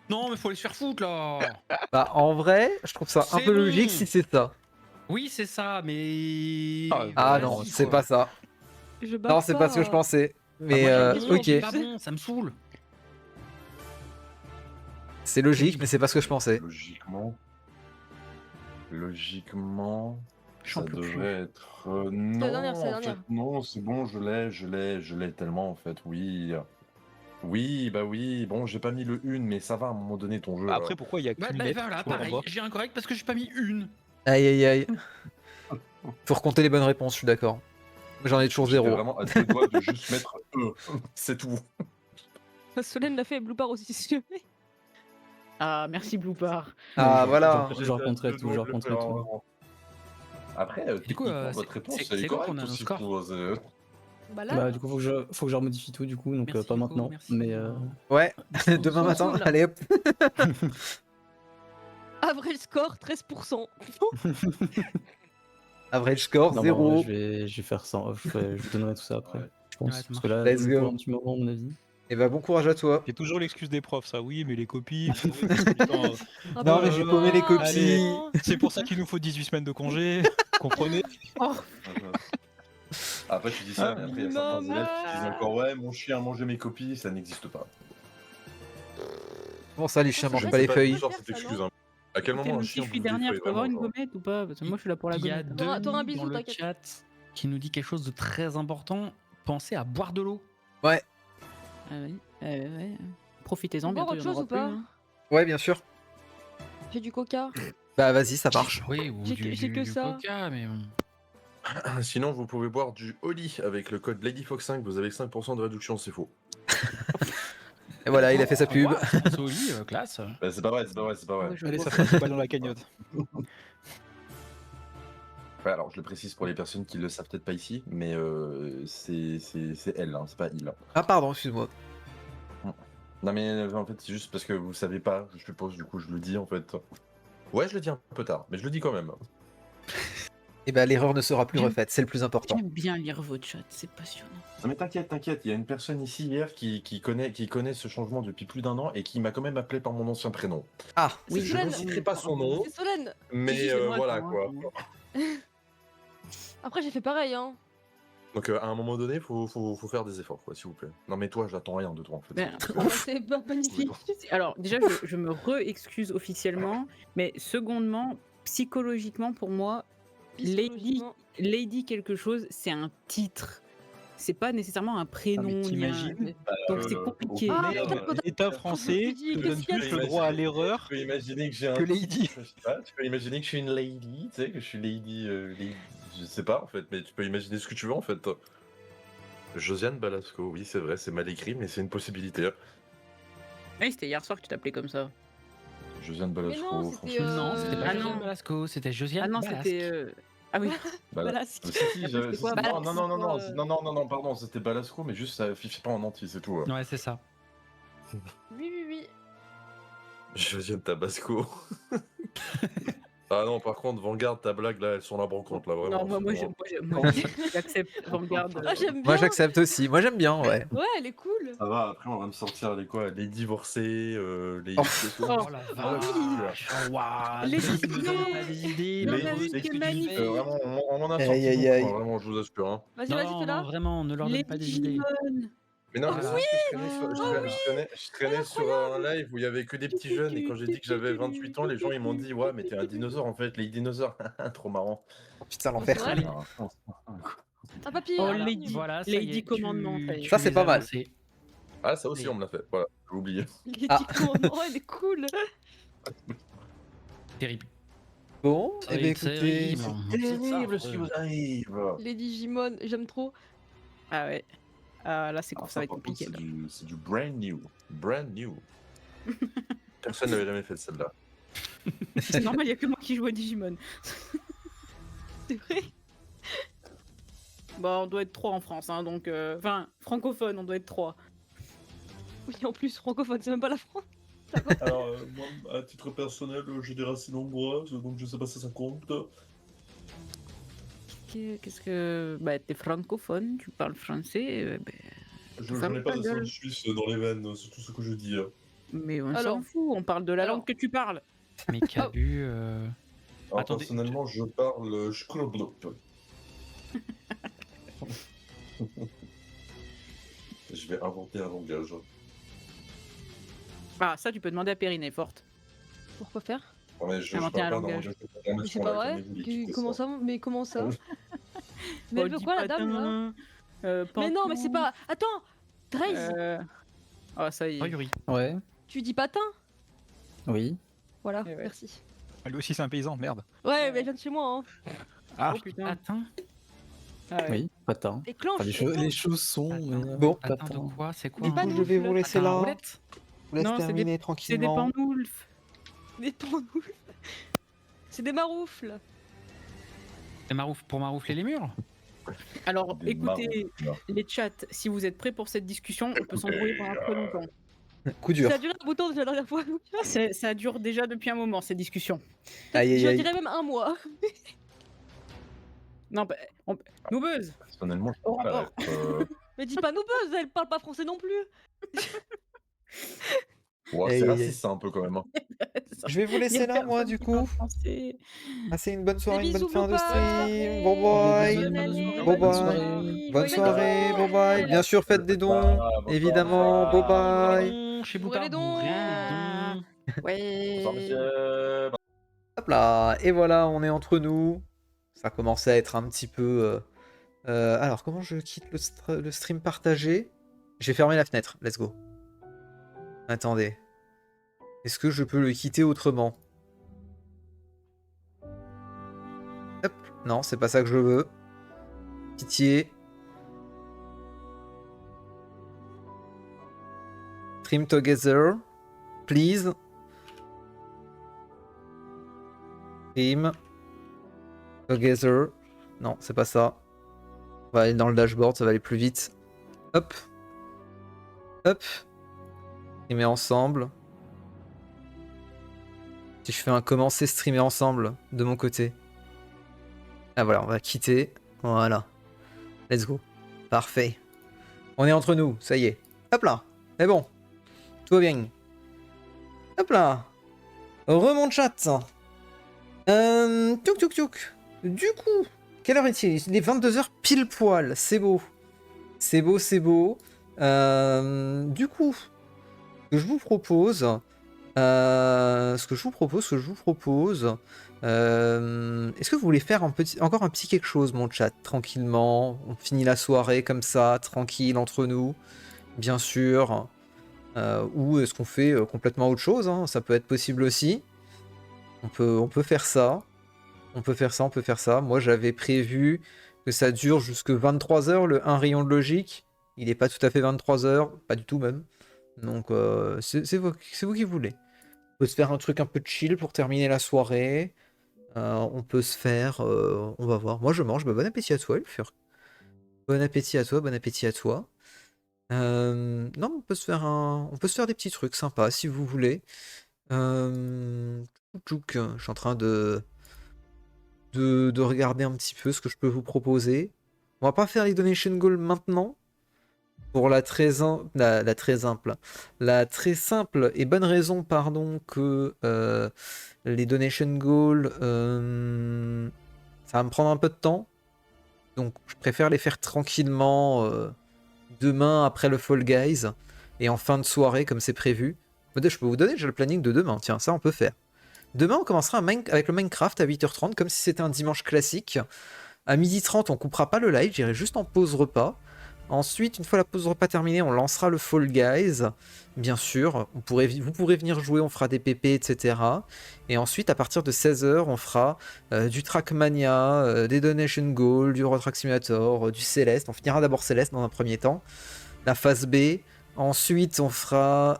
Non, mais faut aller se faire foutre là. Bah en vrai, je trouve ça un C'est peu bon. logique si c'est ça. Oui, c'est ça, mais... Ah Vas-y, non, quoi. c'est pas ça. Je bave Non, c'est pas ce que je pensais. Mais moi, j'ai l'impression que ok, c'est pas bon, ça me saoule. c'est logique, mais c'est pas ce que je pensais. Logiquement, J'en ça peux plus. devrait être. Non, dernière, c'est la en fait, dernière. non, c'est bon, je l'ai tellement en fait, oui. Oui, bah oui, bon, j'ai pas mis le une, mais ça va à un moment donné ton jeu. Après, pourquoi il y a Bah, qu'une bah, lettre voilà, je comprends pareil, pas. j'ai incorrect parce que j'ai pas mis une. Aïe aïe aïe. Faut recompter les bonnes réponses, je suis d'accord. J'en ai toujours J'étais zéro. vraiment à deux doigts de juste mettre E, c'est tout. Solène l'a fait et Blue Bar aussi, si jamais. Ah, merci Bloopar. Ah je- voilà. je raconterai tout, je raconterai tout. Après, Du coup, techniquement, c'est- votre réponse, c'est- elle est c'est quand correcte qu'on a nos aussi, scores je trouve, Bah là. Bah, du coup, faut que je remodifie tout, du coup, donc Merci, pas Hugo, maintenant. merci. Mais Ouais, demain On matin, saoule, là. allez hop. Average score 13%. Average score, non, mais en 0. vrai, je vais faire ça, je vous donnerai tout ça après. Ouais. Je pense. Ouais, ça Parce que marche. là, Let's je joue pour go. un petit moment, à mon avis. Et bah bon courage à toi. C'est toujours l'excuse des profs, ça. Oui, mais les copies. Ah Non, mais j'ai paumé les copies. Allez. C'est pour ça qu'il nous faut 18 semaines de congé. Comprenez. Après, tu dis ça, mais après, il y a certains Maman. élèves qui disent encore ouais, mon chien a mangé mes copies, ça n'existe pas. Bon ça, les chiens c'est mangent vrai, pas c'est les pas feuilles. vrai. Sors cette excuse. Hein. À quel moment un chien Si je suis bouffe des dernière, feuilles, je peux avoir une vraiment, gommette ou pas Parce que moi, je suis là pour la Il y a gommette. Denis T'auras un bisou, dans le t'inquiète. chat qui nous dit quelque chose de très important. Pensez à boire de l'eau. Ouais, Ah oui, ouais. Profitez-en, On boit bientôt, autre il y en chose aura ou pas plus, hein. ouais, bien sûr. J'ai du coca. Bah vas-y, ça marche. Oui, ou J'ai que du ça. coca, mais bon. Sinon, vous pouvez boire du Oli avec le code LadyFox5, vous avez 5% de réduction, c'est faux. Et voilà, il a fait sa pub. Ouais, c'est au lit, classe. Bah, c'est pas vrai, c'est pas vrai. Ouais, je Allez, vois. ça fait 10 balles dans la cagnotte. Ouais, alors je le précise pour les personnes qui le savent peut-être pas ici, mais c'est elle, hein, c'est pas il. Ah pardon, excuse-moi. Non mais en fait c'est juste parce que vous savez pas, je suppose, du coup je le dis en fait. Ouais, je le dis un peu tard, mais je le dis quand même. Et bah l'erreur ne sera plus refaite, c'est le plus important. J'aime bien lire votre chat, c'est passionnant. Non mais t'inquiète, il y a une personne ici hier qui connaît ce changement depuis plus d'1 an et qui m'a quand même appelé par mon ancien prénom. Ah, Oui, Je ne Solène. citerai pas son nom, C'est Solène. mais Si, c'est moi, voilà c'est quoi. moi. Après, j'ai fait pareil, hein. Donc à un moment donné, faut faire des efforts, quoi, s'il vous plaît. Non mais toi, j'attends rien de toi en fait. Ben, Ah bah, c'est pas magnifique. Alors, déjà, je me re-excuse officiellement, mais secondement, psychologiquement, pour moi, Psychologiquement. Lady quelque chose, c'est un titre. C'est pas nécessairement un prénom. mais ni un- t'imagines Donc c'est compliqué. Ah, Merde. peut-être que L'État français dis, te qu'est-ce donne qu'il y a plus de- le droit à l'erreur. Tu peux imaginer que j'ai un Que Lady. titre, je sais pas, tu peux imaginer que je suis une lady, tu sais, que je suis lady, je sais pas en fait, mais tu peux imaginer ce que tu veux en fait. Josiane Balasco, oui, c'est vrai, c'est mal écrit, mais c'est une possibilité. Oui, c'était hier soir que tu t'appelais comme ça. Josiane Balasco, non, c'était, franchement. Non, c'était pas Ah Josiane non. Balasco, c'était Josiane Ah non, Balasque. c'était. Ah oui. Balasque. Si, j'avais- C'était quoi, non, Balasque, non, non, non, non, c'est non, pardon, c'était Balasco, mais juste ça affichait pas en entier, c'est tout. Ouais, c'est ça. Oui. Josiane Tabasco. Ah non, par contre, Vanguard, ta blague là, elles sont la brocante là, vraiment. Non, moi, c'est moi, j'accepte Vanguard. Ah, j'aime bien. Moi j'accepte aussi, moi j'aime bien, ouais. Ouais, elle est cool. Ça va, après on va me sortir les quoi, les divorcés, les... Oh Oh, la Ah, vache. Oh, waouh. Les ne idées. donne pas des idées. Non, les- mais Margot, oui, c'est c'est que magnifique. tu fais. vraiment, on en a Aïe, sorti aïe, beaucoup, aïe. hein, vraiment, je vous assure. Hein. Vas-y, Non, fais-la. non, vraiment, ne leur Les donne pas des idées. Digimon. Mais non, mais Voilà. c'est parce que je traînais sur un live où il y avait que des petits jeunes, et quand j'ai dit que j'avais 28 ans, les gens ils m'ont dit ouais, mais t'es un dinosaure en fait, les dinosaures, trop marrant. Putain, C'est l'enfer. vrai. Allez. Un papier. Oh, Voilà, Lady. voilà, ça Lady y est, commandement, ça y est. tu Ça, c'est les pas as mal. lancés. Ah, ça aussi on me l'a fait, voilà, j'ai oublié. Les Ah. commandements, elle est cool. Terrible. Bon, eh ben C'est écoutez, terrible. ce qui vous arrive. Les Digimon, j'aime trop. Ah ouais. Ah, là, ça va être par contre, compliqué. là. c'est du brand new. Brand new. Personne n'avait jamais fait celle-là. C'est normal, il n'y a que moi qui joue à Digimon. C'est vrai. Bon, on doit être 3 en France, hein, donc. Enfin, francophone, on doit être 3. Oui, en plus, francophone, c'est même pas la France. Alors, moi, à titre personnel, j'ai des racines hongroises, donc je sais pas si ça compte. Qu'est-ce que. Bah, t'es francophone, tu parles français. Je Ça n'ai me pas gueule. d'accent suisse dans les veines, c'est tout ce que je dis. Hein. Mais on Alors. s'en fout, on parle de la Alors. langue que tu parles. Mais Cabu. Alors, Attendez, personnellement, je parle Shkroblo. Je vais inventer un langage. Ah, ça, tu peux demander à Périnée, forte. Pourquoi faire? Non, mais je Inventer parle un pas d'un langage. langage de Mais programmation, c'est pas là, vrai. jamais voulu quitter Comment ça? Mais comment ça? Mais elle veut dis quoi, la pas dame, là? tin, Mais non, mais c'est pantou, pas. Attends, Draze, Ah, ça y est. Oui. Ouais, tu dis patin? oui. Voilà, Eh ouais. merci. Lui aussi, c'est un paysan, merde. Ouais, mais elle vient de chez moi, hein. Ah, Oh putain. Attends, Ah ouais. Oui, patin. Éclanche. Enfin, les choses sont. Attends. Bon. attends patin. de quoi? C'est quoi? Des du coup, je panoufles. vais vous laisser Attends, là. roulette. Je vous laisse Non, c'est terminer C'est des tranquillement. pandoulfs. Des panoufles. C'est des maroufles. Et pour maroufler les murs? Alors, Des écoutez, marrons. les chats, si vous êtes prêts pour cette discussion, on peut s'embrouiller pendant très longtemps. Coup dur. Ça a duré un bout de temps depuis la dernière fois. Ça dure déjà depuis un moment, cette discussion. Aïe aïe Je aïe. dirais même un mois. Non, bah, nous buzz. Personnellement, je Au peux pas revoir. être, Mais dis pas nous buzz, elle parle pas français non plus. Ouais, Aïe, c'est aïe, raciste, ça, un peu quand même. Hein. Je vais vous laisser là, moi, du coup. Passez une bonne soirée, une bonne bisous, fin de Blue stream. Pop. Bye bye. Bonne année, Bye bonne bye. soirée. Bonne Joyeux soirée, bye bye. Noël. Bien sûr, faites des dons, évidemment. Bye bye. Bourrez chez Bourrez les Boupard, bourrez dons. les dons. Ouais. Bonsoir, monsieur. Hop là, et voilà, on est entre nous. Ça commençait à être un petit peu... alors, comment je quitte le stream partagé? J'ai fermé la fenêtre, let's go. Attendez. Est-ce que je peux le quitter autrement? Hop, non, c'est pas ça que je veux. Pitié. Stream together, please. Stream together. Non, c'est pas ça. On va aller dans le dashboard, ça va aller plus vite. Hop. Hop. Streamer ensemble. Si je fais un commencer streamer ensemble de mon côté. Ah voilà, on va quitter. Voilà. Let's go. Parfait. On est entre nous, ça y est. Hop là. C'est bon. Tout va bien. Hop là. Remonte chat. Touk touk touk. Du coup, quelle heure est-il? Il est 22h pile poil. C'est beau. C'est beau, c'est beau. Du coup, ce que je vous propose, est-ce que vous voulez faire encore un petit quelque chose, mon chat, tranquillement? On finit la soirée comme ça, tranquille entre nous, bien sûr. Ou est-ce qu'on fait complètement autre chose, hein? Ça peut être possible aussi. On peut faire ça. On peut faire ça. Moi, j'avais prévu que ça dure jusque 23h, le 1 rayon de logique. Il n'est pas tout à fait 23h, pas du tout même. Donc c'est vous qui voulez. On peut se faire un truc un peu chill pour terminer la soirée. On peut se faire... on va voir. Moi je mange, bah, bon appétit à toi, Ulfur. Bon appétit à toi, bon appétit à toi. Non, on peut se faire des petits trucs sympas si vous voulez. Je suis en train de regarder un petit peu ce que je peux vous proposer. On va pas faire les donation goals maintenant. Pour la très simple et bonne raison, pardon, que les donation goals, ça va me prendre un peu de temps. Donc je préfère les faire tranquillement demain après le Fall Guys et en fin de soirée comme c'est prévu. Je peux vous donner déjà le planning de demain, tiens, ça on peut faire. Demain on commencera avec le Minecraft à 8h30 comme si c'était un dimanche classique. À 12h30 on coupera pas le live, j'irai juste en pause repas. Ensuite, une fois la pause repas terminée, on lancera le Fall Guys. Bien sûr, vous pourrez venir jouer, on fera des PP, etc. Et ensuite, à partir de 16h, on fera du Trackmania, des Donation Goals, du Euro Truck Simulator, du Céleste. On finira d'abord Céleste dans un premier temps. La phase B. Ensuite, on fera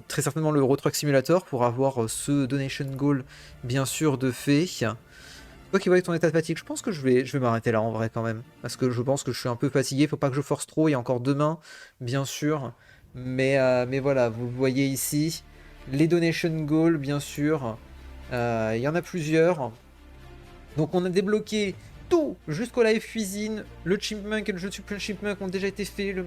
très certainement le Euro Truck Simulator pour avoir ce Donation Goal, bien sûr, de fait. Toi qui vois avec ton état de fatigue, je pense que je vais m'arrêter là en vrai quand même. Parce que je pense que je suis un peu fatigué, faut pas que je force trop, il y a encore demain, bien sûr. Mais voilà, vous le voyez ici. Les donation goals, bien sûr. Il y en a plusieurs. Donc on a débloqué tout jusqu'au live cuisine. Le Chipmunk et le jeu de Super Chipmunk ont déjà été faits. Le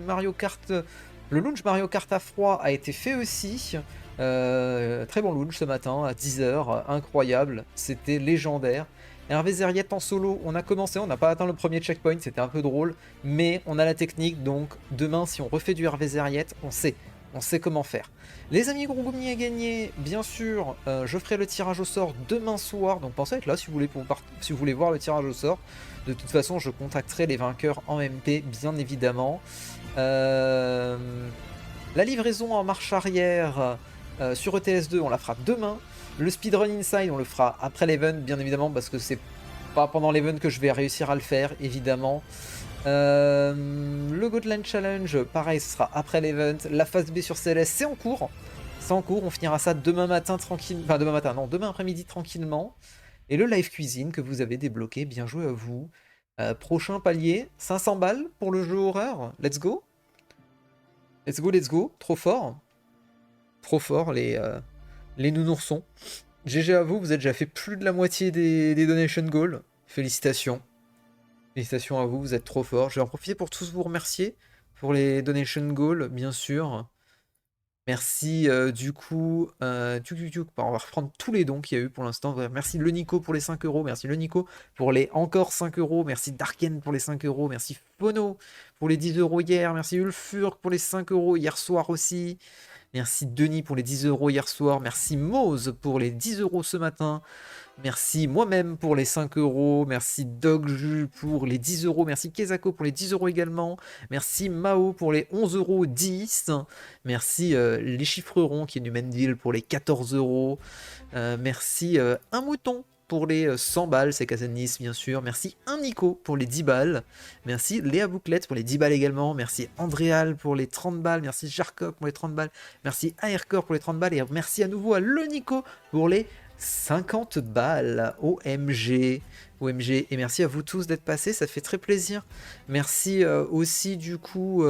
launch Mario Kart à froid a été fait aussi. Très bon launch ce matin à 10h, incroyable, c'était légendaire. Hervé Zeriette en solo, on a commencé, on n'a pas atteint le premier checkpoint, c'était un peu drôle, mais on a la technique, donc demain si on refait du Hervé Zeriette, on sait comment faire. Les amis Grougoumi à gagner, bien sûr, je ferai le tirage au sort demain soir, donc pensez à être là si vous voulez voir le tirage au sort. De toute façon, je contacterai les vainqueurs en MP, bien évidemment. La livraison en marche arrière sur ETS2, on la fera demain. Le speedrun inside, on le fera après l'event, bien évidemment, parce que c'est pas pendant l'event que je vais réussir à le faire, évidemment. Le Godland Challenge, pareil, ce sera après l'event. La phase B sur CLS, c'est en cours. C'est en cours, on finira ça demain matin tranquille. Enfin, demain après-midi tranquillement. Et le live cuisine que vous avez débloqué, bien joué à vous. Prochain palier, 500 balles pour le jeu horreur. Let's go. Let's go. Trop fort. Trop fort, les nounoursons. GG à vous, vous avez déjà fait plus de la moitié des donation goals. Félicitations. Félicitations à vous, vous êtes trop forts. Je vais en profiter pour tous vous remercier pour les donation goals, bien sûr. Merci du coup. On va reprendre tous les dons qu'il y a eu pour l'instant. Merci le Nico pour les 5 €. Merci le Nico pour les encore 5 €. Merci Darken pour les 5 €. Merci Fono pour les 10 € hier. Merci Ulfurk pour les 5 € hier soir aussi. Merci Denis pour les 10 € hier soir. Merci Mose pour les 10 € ce matin. Merci moi-même pour les 5 €. Merci Dogju pour les 10 €. Merci Kezako pour les 10 € également. Merci Mao pour les 11,10 €. Merci les chiffrerons qui est du Mendil pour les 14 €. Merci un mouton pour les 100 balles, c'est Kazenis bien sûr. Merci un Nico pour les 10 balles. Merci Léa Bouclette pour les 10 balles également. Merci Andréal pour les 30 balles. Merci Jarkop pour les 30 balles. Merci Aircore pour les 30 balles. Et merci à nouveau à le Nico pour les 50 balles. OMG. Et merci à vous tous d'être passés, ça fait très plaisir. Merci aussi du coup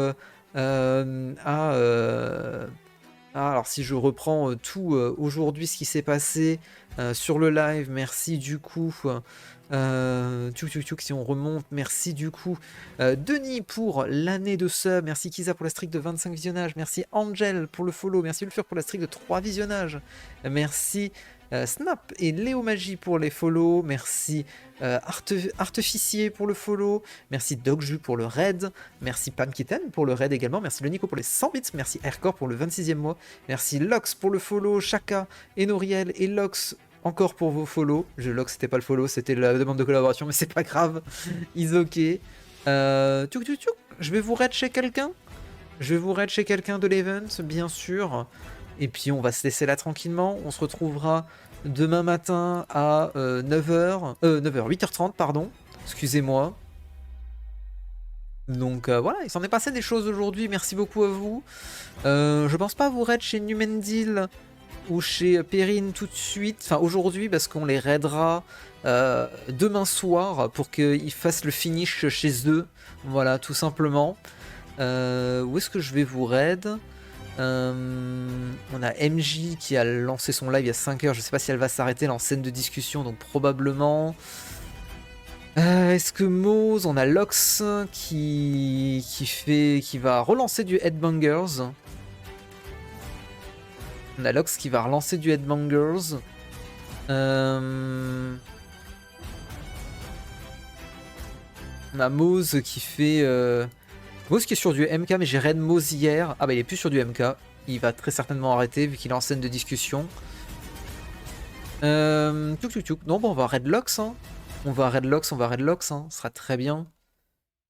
alors si je reprends tout aujourd'hui ce qui s'est passé sur le live, merci du coup si on remonte, merci du coup Denis pour l'année de sub, merci Kiza pour la streak de 25 visionnages, merci Angel pour le follow, merci Ulfur pour la streak de 3 visionnages, merci Snap et Léo Magie pour les follow, merci Artificier pour le follow, merci Dogju pour le raid, merci Pamkitten pour le raid également, merci le Nico pour les 100 bits, merci Aircore pour le 26e mois, merci Lox pour le follow, Chaka et Noriel et Lox encore pour vos follow. Lox c'était pas le follow, c'était la demande de collaboration, mais c'est pas grave, is ok. Je vais vous raid chez quelqu'un. De l'event, bien sûr. Et puis on va se laisser là tranquillement. On se retrouvera demain matin à 9h, 8h30, pardon. Excusez-moi. Donc voilà, il s'en est passé des choses aujourd'hui, merci beaucoup à vous. Je pense pas vous raid chez Numendil ou chez Perrine tout de suite, enfin aujourd'hui parce qu'on les raidera demain soir pour qu'ils fassent le finish chez eux, voilà tout simplement. Où est-ce que je vais vous raid? On a MJ qui a lancé son live il y a 5 heures, je sais pas si elle va s'arrêter là en scène de discussion, donc probablement. Est-ce que Moz, on a Lox qui va relancer du Headbangers. On a Lox qui va relancer du Headbangers. On a Moz qui fait... Moz qui est sur du MK, mais j'ai raid Moz hier. Ah bah il est plus sur du MK. Il va très certainement arrêter vu qu'il est en scène de discussion. Non, bon, on va raid Lox. Hein. On va raid Lox, hein. Ce sera très bien.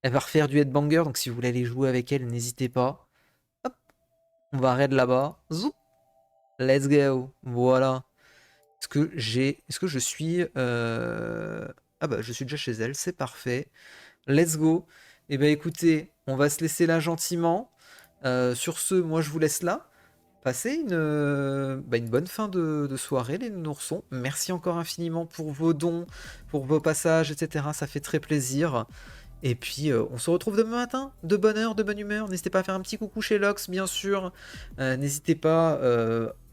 Elle va refaire du Headbanger, donc si vous voulez aller jouer avec elle, n'hésitez pas. Hop. On va raid là-bas. Zoup. Let's go. Voilà. Est-ce que je suis... Ah bah je suis déjà chez elle, c'est parfait. Let's go. Et bah écoutez, on va se laisser là gentiment. Sur ce, moi je vous laisse là. Passez une bonne fin de soirée les noursons. Merci encore infiniment pour vos dons, pour vos passages, etc. Ça fait très plaisir. Et puis on se retrouve demain matin, de bonne heure, de bonne humeur. N'hésitez pas à faire un petit coucou chez Lox, bien sûr. N'hésitez pas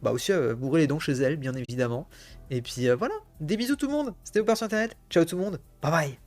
aussi à bourrer les dons chez elle, bien évidemment. Et puis voilà, des bisous tout le monde. C'était Opération Internet. Ciao tout le monde. Bye bye.